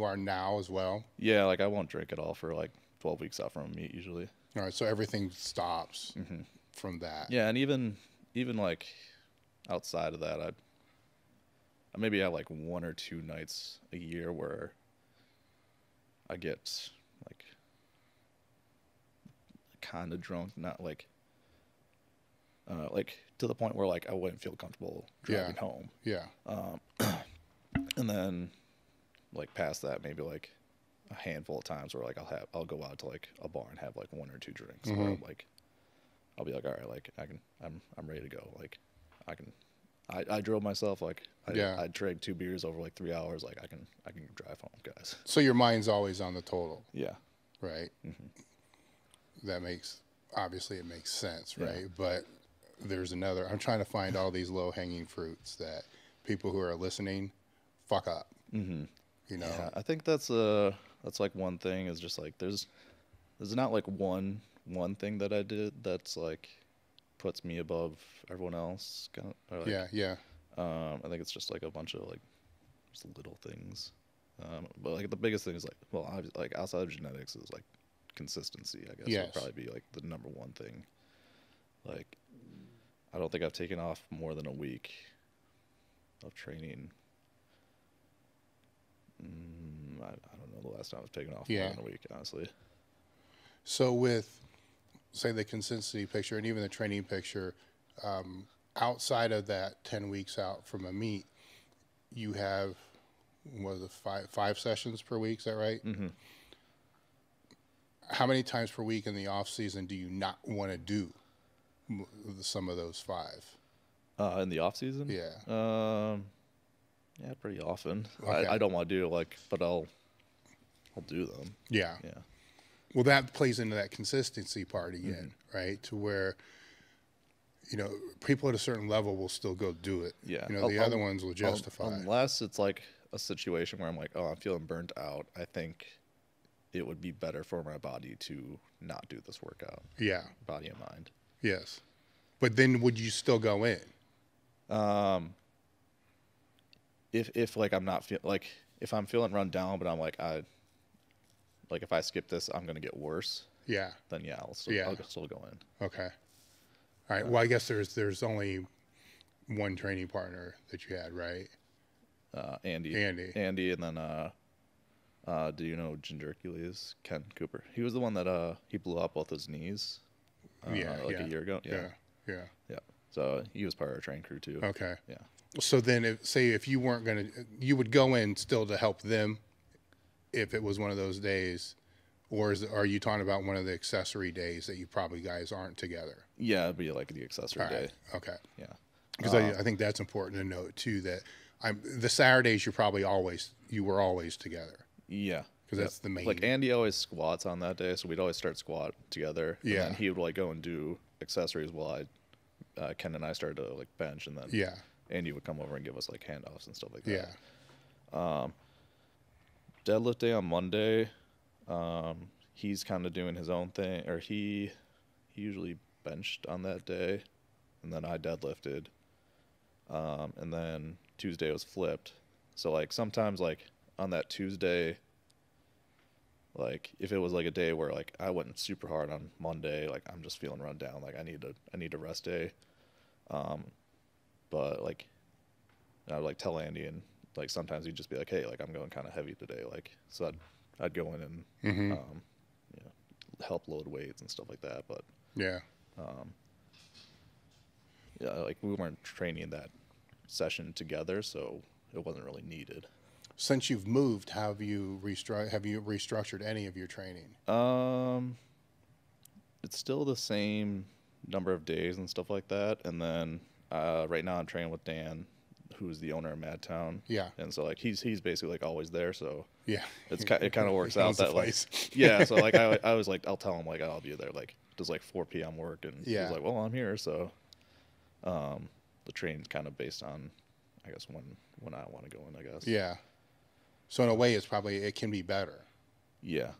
are now as well? Yeah, like I won't drink at all for like 12 weeks out from a meet usually. All right, so everything stops from that. Yeah, and even like outside of that, I maybe have like 1 or 2 nights a year where I get like kind of drunk, not like to the point where like I wouldn't feel comfortable driving home. Yeah. And then like past that, maybe like a handful of times where like I'll go out to like a bar and have like 1 or 2 drinks. Where like I'll be like, all right, like I'm ready to go. Like I drove myself. Like I drank 2 beers over like 3 hours. Like I can drive home, guys. So your mind's always on the total. Yeah. Right. That obviously it makes sense, right? Yeah. But there's another. I'm trying to find all these low hanging fruits that people who are listening fuck up. You know. Yeah, I think that's like one thing is just like there's not like one thing that I did that's like puts me above everyone else. Kind of, or like, yeah. I think it's just like a bunch of like just little things. But like the biggest thing is like, well, like outside of genetics is like consistency. I guess would probably be like the number one thing. Like, I don't think I've taken off more than a week of training. I don't know the last time I've taken off more than a week, honestly. So with, say, the consistency picture and even the training picture, outside of that 10 weeks out from a meet, you have, what is it, five sessions per week, is that right? How many times per week in the off season do you not want to do some of those 5? In the off season? Yeah. Yeah, pretty often. Okay. I don't want to do it, like, but I'll do them. Yeah. Yeah. Well, that plays into that consistency part again, right? To where, you know, people at a certain level will still go do it. Yeah. You know, the other ones will justify. Unless it's like a situation where I'm like, oh, I'm feeling burnt out. I think it would be better for my body to not do this workout. Yeah. Body and mind. Yes. But then would you still go in? If like I'm not if I'm feeling run down, but I'm like like if I skip this, I'm gonna get worse. Yeah. Then I'll still go in. Okay. All right. Well, I guess there's only one training partner that you had, right? Andy, and then do you know Ginger Hercules? Ken Cooper. He was the one that he blew up both his knees. A year ago. Yeah. So he was part of our training crew too. Okay. Yeah. So then, if you weren't gonna, you would go in still to help them, if it was one of those days, or are you talking about one of the accessory days that you probably guys aren't together? Yeah, it'd be like the accessory day. Okay. Yeah. Because I think that's important to note too. That the Saturdays you were always together. Yeah. because that's the main. Like Andy always squats on that day, so we'd always start squat together. Yeah. And then he would like go and do accessories while Ken and I started to like bench, and then Yeah. Andy would come over and give us like handoffs and stuff like Yeah. that. Deadlift day on Monday, he's kind of doing his own thing, or he usually benched on that day, and then I deadlifted, and then Tuesday was flipped. So like sometimes like on that Tuesday, like if it was like a day where like I went super hard on Monday, like I'm just feeling run down, like I need a rest day, but like I would like tell Andy, and like sometimes he'd just be like, hey, like I'm going kind of heavy today, like so I'd go in and Mm-hmm. you know, help load weights and stuff like that, but Yeah. yeah, like we weren't training that session together, so it wasn't really needed. Since you've moved, have you restructured any of your training? It's still the same number of days and stuff like that, and then right now I'm training with Dan, who's the owner of Madtown. Yeah. And so like he's basically like always there, so Yeah. it kind of works He out owns the that like place. yeah. So like I was like I'll tell him like I'll be there like does like 4 p.m. work, and Yeah. he's like, well, I'm here, so the training's kind of based on I guess when I want to go in, I guess. Yeah. So in a way, it can be better. Yeah,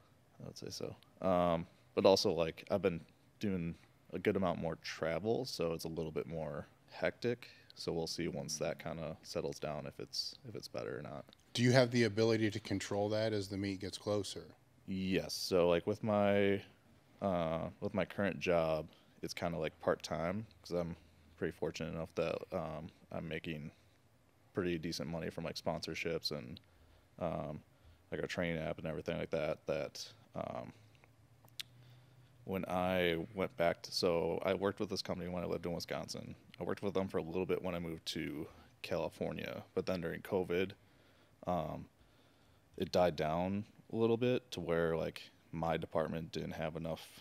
I would say so. But also like I've been doing a good amount more travel, so it's a little bit more hectic. So we'll see once that kind of settles down if it's better or not. Do you have the ability to control that as the meet gets closer? Yes. So like with my current job, it's kind of like part-time because I'm pretty fortunate enough that I'm making pretty decent money from like sponsorships and like our training app and everything like that. When I went back to, so I worked with this company when I lived in Wisconsin. I worked with them for a little bit when I moved to California, but then during COVID, it died down a little bit to where like my department didn't have enough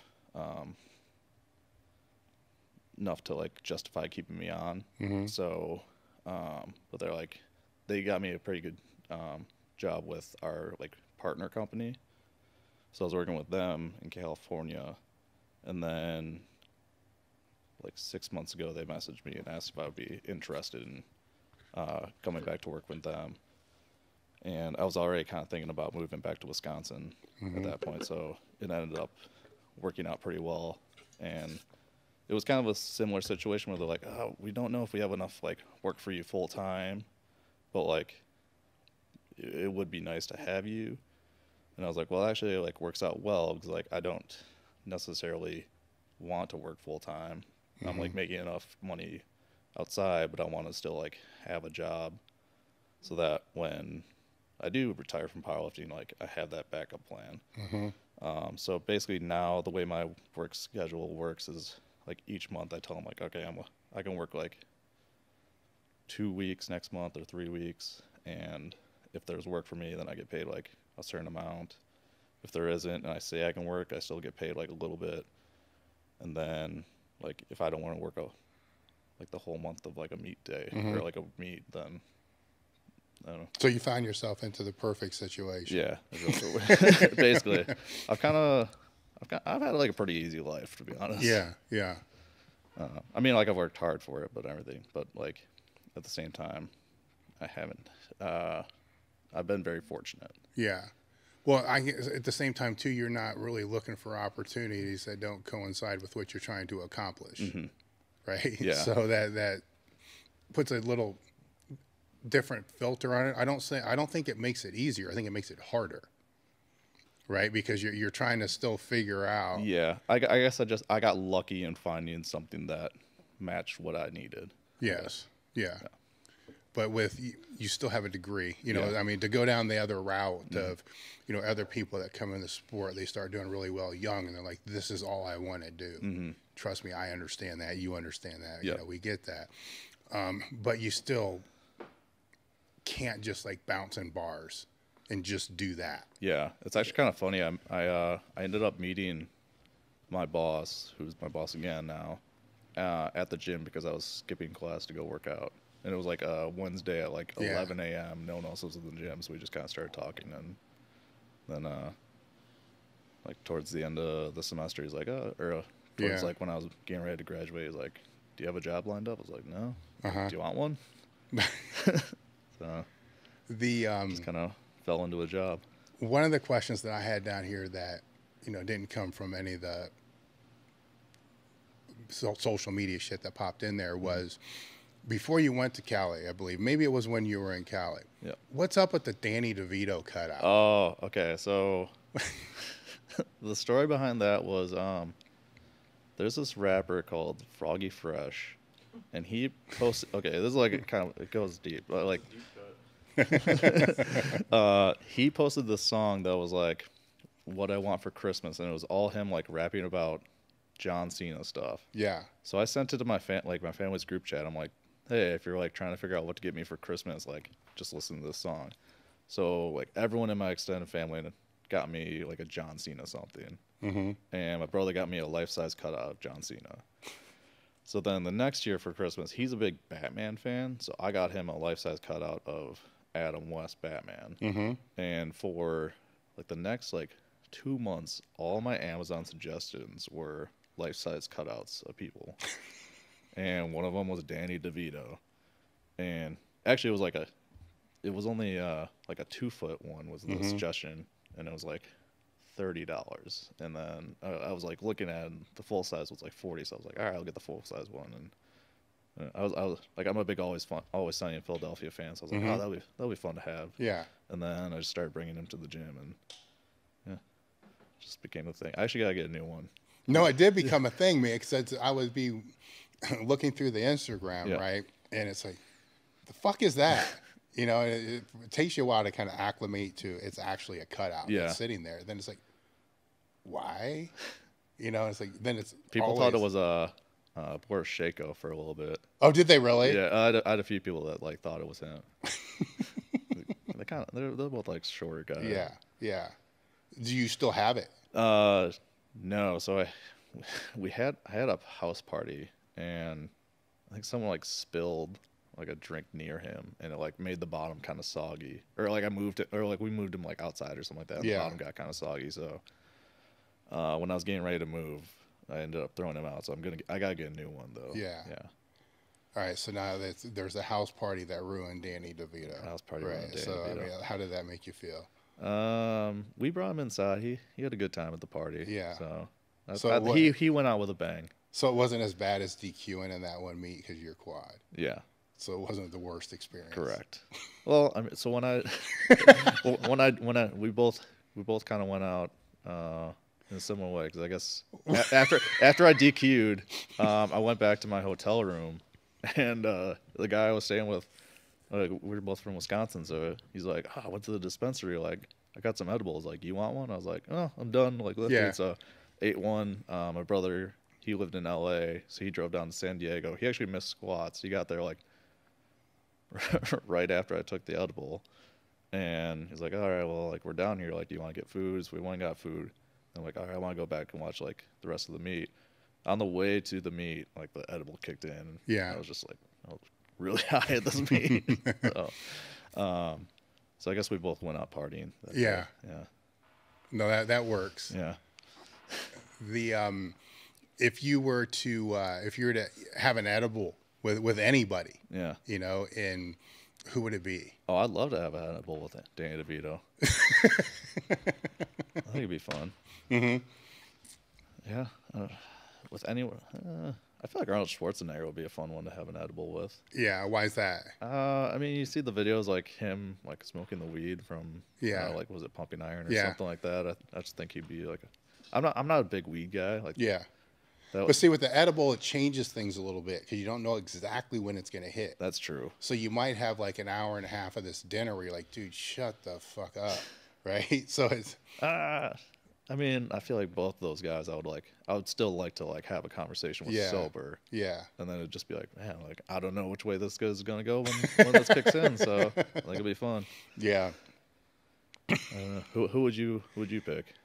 to like justify keeping me on. Mm-hmm. So, but they got me a pretty good job with our like partner company. So I was working with them in California, and then like 6 months ago they messaged me and asked if I would be interested in coming back to work with them. And I was already kind of thinking about moving back to Wisconsin at that point, so it ended up working out pretty well. And it was kind of a similar situation where they're like, oh, we don't know if we have enough like work for you full time, but like it would be nice to have you. And I was like, well, actually it like works out well because like I don't necessarily want to work full time. I'm like making enough money outside, but I want to still like have a job so that when I do retire from powerlifting, like I have that backup plan. So basically now the way my work schedule works is like each month I tell them like, okay, I can work like 2 weeks next month or 3 weeks, and if there's work for me, then I get paid like a certain amount. If there isn't, and I say I can work, I still get paid like a little bit. And then like if I don't want to work like the whole month of like a meet day or like a meet, then I don't know. So you find yourself into the perfect situation. Yeah, basically. I've had like a pretty easy life, to be honest. Yeah. Yeah. I mean, like I've worked hard for it, but like at the same time, I haven't. I've been very fortunate. Yeah. Well, at the same time too, you're not really looking for opportunities that don't coincide with what you're trying to accomplish, right? Yeah. So that puts a little different filter on it. I don't think it makes it easier. I think it makes it harder, right? Because you're trying to still figure out. Yeah, I guess I got lucky in finding something that matched what I needed. Yes. Yeah. But you still have a degree, Yeah. I mean, to go down the other route of, other people that come in the sport, they start doing really well young and they're like, this is all I want to do. Trust me, I understand that. You understand that. Yep. We get that. But you still can't just like bounce in bars and just do that. Yeah, it's actually kind of funny. I ended up meeting my boss, who's my boss again now, at the gym because I was skipping class to go work out. And it was like a Wednesday at like 11 a.m. No one else was in the gym, so we just kind of started talking. And Then like towards the end of the semester, he's like, towards Yeah. like when I was getting ready to graduate, he's like, "Do you have a job lined up?" I was like, "No." Uh-huh. Do you want one? So The just kind of fell into a job. one of the questions that I had down here that didn't come from any of the social media shit that popped in there was before you went to Cali, I believe. Maybe it was when you were in Cali. Yeah. What's up with the Danny DeVito cutout? Oh, okay. So the story behind that was there's this rapper called Froggy Fresh, and he posted. Okay, this is like it goes deep, but like he posted this song that was like "What I Want for Christmas," and it was all him like rapping about John Cena stuff. Yeah. So I sent it to my family's group chat. I'm like, hey, if you're like trying to figure out what to get me for Christmas, like just listen to this song. So like everyone in my extended family got me like a John Cena something, and my brother got me a life-size cutout of John Cena. So then the next year for Christmas, he's a big Batman fan, so I got him a life-size cutout of Adam West Batman. And for like the next like 2 months, all my Amazon suggestions were life-size cutouts of people. And one of them was Danny DeVito. And actually it was only like a 2-foot one was the suggestion, and it was like $30. And then I was like looking at it, and the full size was like 40, so I was like, all right, I'll get the full size one. And I was like, I'm a big Always Sunny in Philadelphia fan, so I was like, oh, that'll be fun to have. Yeah. And then I just started bringing him to the gym, and yeah, just became a thing. I actually gotta get a new one. No, it did become a thing, man, because I would be looking through the Instagram, right? And it's like, the fuck is that? It takes you a while to kind of acclimate to it's actually a cutout that's sitting there. Then it's like, why? It's like, then it's people thought it was a Boris Shako for a little bit. Oh, did they really? Yeah, I had a few people that like thought it was him. They're both like shorter guys. Yeah, yeah. Do you still have it? No. So I had a house party, and I think someone like spilled like a drink near him, and it like made the bottom kind of soggy, or like we moved him like outside or something like that. And the bottom got kind of soggy. So when I was getting ready to move, I ended up throwing him out. So I gotta get a new one though. Yeah. Yeah. All right. So now there's a house party that ruined Danny DeVito. House party right. ruined Danny So DeVito. I mean, how did that make you feel? We brought him inside. He had a good time at the party. Yeah. So he went out with a bang. So it wasn't as bad as DQing in that one meet because you're quad. Yeah. So it wasn't the worst experience. Correct. Well, I mean, so we both kind of went out in a similar way, because I guess after I DQ'd, I went back to my hotel room, and the guy I was staying with, we were both from Wisconsin, so he's like, I went to the dispensary, like I got some edibles, like you want one? I was like, oh, I'm done like lifting. Yeah. So ate one. My brother, he lived in LA, so he drove down to San Diego. He actually missed squats. He got there like right after I took the edible, and he's like, all right, well, like we're down here, like do you want to get food? So we went and got food. I'm like, all right, I want to go back and watch like the rest of the meet. On the way to the meet, like the edible kicked in. Yeah. I was just like, I was really high at this meet. So I guess we both went out partying. Yeah. Yeah. No, that works. Yeah. The if you were to have an edible with anybody, Yeah. and who would it be? Oh, I'd love to have an edible with Danny DeVito. I think it'd be fun. Yeah. With anyone, I feel like Arnold Schwarzenegger would be a fun one to have an edible with. Yeah, why is that? I mean, you see the videos like him like smoking the weed from like was it Pumping Iron or something like that. I just think he'd be like I'm not a big weed guy. Like but see, with the edible, it changes things a little bit because you don't know exactly when it's going to hit. That's true. So you might have like an hour and a half of this dinner where you're like, dude, shut the fuck up, right? So it's. I mean, I feel like both of those guys, I would still like to like have a conversation with sober. Yeah. And then it'd just be like, man, like I don't know which way this is gonna go when this kicks in. So like it'll be fun. Yeah. Who would you pick?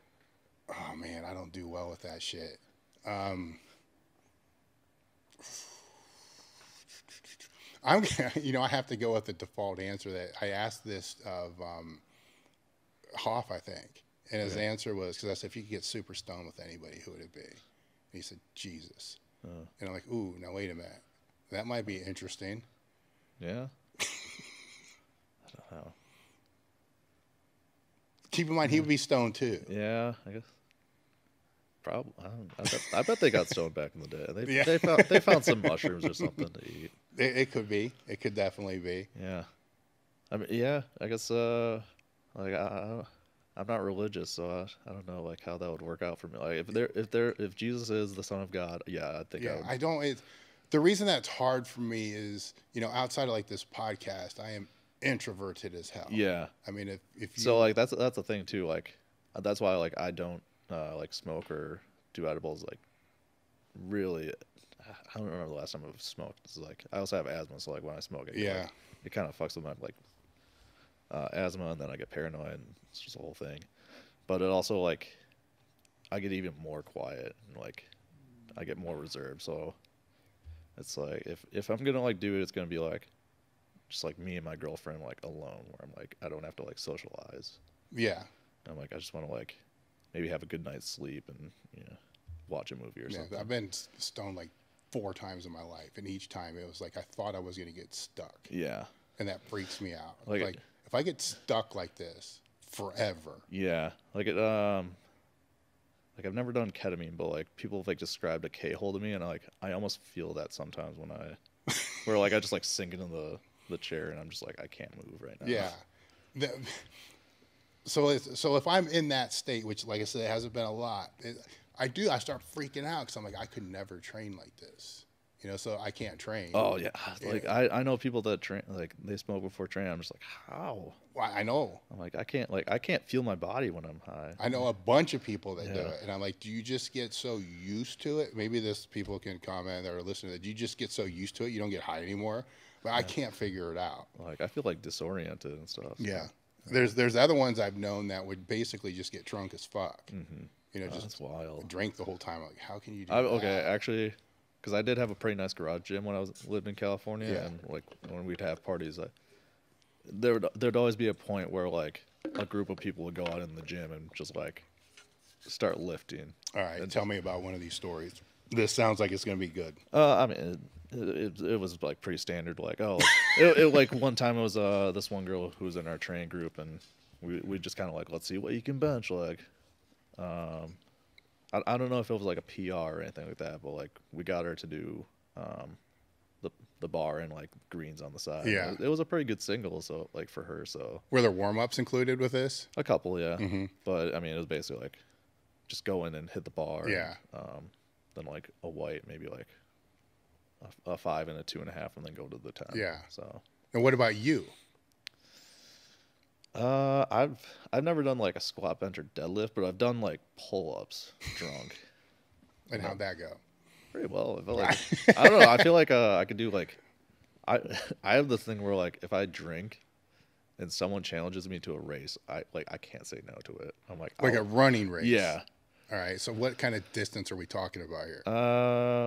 Oh man, I don't do well with that shit. I have to go with the default answer that I asked this of Hoff, I think. And his answer was, because I said, if you could get super stoned with anybody, who would it be? And he said, Jesus. And I'm like, ooh, now wait a minute. That might be interesting. Yeah. I don't know. Keep in mind, he would be stoned too. Yeah, I guess. Probably. I bet they got stoned back in the day. Yeah. They found some mushrooms or something to eat. It could be. It could definitely be. Yeah. I mean, yeah. I guess. Like I'm not religious, so I don't know like how that would work out for me. Like if Jesus is the Son of God, yeah, I think. Yeah, I don't. The reason that's hard for me is, outside of like this podcast, I am introverted as hell. Yeah. I mean, if you, so like that's the thing too. Like that's why like I don't like smoke or do edibles. Like really, I don't remember the last time I've smoked. It's like I also have asthma, so like when I smoke, it kind of fucks with my like asthma, and then I get paranoid, and it's just a whole thing. But it also like I get even more quiet, and like I get more reserved. So it's like if I'm gonna like do it, it's gonna be like just like me and my girlfriend like alone, where I'm like I don't have to like socialize. Yeah. I'm like I just want to like maybe have a good night's sleep and watch a movie or something. I've been stoned like 4 times in my life, and each time it was like I thought I was gonna get stuck. Yeah. And that freaks me out. Like if I get stuck like this forever. Yeah. Like it like I've never done ketamine, but like people have like described a K-hole to me, and I almost feel that sometimes when where like I just like sink into the chair and I'm just like I can't move right now. Yeah. So if I'm in that state, which like I said, it hasn't been a lot, I start freaking out because I'm like I could never train like this. So I can't train. Oh yeah, like I know people that train, like they smoke before training. I'm just like, how? Well, I know. I'm like, I can't feel my body when I'm high. I know a bunch of people that do it, and I'm like, do you just get so used to it? Maybe people can comment or listen to that. Do you just get so used to it you don't get high anymore? But I can't figure it out. Like I feel like disoriented and stuff. So. Yeah, there's other ones I've known that would basically just get drunk as fuck. Mm-hmm. Just that's wild. Drink the whole time. Like, how can you do that? Okay, actually. Because I did have a pretty nice garage gym when I lived in California, and like when we'd have parties, there'd always be a point where like a group of people would go out in the gym and just like start lifting. All right, and tell me about one of these stories. This sounds like it's gonna be good. I mean, it was like pretty standard. Like like one time it was this one girl who was in our training group, and we just kind of like, let's see what you can bench. Like, I don't know if it was like a PR or anything like that, but like we got her to do the bar and like greens on the side. Yeah, it was a pretty good single. So like for her, so were there warm-ups included with this? A couple, yeah. Mm-hmm. But I mean, it was basically like just go in and hit the bar. Yeah. And, then like a white, maybe like a 5 and a 2.5, and then go to the 10. Yeah. So. And what about you? I've never done like a squat, bench, or deadlift, but I've done like pull-ups drunk. And how'd that go? Pretty well. I felt like I don't know. I feel like I could do like I have this thing where like if I drink and someone challenges me to a race, I can't say no to it. I'm like a running race. Yeah. All right. So what kind of distance are we talking about here?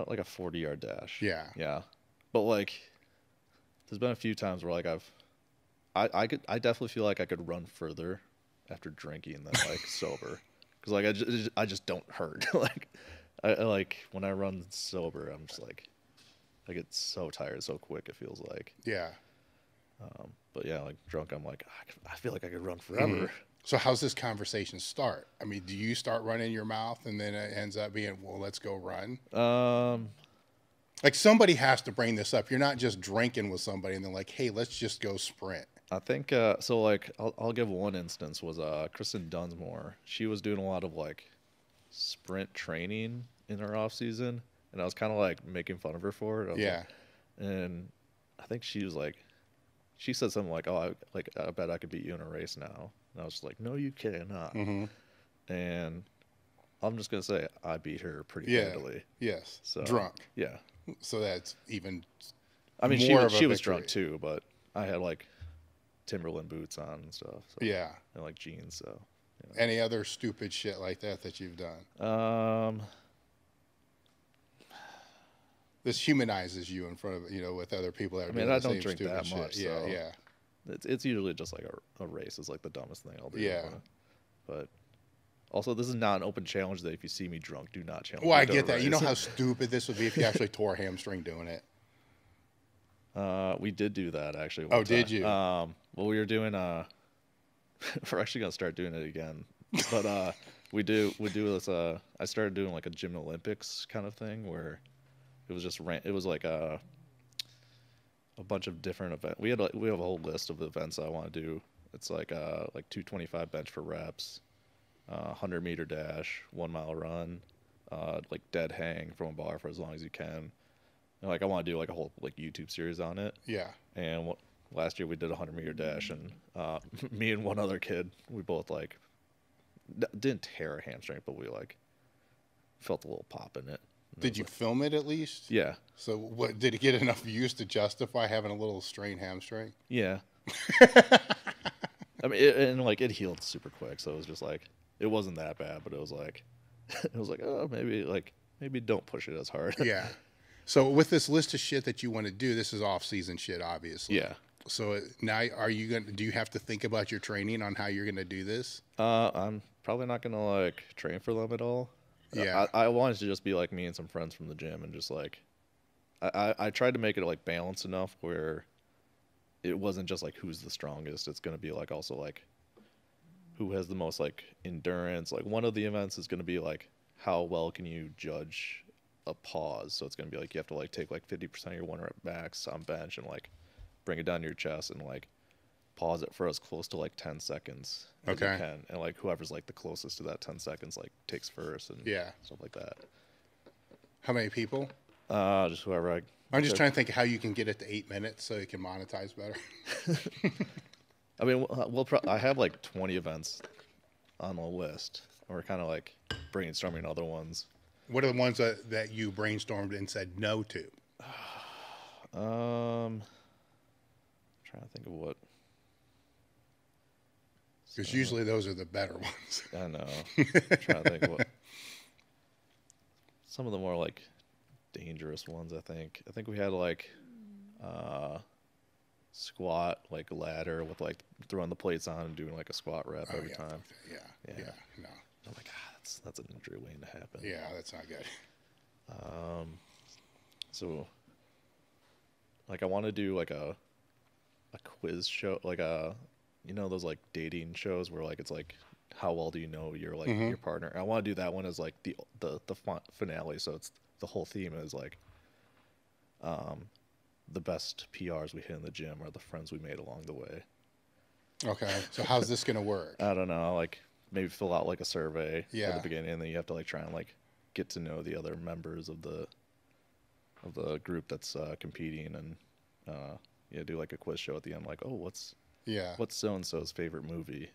Like a 40-yard dash. Yeah. Yeah. But like, there's been a few times where like I definitely feel like I could run further after drinking than like sober, because like I just don't hurt. Like I like when I run sober, I'm just like I get so tired so quick. It feels like. Yeah. But yeah, like drunk, I'm like I feel like I could run forever. Mm-hmm. So how's this conversation start? I mean, do you start running your mouth and then it ends up being, well, let's go run? Like somebody has to bring this up. You're not just drinking with somebody and they're like, hey, let's just go sprint. I think so. Like I'll give one instance was Kristen Dunsmore. She was doing a lot of like sprint training in her off season, and I was kind of like making fun of her for it. Yeah. Like, and I think she was like, she said something like, "Oh, I bet I could beat you in a race now." And I was just like, "No, you cannot." Mm-hmm. And I'm just gonna say I beat her pretty handily. Yes. So drunk. Yeah. So that's even. I mean, more she was drunk too, but I had like Timberland boots on and stuff. So, yeah. And like jeans. So. You know. Any other stupid shit like that you've done? This humanizes you in front of with other people that are doing the same stupid shit. I don't drink that much. So yeah. It's usually just like a race is like the dumbest thing I'll do. Yeah. But Also, this is not an open challenge that if you see me drunk, do not challenge Well, me I to get a that. You know race. how stupid this would be if you actually tore a hamstring doing it. We did do that actually. Oh, One did time. you? Well, we were doing. We're actually gonna start doing it again, but we do this. I started doing like a gym Olympics kind of thing where it was just it was like a bunch of different events. We have a whole list of events I want to do. It's like 225 bench for reps, 100-meter dash, 1 mile run, like dead hang from a bar for as long as you can. And like I want to do like a whole like YouTube series on it. Yeah. And last year we did a 100-meter dash, and me and one other kid, we both like didn't tear a hamstring, but we like felt a little pop in it. Did you film it at least? Yeah. So what did it get enough views to justify having a little strained hamstring? Yeah. I mean, and like it healed super quick, so it was just like it wasn't that bad, but it was like oh maybe don't push it as hard. Yeah. So with this list of shit that you want to do, this is off-season shit, obviously. Yeah. So now, do you have to think about your training on how you're going to do this? I'm probably not gonna like train for them at all. Yeah. I wanted to just be like me and some friends from the gym, and just like I tried to make it like balanced enough where it wasn't just like who's the strongest. It's gonna be like also like who has the most like endurance. Like one of the events is gonna be like how well can you judge a pause. So it's gonna be like you have to like take like 50% of your 1 rep max on bench and like bring it down to your chest and like pause it for as close to like 10 seconds as you can, and like whoever's like the closest to that 10 seconds like takes first and stuff like that. How many people? Just whoever I'm just trying to think how you can get it to 8 minutes so you can monetize better. I mean, I have like 20 events on the list. We're kind of like brainstorming other ones. What are the ones that you brainstormed and said no to? Trying to think of what. Because usually those are the better ones. I know. I'm trying to think of what. Some of the more like dangerous ones, I think. I think we had like squat, like ladder with like throwing the plates on and doing like a squat rep every time. Yeah. No. I'm like, that's an injury waiting to happen. Yeah, that's not good. So like I want to do like a quiz show, like those like dating shows where like it's like how well do you know your like your partner. I want to do that one as like the finale, so it's the whole theme is like the best PRs we hit in the gym are the friends we made along the way. Okay, so how's this gonna work? I don't know, like maybe fill out like a survey at Yeah. the beginning, and then you have to like try and like get to know the other members of the group that's competing, and do like a quiz show at the end, like, oh, what's so and so's favorite movie?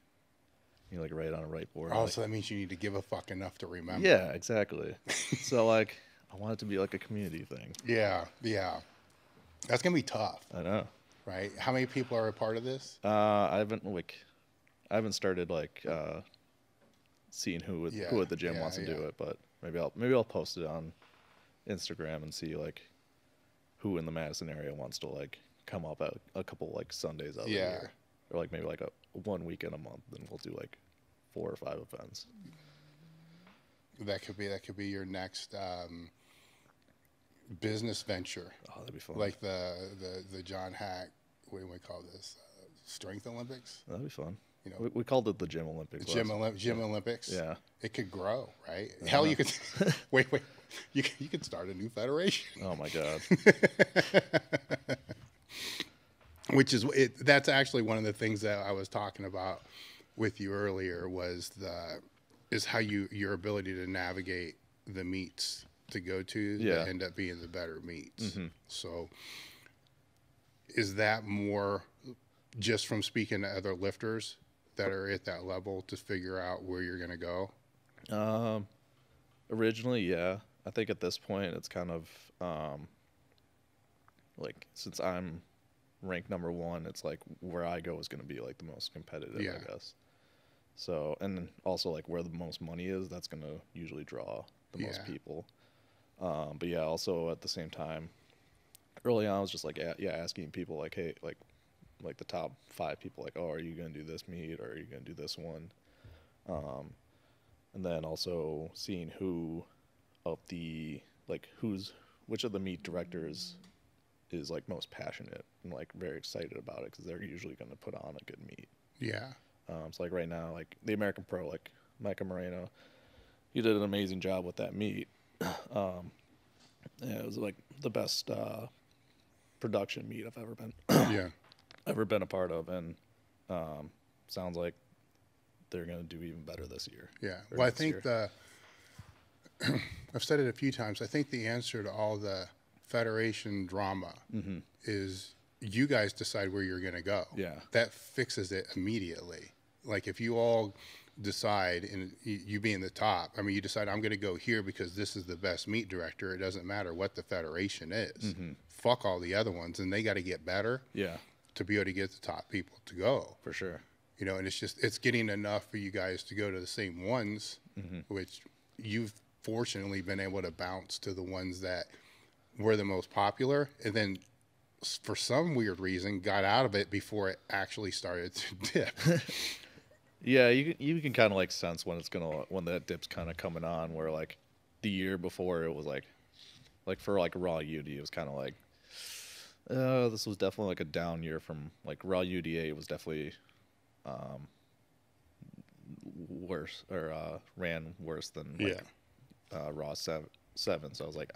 You like write it on a whiteboard. Oh, like, so that means you need to give a fuck enough to remember. yeah, exactly. So like I want it to be like a community thing. Yeah. That's gonna be tough, I know. right? How many people are a part of this? I haven't started like seeing who at the gym wants to do it, but maybe I'll post it on Instagram and see like who in the Madison area wants to like come up at a couple like Sundays out of the year, or like maybe like a 1 weekend a month, then we'll do like 4 or 5 events. That could be your next business venture. Oh, that'd be fun. Like the John Haack, what do we call this? Strength Olympics? That'd be fun. You know, We called it the Gym Olympics. Gym Olympics. Yeah. It could grow, right? Hell, you could wait. You could start a new federation. Oh my God. Which is that's actually one of the things that I was talking about with you earlier was how your ability to navigate the meets to go to that end up being the better meets. Mm-hmm. So is that more just from speaking to other lifters that are at that level to figure out where you're going to go? Originally, yeah. I think at this point it's kind of like since I'm ranked number 1, it's like where I go is going to be like the most competitive, I guess. So, and then also like where the most money is, that's going to usually draw the most people. But yeah, also at the same time, early on I was just like, asking people like, hey, like the top 5 people, like, oh, are you going to do this meet or are you going to do this one? and then also seeing who of the which of the meet directors is like most passionate and like very excited about it, because they're usually going to put on a good meet. Yeah. So like right now, like the American Pro, like Micah Moreno, he did an amazing job with that meet. Yeah, it was like the best production meet I've ever been Yeah. ever been a part of, and sounds like they're going to do even better this year. Yeah. or Well, I next think year. I've said it a few times. I think the answer to all the federation drama is you guys decide where you're going to go. Yeah. That fixes it immediately. Like if you all decide, and you being the top, I mean, you decide I'm going to go here because this is the best meet director. It doesn't matter what the federation is. Fuck all the other ones, and they got to get better. Yeah, To be able to get the top people to go. for sure. You know, and it's getting enough for you guys to go to the same ones, which you've fortunately been able to bounce to the ones that were the most popular, and then for some weird reason got out of it before it actually started to dip. Yeah, you can kind of like sense when when that dip's kind of coming on, where like the year before it was like for like raw UD, it was kind of like, this was definitely like a down year from like raw UDA was definitely worse, or ran worse than like, raw 7. So I was like,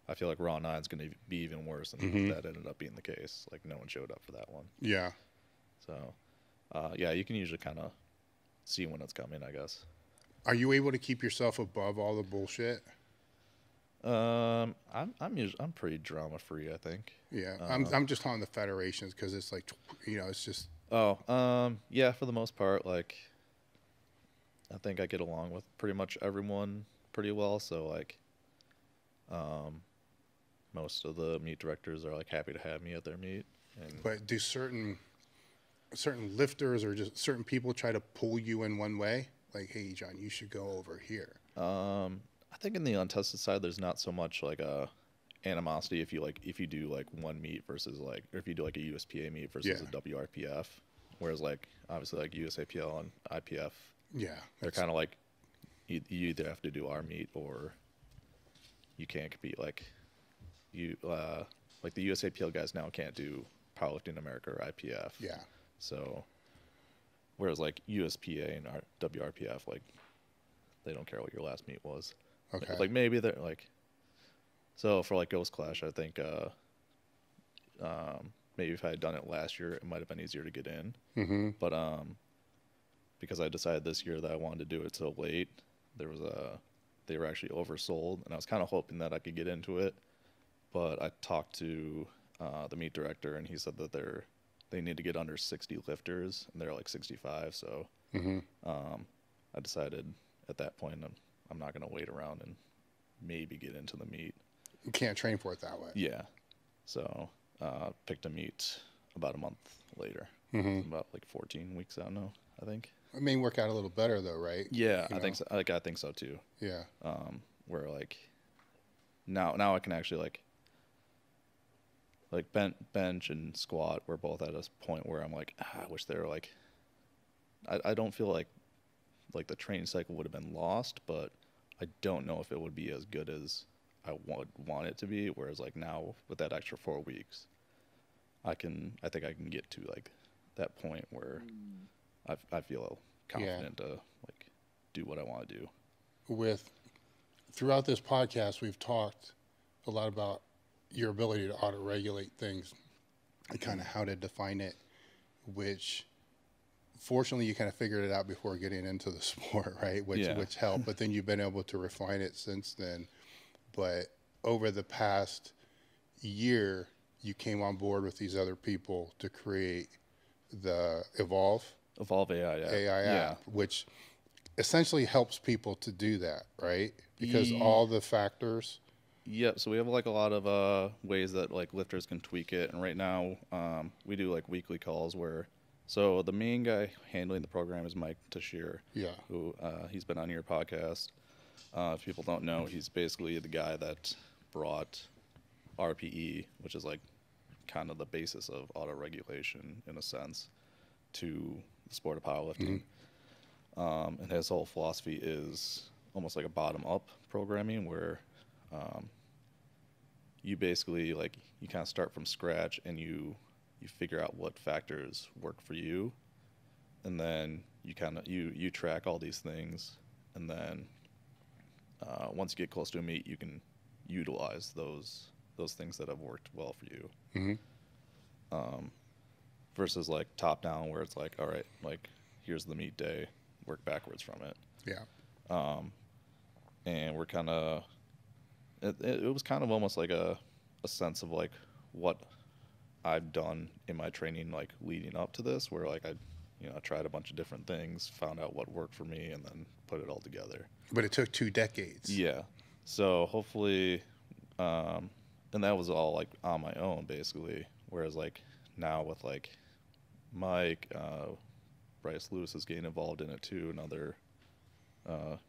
I feel like raw 9 is going to be even worse, and that ended up being the case. Like no one showed up for that one. Yeah. So yeah, you can usually kind of see when it's coming, I guess. Are you able to keep yourself above all the bullshit? I'm pretty drama free, I think. Yeah. I'm just on the federations because it's like, you know, it's just. Yeah, for the most part, like I think I get along with pretty much everyone pretty well. So like, most of the meet directors are like happy to have me at their meet. But do certain lifters or just certain people try to pull you in one way? Like, hey, John, you should go over here. I think in the untested side, there's not so much like a animosity if you do like one meet versus like, or if you do like a USPA meet versus a WRPF, whereas like obviously like USAPL and IPF, they're kind of like you either have to do our meet or you can't compete. Like like the USAPL guys now can't do Powerlifting America or IPF. Yeah. So whereas like USPA and our WRPF, like they don't care what your last meet was. Okay. Like maybe they're like, so for like Ghost Clash, I think maybe if I had done it last year, it might have been easier to get in. But because I decided this year that I wanted to do it so late, they were actually oversold, and I was kind of hoping that I could get into it. But I talked to the meet director, and he said that they need to get under 60 lifters, and they're like 65. So I decided at that point I'm not going to wait around and maybe get into the meet. You can't train for it that way. Yeah. So picked a meet about a month later. About like 14 weeks out now, I think. It may work out a little better though, right? Yeah, I think so. I think so too. Yeah. Where like now I can actually like bench and squat. We're both at a point where I'm like, I wish they were like. I don't feel like the training cycle would have been lost, but I don't know if it would be as good as I would want it to be. Whereas like now with that extra 4 weeks, I think I can get to like that point where I feel confident to like do what I want to do. Throughout this podcast, we've talked a lot about your ability to auto-regulate things and kind of how to define it, which fortunately you kind of figured it out before getting into the sport, right? Which helped, but then you've been able to refine it since then. But over the past year, you came on board with these other people to create the Evolve AI app, which essentially helps people to do that, right? Because all the factors. Yeah, so we have like a lot of ways that like lifters can tweak it, and right now we do like weekly calls where. So the main guy handling the program is Mike Tashir. Yeah. Who he's been on your podcast. If people don't know, he's basically the guy that brought RPE, which is like kind of the basis of auto-regulation in a sense, to the sport of powerlifting. And his whole philosophy is almost like a bottom-up programming where you basically like you kind of start from scratch and you figure out what factors work for you, and then you kind of you track all these things, and then once you get close to a meet, you can utilize those things that have worked well for you. Versus like top down where it's like, all right, like here's the meet day, work backwards from it. Yeah. And we're kind of it was kind of almost like a sense of like what I've done in my training like leading up to this, where like I tried a bunch of different things, found out what worked for me, and then put it all together. But it took 2 decades. Yeah. So hopefully, and that was all like on my own basically. Whereas like now with like Mike, Bryce Lewis is getting involved in it too. Another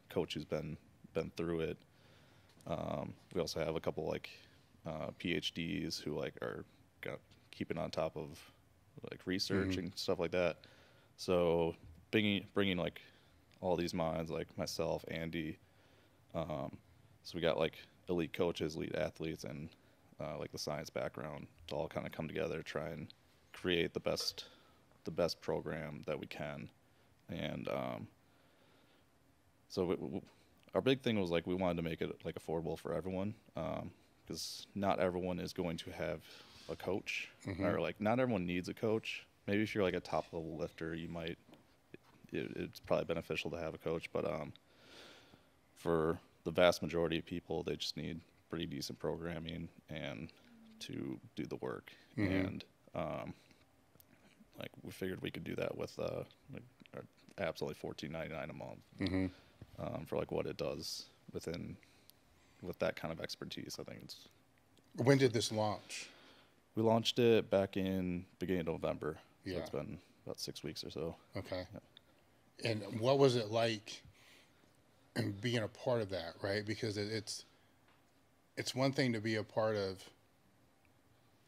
coach who's been through it. We also have a couple like PhDs who like are keeping on top of like research and stuff like that. So bringing like all these minds like myself, Andy. So we got like elite coaches, elite athletes, and like the science background to all kind of come together, try and create the best program that we can. And so our big thing was like we wanted to make it like affordable for everyone, because not everyone is going to have a coach, or like not everyone needs a coach. Maybe if you're like a top level lifter, you might it's probably beneficial to have a coach, but for the vast majority of people, they just need pretty decent programming and to do the work. And like we figured we could do that with like our app's only $14.99 a month for like what it does with that kind of expertise. I think it's. When did this launch? We launched it back in beginning of November. Yeah. So it's been about 6 weeks or so. Okay. Yeah. And what was it like being a part of that, right? Because it's one thing to be a part of.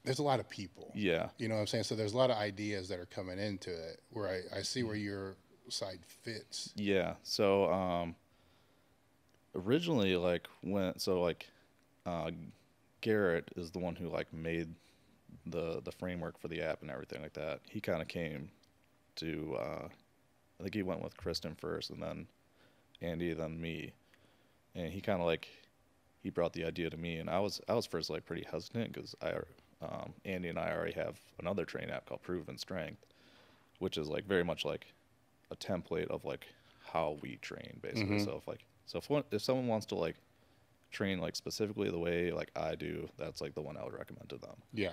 There's a lot of people. Yeah. You know what I'm saying? So there's a lot of ideas that are coming into it where I see where your side fits. Yeah. So originally like Garrett is the one who like made the framework for the app and everything like that. He kind of came to I think he went with Kristen first, and then Andy, then me, and he kind of like he brought the idea to me, and I was first like pretty hesitant because Andy and I already have another training app called Proven Strength, which is like very much like a template of like how we train basically. So if someone wants to like train like specifically the way like I do, that's like the one I would recommend to them. Yeah.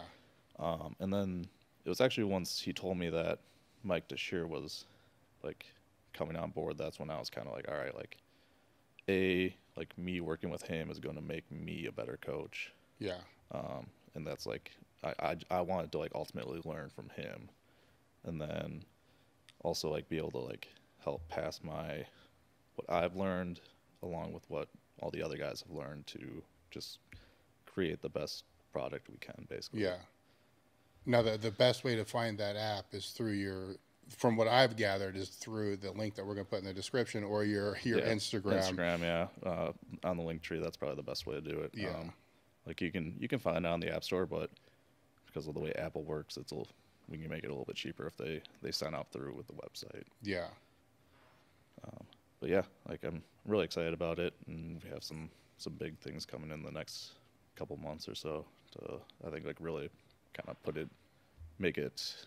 And then it was actually once he told me that Mike DeShear was like coming on board, that's when I was kind of like, all right, like like me working with him is going to make me a better coach. Yeah. And that's like I wanted to like ultimately learn from him, and then also like be able to like help pass what I've learned along with what all the other guys have learned to just create the best product we can basically. Yeah. Now the best way to find that app is through from what I've gathered, is through the link that we're going to put in the description, or your Instagram. Instagram, yeah. On the link tree, that's probably the best way to do it. Yeah. Like you can find it on the App Store, but because of the way Apple works, we can make it a little bit cheaper if they sign up through with the website. Yeah. But yeah, like I'm really excited about it, and we have some big things coming in the next couple months or so to I think like really kind of make it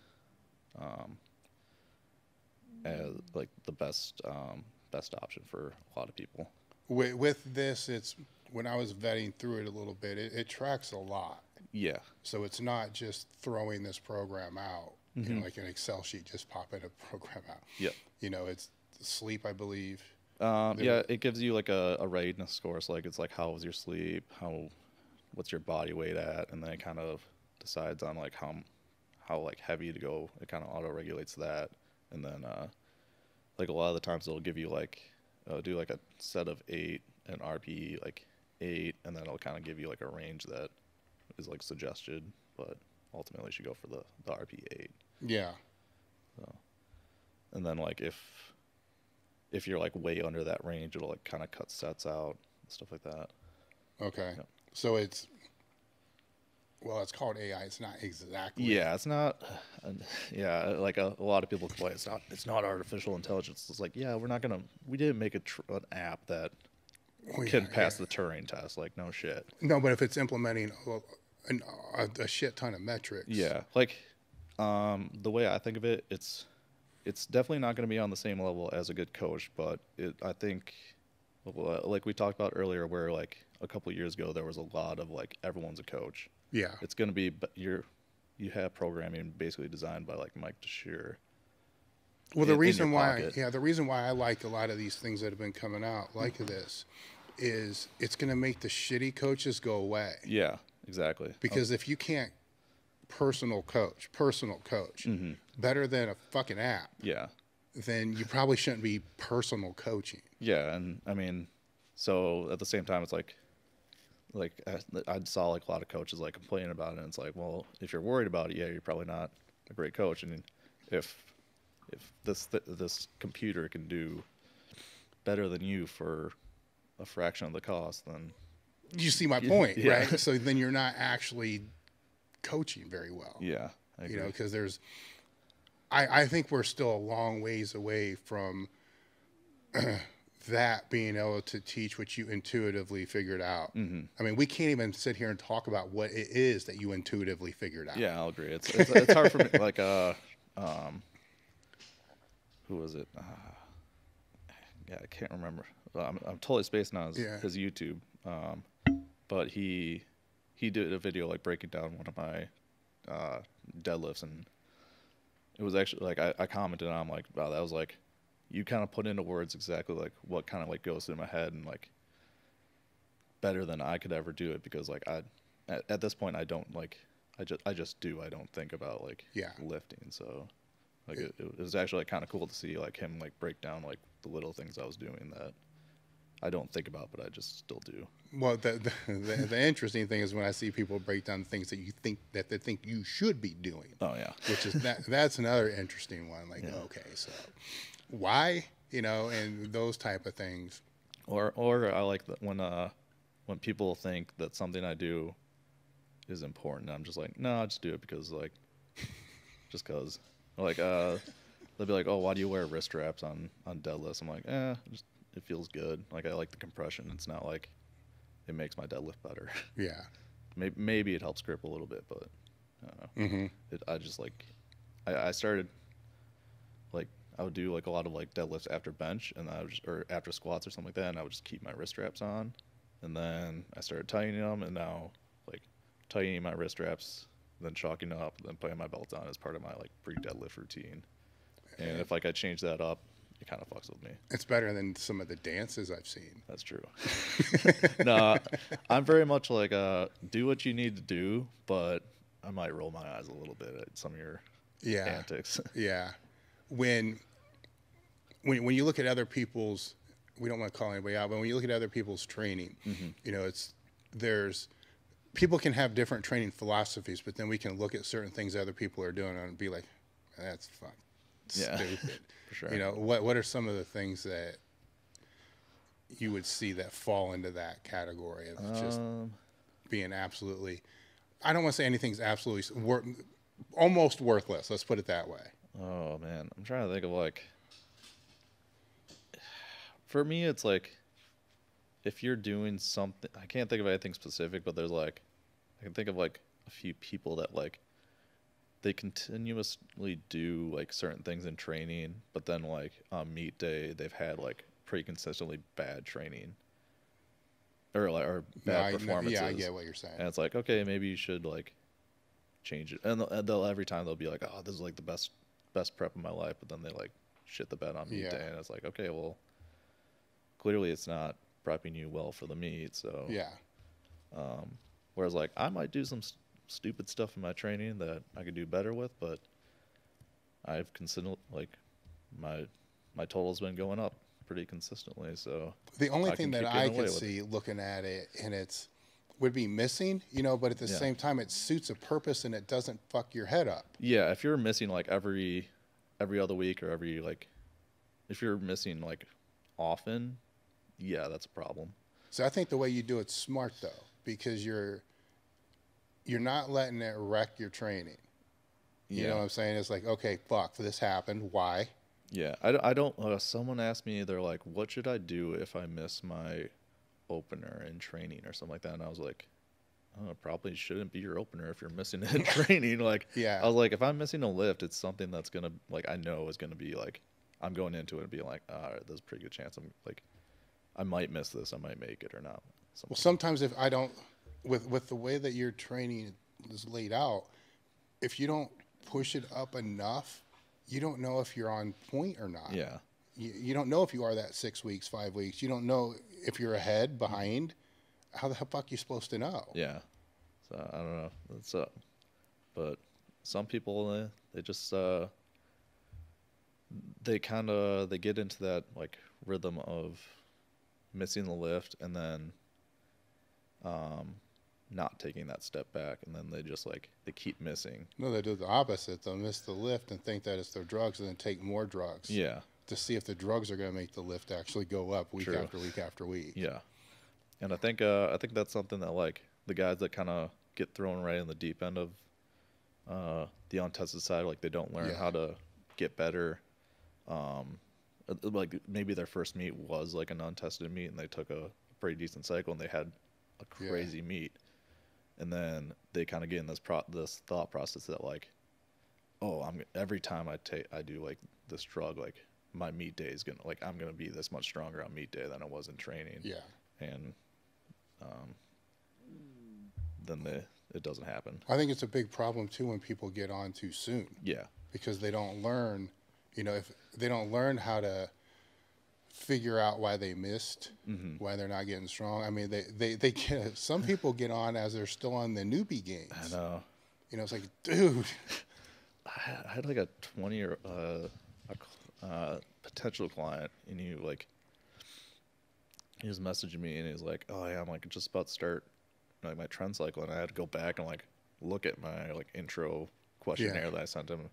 as like the best option for a lot of people. With this, it's when I was vetting through it a little bit, it tracks a lot. Yeah. So it's not just throwing this program out, you know, like an Excel sheet, just popping a program out. Yep. You know, it's sleep, I believe. Yeah, it gives you like a readiness score. So like it's like how was your sleep, what's your body weight at, and then it kind of decides on like how like heavy to go. It kind of auto regulates that, and then like a lot of the times it'll give you like do like a set of 8 and RPE like 8, and then it'll kind of give you like a range that is like suggested, but ultimately you should go for the RPE 8. Yeah. So, and then like if if you're like way under that range, it'll like kind of cut sets out and stuff like that. Okay. Yep. So it's called AI. It's not exactly. Yeah, it's not. Yeah, like a lot of people complain, it's not artificial intelligence. It's like, yeah, we didn't make an app that can pass the Turing test. Like, no shit. No, but if it's implementing a shit ton of metrics. Yeah, like the way I think of it, it's definitely not going to be on the same level as a good coach, but I think, like we talked about earlier, where like a couple of years ago there was a lot of like everyone's a coach. Yeah. It's going to be, but you have programming basically designed by like Mike Teixeira. Well, the reason why I like a lot of these things that have been coming out like this is it's going to make the shitty coaches go away. Yeah, exactly. Because if you can't personal coach Mm-hmm. better than a fucking app, Yeah. then you probably shouldn't be personal coaching. Yeah, and I mean, so at the same time, it's like I saw like a lot of coaches like complaining about it, and it's like, well, if you're worried about it, yeah, you're probably not a great coach. And if this computer can do better than you for a fraction of the cost, then You see my point, yeah. right? So then you're not actually coaching very well. yeah, I agree. You know, because I think we're still a long ways away from that being able to teach what you intuitively figured out. Mm-hmm. I mean, we can't even sit here and talk about what it is that you intuitively figured out. Yeah, I'll agree. It's hard for me. Like who was it? Yeah, I can't remember. I'm totally spacing on his YouTube. But he did a video like breaking down one of my deadlifts, and it was actually like I commented on, I'm like, wow, that was like, you kind of put into words exactly like what kind of like goes through my head, and like better than I could ever do it, because like at this point I don't like, I just do, I don't think about like lifting. So like it was actually like kind of cool to see like him like break down like the little things I was doing that I don't think about, but I just still do. Well, the interesting thing is when I see people break down things that they think you should be doing. Oh yeah. Which is that's another interesting one. Like, okay, so why, you know, and those type of things. Or I like that when people think that something I do is important, I'm just like, no, I just do it because like, just cause. Like they'll be like, oh, why do you wear wrist straps on deadlifts? I'm like, just, it feels good. Like I like the compression. It's not like it makes my deadlift better. Yeah. Maybe it helps grip a little bit, but I don't know. Mm-hmm. I just like, I started like, I would do like a lot of like deadlifts after bench, and or after squats or something like that, and I would just keep my wrist straps on, and then I started tightening them, and now like tightening my wrist straps, then chalking up, then putting my belt on as part of my like pre-deadlift routine. And if like I change that up, it kind of fucks with me. It's better than some of the dances I've seen. That's true. No, I'm very much like do what you need to do, but I might roll my eyes a little bit at some of your antics. Yeah. When you look at other people's, we don't want to call anybody out, but when you look at other people's training, you know, there's people can have different training philosophies, but then we can look at certain things other people are doing and be like, that's fucking stupid. For sure. You know, what are some of the things that you would see that fall into that category of just being absolutely, I don't want to say anything's absolutely almost worthless. Let's put it that way. Oh man, I'm trying to think of like, for me, it's like, if you're doing something, I can't think of anything specific, but there's like, I can think of like a few people that like, they continuously do like certain things in training, but then like on meet day, they've had like pretty consistently bad training or bad performances. Yeah, I get what you're saying. And it's like, okay, maybe you should like change it. And they'll every time they'll be like, oh, this is like the best prep of my life, but then they like shit the bed on meet day, and it's like, okay, well, clearly it's not prepping you well for the meet. So whereas like I might do some stupid stuff in my training that I could do better with, but I've consistently like my total's been going up pretty consistently. So the only thing that I could see looking at it, and would be missing, you know, but at the same time it suits a purpose and it doesn't fuck your head up. Yeah, if you're missing like every other week, or if you're missing like often, yeah, that's a problem. So I think the way you do it's smart though, because you're not letting it wreck your training. You know what I'm saying? It's like, okay, fuck, this happened. Why? Yeah, I don't. Someone asked me, they're like, "What should I do if I miss my opener in training or something like that?" And I was like, "Oh, it probably shouldn't be your opener if you're missing it in training." Like, Yeah. I was like, if I'm missing a lift, it's something that's gonna like I know is gonna be like I'm going into it and being like, all right, there's a pretty good chance I'm like I might miss this, I might make it or not. Well, sometimes if I don't, with the way that your training is laid out, if you don't push it up enough, you don't know if you're on point or not. Yeah. You don't know if you are that 6 weeks, 5 weeks. You don't know if you're ahead, behind. How the fuck are you supposed to know? Yeah. So I don't know. That's but some people they just they get into that like rhythm of missing the lift and then not taking that step back, and then they just like they keep missing. No, they do the opposite. They'll miss the lift and think that it's their drugs, and then take more drugs. Yeah. To see if the drugs are going to make the lift actually go up week after week after week. Yeah. And I think that's something that like the guys that kind of get thrown right in the deep end of the untested side, like they don't learn how to get better. Like maybe their first meet was like an untested meet, and they took a pretty decent cycle, and they had a crazy meet, and then they kind of get in this thought process that like, oh, every time I do like this drug, like my meet day is I'm gonna be this much stronger on meet day than I was in training. Yeah. And then it doesn't happen. I think it's a big problem too when people get on too soon. Yeah. Because they don't learn, if they don't learn how to figure out why they missed, why they're not getting strong. I mean, they get, some people get on as they're still on the newbie games. I know. It's like, dude. I had like a 20-year potential client, and he was messaging me, and he's like, "Oh yeah, I'm like just about to start like my trend cycle," and I had to go back and like look at my like intro questionnaire that I sent him,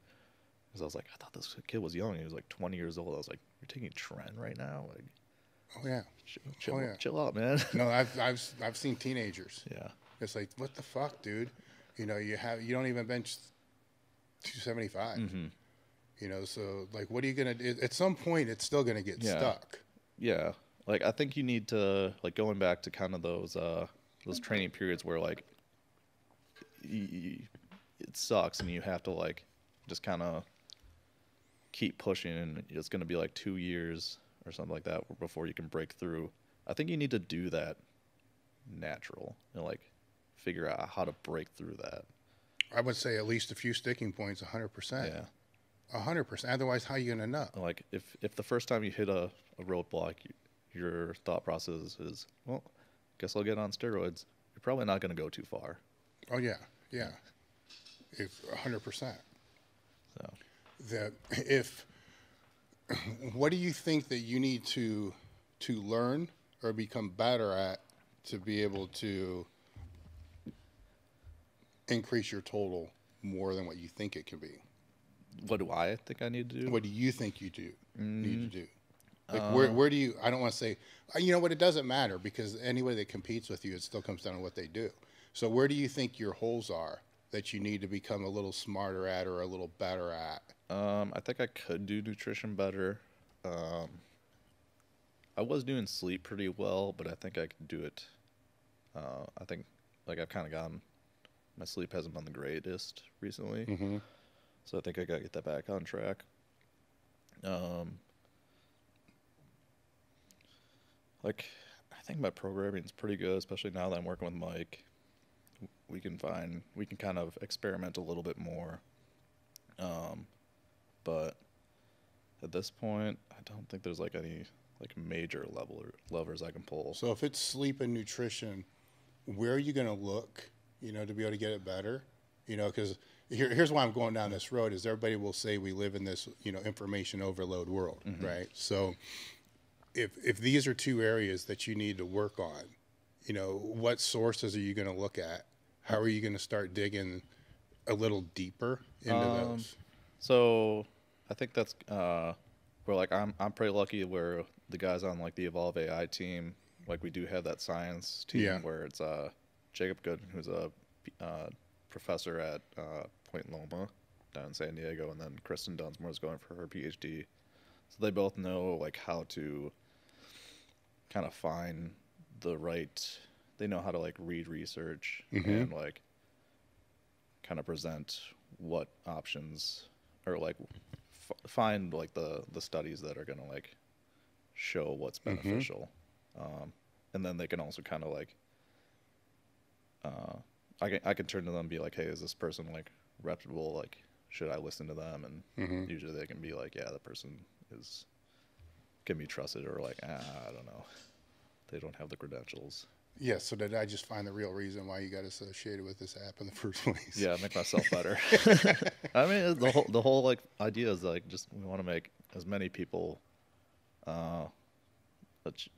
because I was like, I thought this kid was young. He was like 20 years old. I was like, "You're taking trend right now?" Like, oh yeah, chill out, man. No, I've seen teenagers. Yeah, it's like, what the fuck, dude? You don't even bench 275. So like, what are you gonna do? At some point, it's still gonna get stuck. Yeah, like I think you need to like going back to kind of those training periods where like it sucks and you have to like just kind of keep pushing, and it's gonna be like 2 years or something like that before you can break through. I think you need to do that natural and like figure out how to break through that. I would say at least a few sticking points, 100%. Yeah. 100%. Otherwise, how are you gonna know? Like if the first time you hit a roadblock, your thought process is, well, guess I'll get on steroids. You're probably not gonna go too far. Oh yeah, 100%. So what do you think that you need to learn or become better at to be able to increase your total more than what you think it can be? What do I think I need to do? What do you think you need to do? Like where do you? I don't want to say. What? It doesn't matter, because anybody that competes with you, it still comes down to what they do. So where do you think your holes are that you need to become a little smarter at or a little better at? I think I could do nutrition better. I was doing sleep pretty well, but I think I could do it. I think like I've kind of gotten, my sleep hasn't been the greatest recently. So I think I gotta get that back on track. Like I think my programming is pretty good, especially now that I'm working with Mike. We can kind of experiment a little bit more. But at this point, I don't think there's like any like major levers I can pull. So if it's sleep and nutrition, where are you going to look, to be able to get it better? Because here's why I'm going down this road is everybody will say we live in this, information overload world, right? So if these are two areas that you need to work on, what sources are you going to look at? How are you going to start digging a little deeper into those? So I think that's where like I'm pretty lucky where the guys on like the Evolve AI team, like we do have that science team Yeah. where it's Jacob Gooden, who's a professor at Point Loma down in San Diego, and then Kristen Dunsmore is going for her PhD. So they both know like how to kind of find the right. They know how to like read research and like kind of present what options or like find like the studies that are going to like show what's beneficial. And then they can also kind of like I can turn to them and be like, hey, is this person like reputable? Like, should I listen to them? And usually they can be like, yeah, the person can be trusted, or like, I don't know, they don't have the credentials. Yeah, so did I just find the real reason why you got associated with this app in the first place? Yeah, make myself better. I mean, the whole like idea is like just we want to make as many people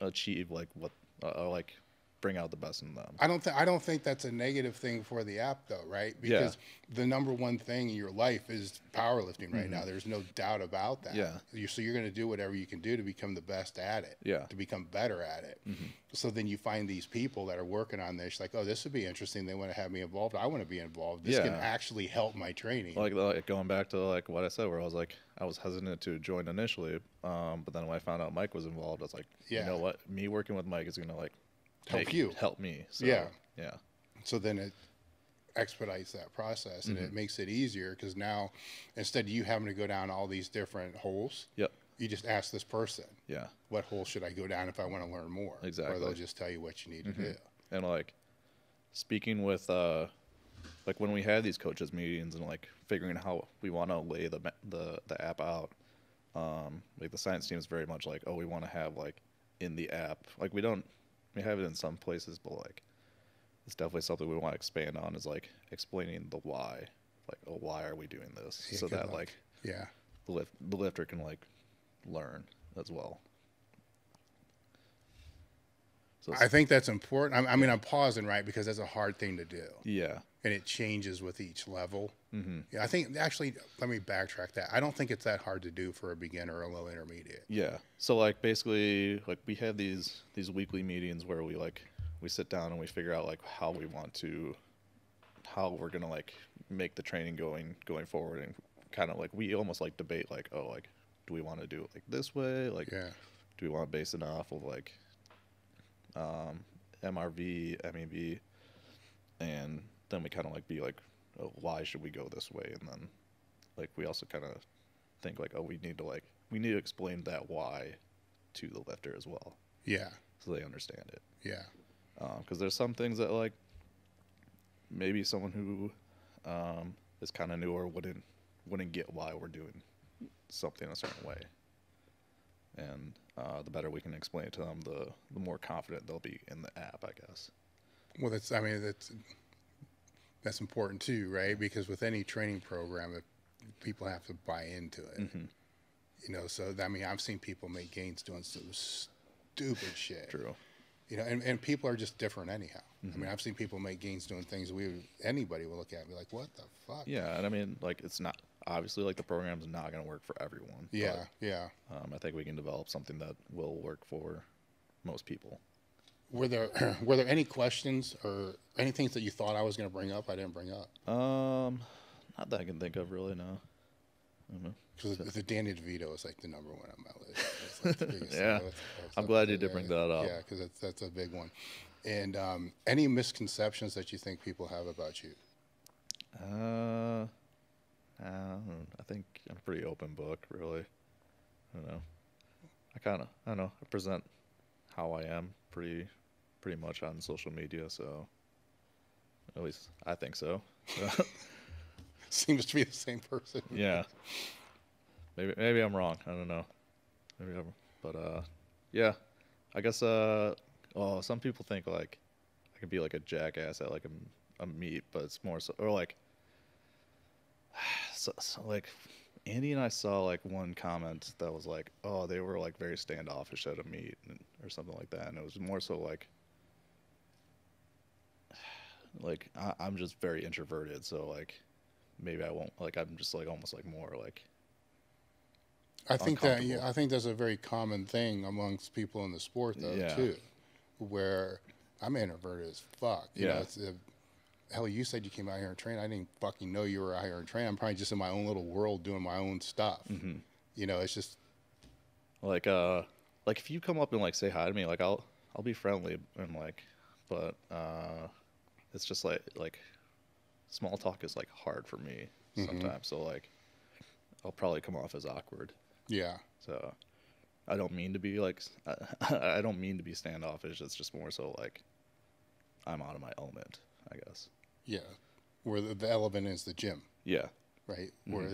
achieve like what like bring out the best in them. I don't think that's a negative thing for the app though, right? Because the number one thing in your life is powerlifting right now. There's no doubt about that. Yeah. So you're going to do whatever you can do to become the best at it. Yeah. To become better at it. So then you find these people that are working on this, like, oh, this would be interesting. They want to have me involved. I want to be involved. This can actually help my training. Like going back to like what I said, where I was like, I was hesitant to join initially, but then when I found out Mike was involved, I was like, you know what? Me working with Mike is going to like help me. So, yeah. So then it expedites that process and it makes it easier because now instead of you having to go down all these different holes, you just ask this person, what hole should I go down if I want to learn more? Exactly. Or they'll just tell you what you need to do. And like speaking with like when we had these coaches meetings and like figuring out how we want to lay the app out, like the science team is very much like, oh, we want to have like in the app, like we have it in some places, but like it's definitely something we want to expand on, is like explaining the why, like, oh, why are we doing this, so that like the lifter can like learn as well. So I think that's important. I mean, I'm pausing, right, because that's a hard thing to do. Yeah. And it changes with each level. Yeah, I think actually, let me backtrack that. I don't think it's that hard to do for a beginner or a low intermediate. Yeah. So like basically, like we have these weekly meetings where we sit down and we figure out like how we're gonna like make the training going forward, and kind of like we almost like debate like, oh, like do we want to do it like this way, like do we want to base it off of like MRV, MEV, and then we kind of like be like, oh, why should we go this way? And then like we also kind of think like, oh, we need to explain that why to the lifter as well. Yeah. So they understand it. Yeah. Because there's some things that like maybe someone who is kind of newer wouldn't get why we're doing something a certain way. And the better we can explain it to them, the more confident they'll be in the app, I guess. Well, that's important too, right? Because with any training program, people have to buy into it. You know, so I mean, I've seen people make gains doing some stupid shit. True. You know, and people are just different anyhow. I mean, I've seen people make gains doing things anybody will look at and be like, what the fuck? Yeah, and I mean, like, it's not, obviously, like, the program's not going to work for everyone. Yeah, but, I think we can develop something that will work for most people. Were there any questions or any things that you thought I was going to bring up I didn't bring up? Not that I can think of, really, no. I don't know. Because the Danny DeVito is like the number one on my list. It's like the biggest yeah, I'm glad you did bring that up. Yeah, because that's a big one. And any misconceptions that you think people have about you? I think I'm a pretty open book, really. I don't know. I present how I am pretty much on social media, so at least I think so. Seems to be the same person. Yeah. Maybe I'm wrong. I don't know. But yeah. I guess some people think like I can be like a jackass at like a meet, but it's more so, or like so like Andy and I saw like one comment that was like, oh, they were like very standoffish at a meet or something like that, and it was more so like I'm just very introverted, so like maybe I won't, like I'm just like almost like more like I think that uncomfortable. I think that's a very common thing amongst people in the sport, though, Yeah. too, where I'm introverted as fuck. You know, Yeah. hell, you said you came out here and trained. I didn't fucking know you were out here and train. I'm probably just in my own little world doing my own stuff. You know, it's just Like if you come up and like say hi to me, like I'll be friendly and like, but it's just like small talk is like hard for me sometimes. So like I'll probably come off as awkward. yeah. So I don't mean to be like I don't mean to be standoffish. It's just more so like I'm out of my element, I guess. Yeah, where the element is the gym, Yeah. right? Where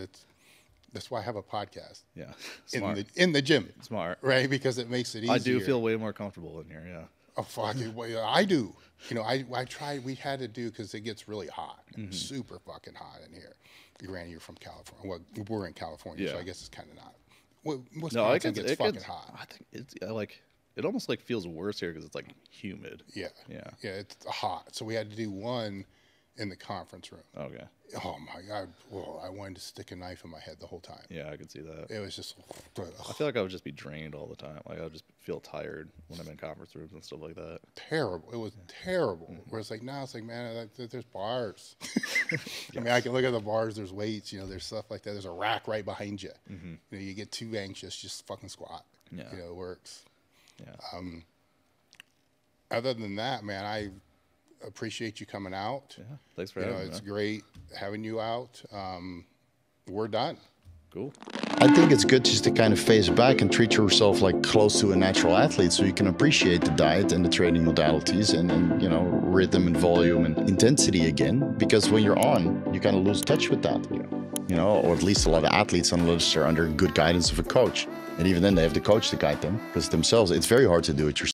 that's why I have a podcast Yeah. Smart. in the gym, Smart. right? Because it makes it easier. I do feel way more comfortable in here. Yeah. Oh fuck it! Well, I do. You know, I tried. We had to do because it gets really hot, super fucking hot in here. Granted, you're from California. Well, we're in California, so Yeah. I guess it's kind of not. Wisconsin No, it gets it fucking gets hot. I think it's like it almost like feels worse here because it's like humid. Yeah, Yeah. yeah. It's hot, so we had to do one in the conference room. Okay. Oh my god! Well, I wanted to stick a knife in my head the whole time. Yeah, I could see that. It was just. I feel like I would just be drained all the time. Like I would just feel tired when I'm in conference rooms and stuff like that. Terrible. It was terrible. Where it's like now it's like, man, there's bars. I mean, I can look at the bars. There's weights. You know, there's stuff like that. There's a rack right behind you. You know, you get too anxious, just fucking squat. Yeah. You know, it works. Yeah. Other than that, man, I appreciate you coming out. Yeah. Thanks for You know, having me. it's Man. great having you out. We're done. Cool. I think it's good just to kind of face back and treat yourself like close to a natural athlete so you can appreciate the diet and the training modalities and you know, rhythm and volume and intensity again. Because when you're on, you kind of lose touch with that. You know, or at least a lot of athletes unless they're under good guidance of a coach. And even then they have the coach to guide them because themselves, it's very hard to do it yourself.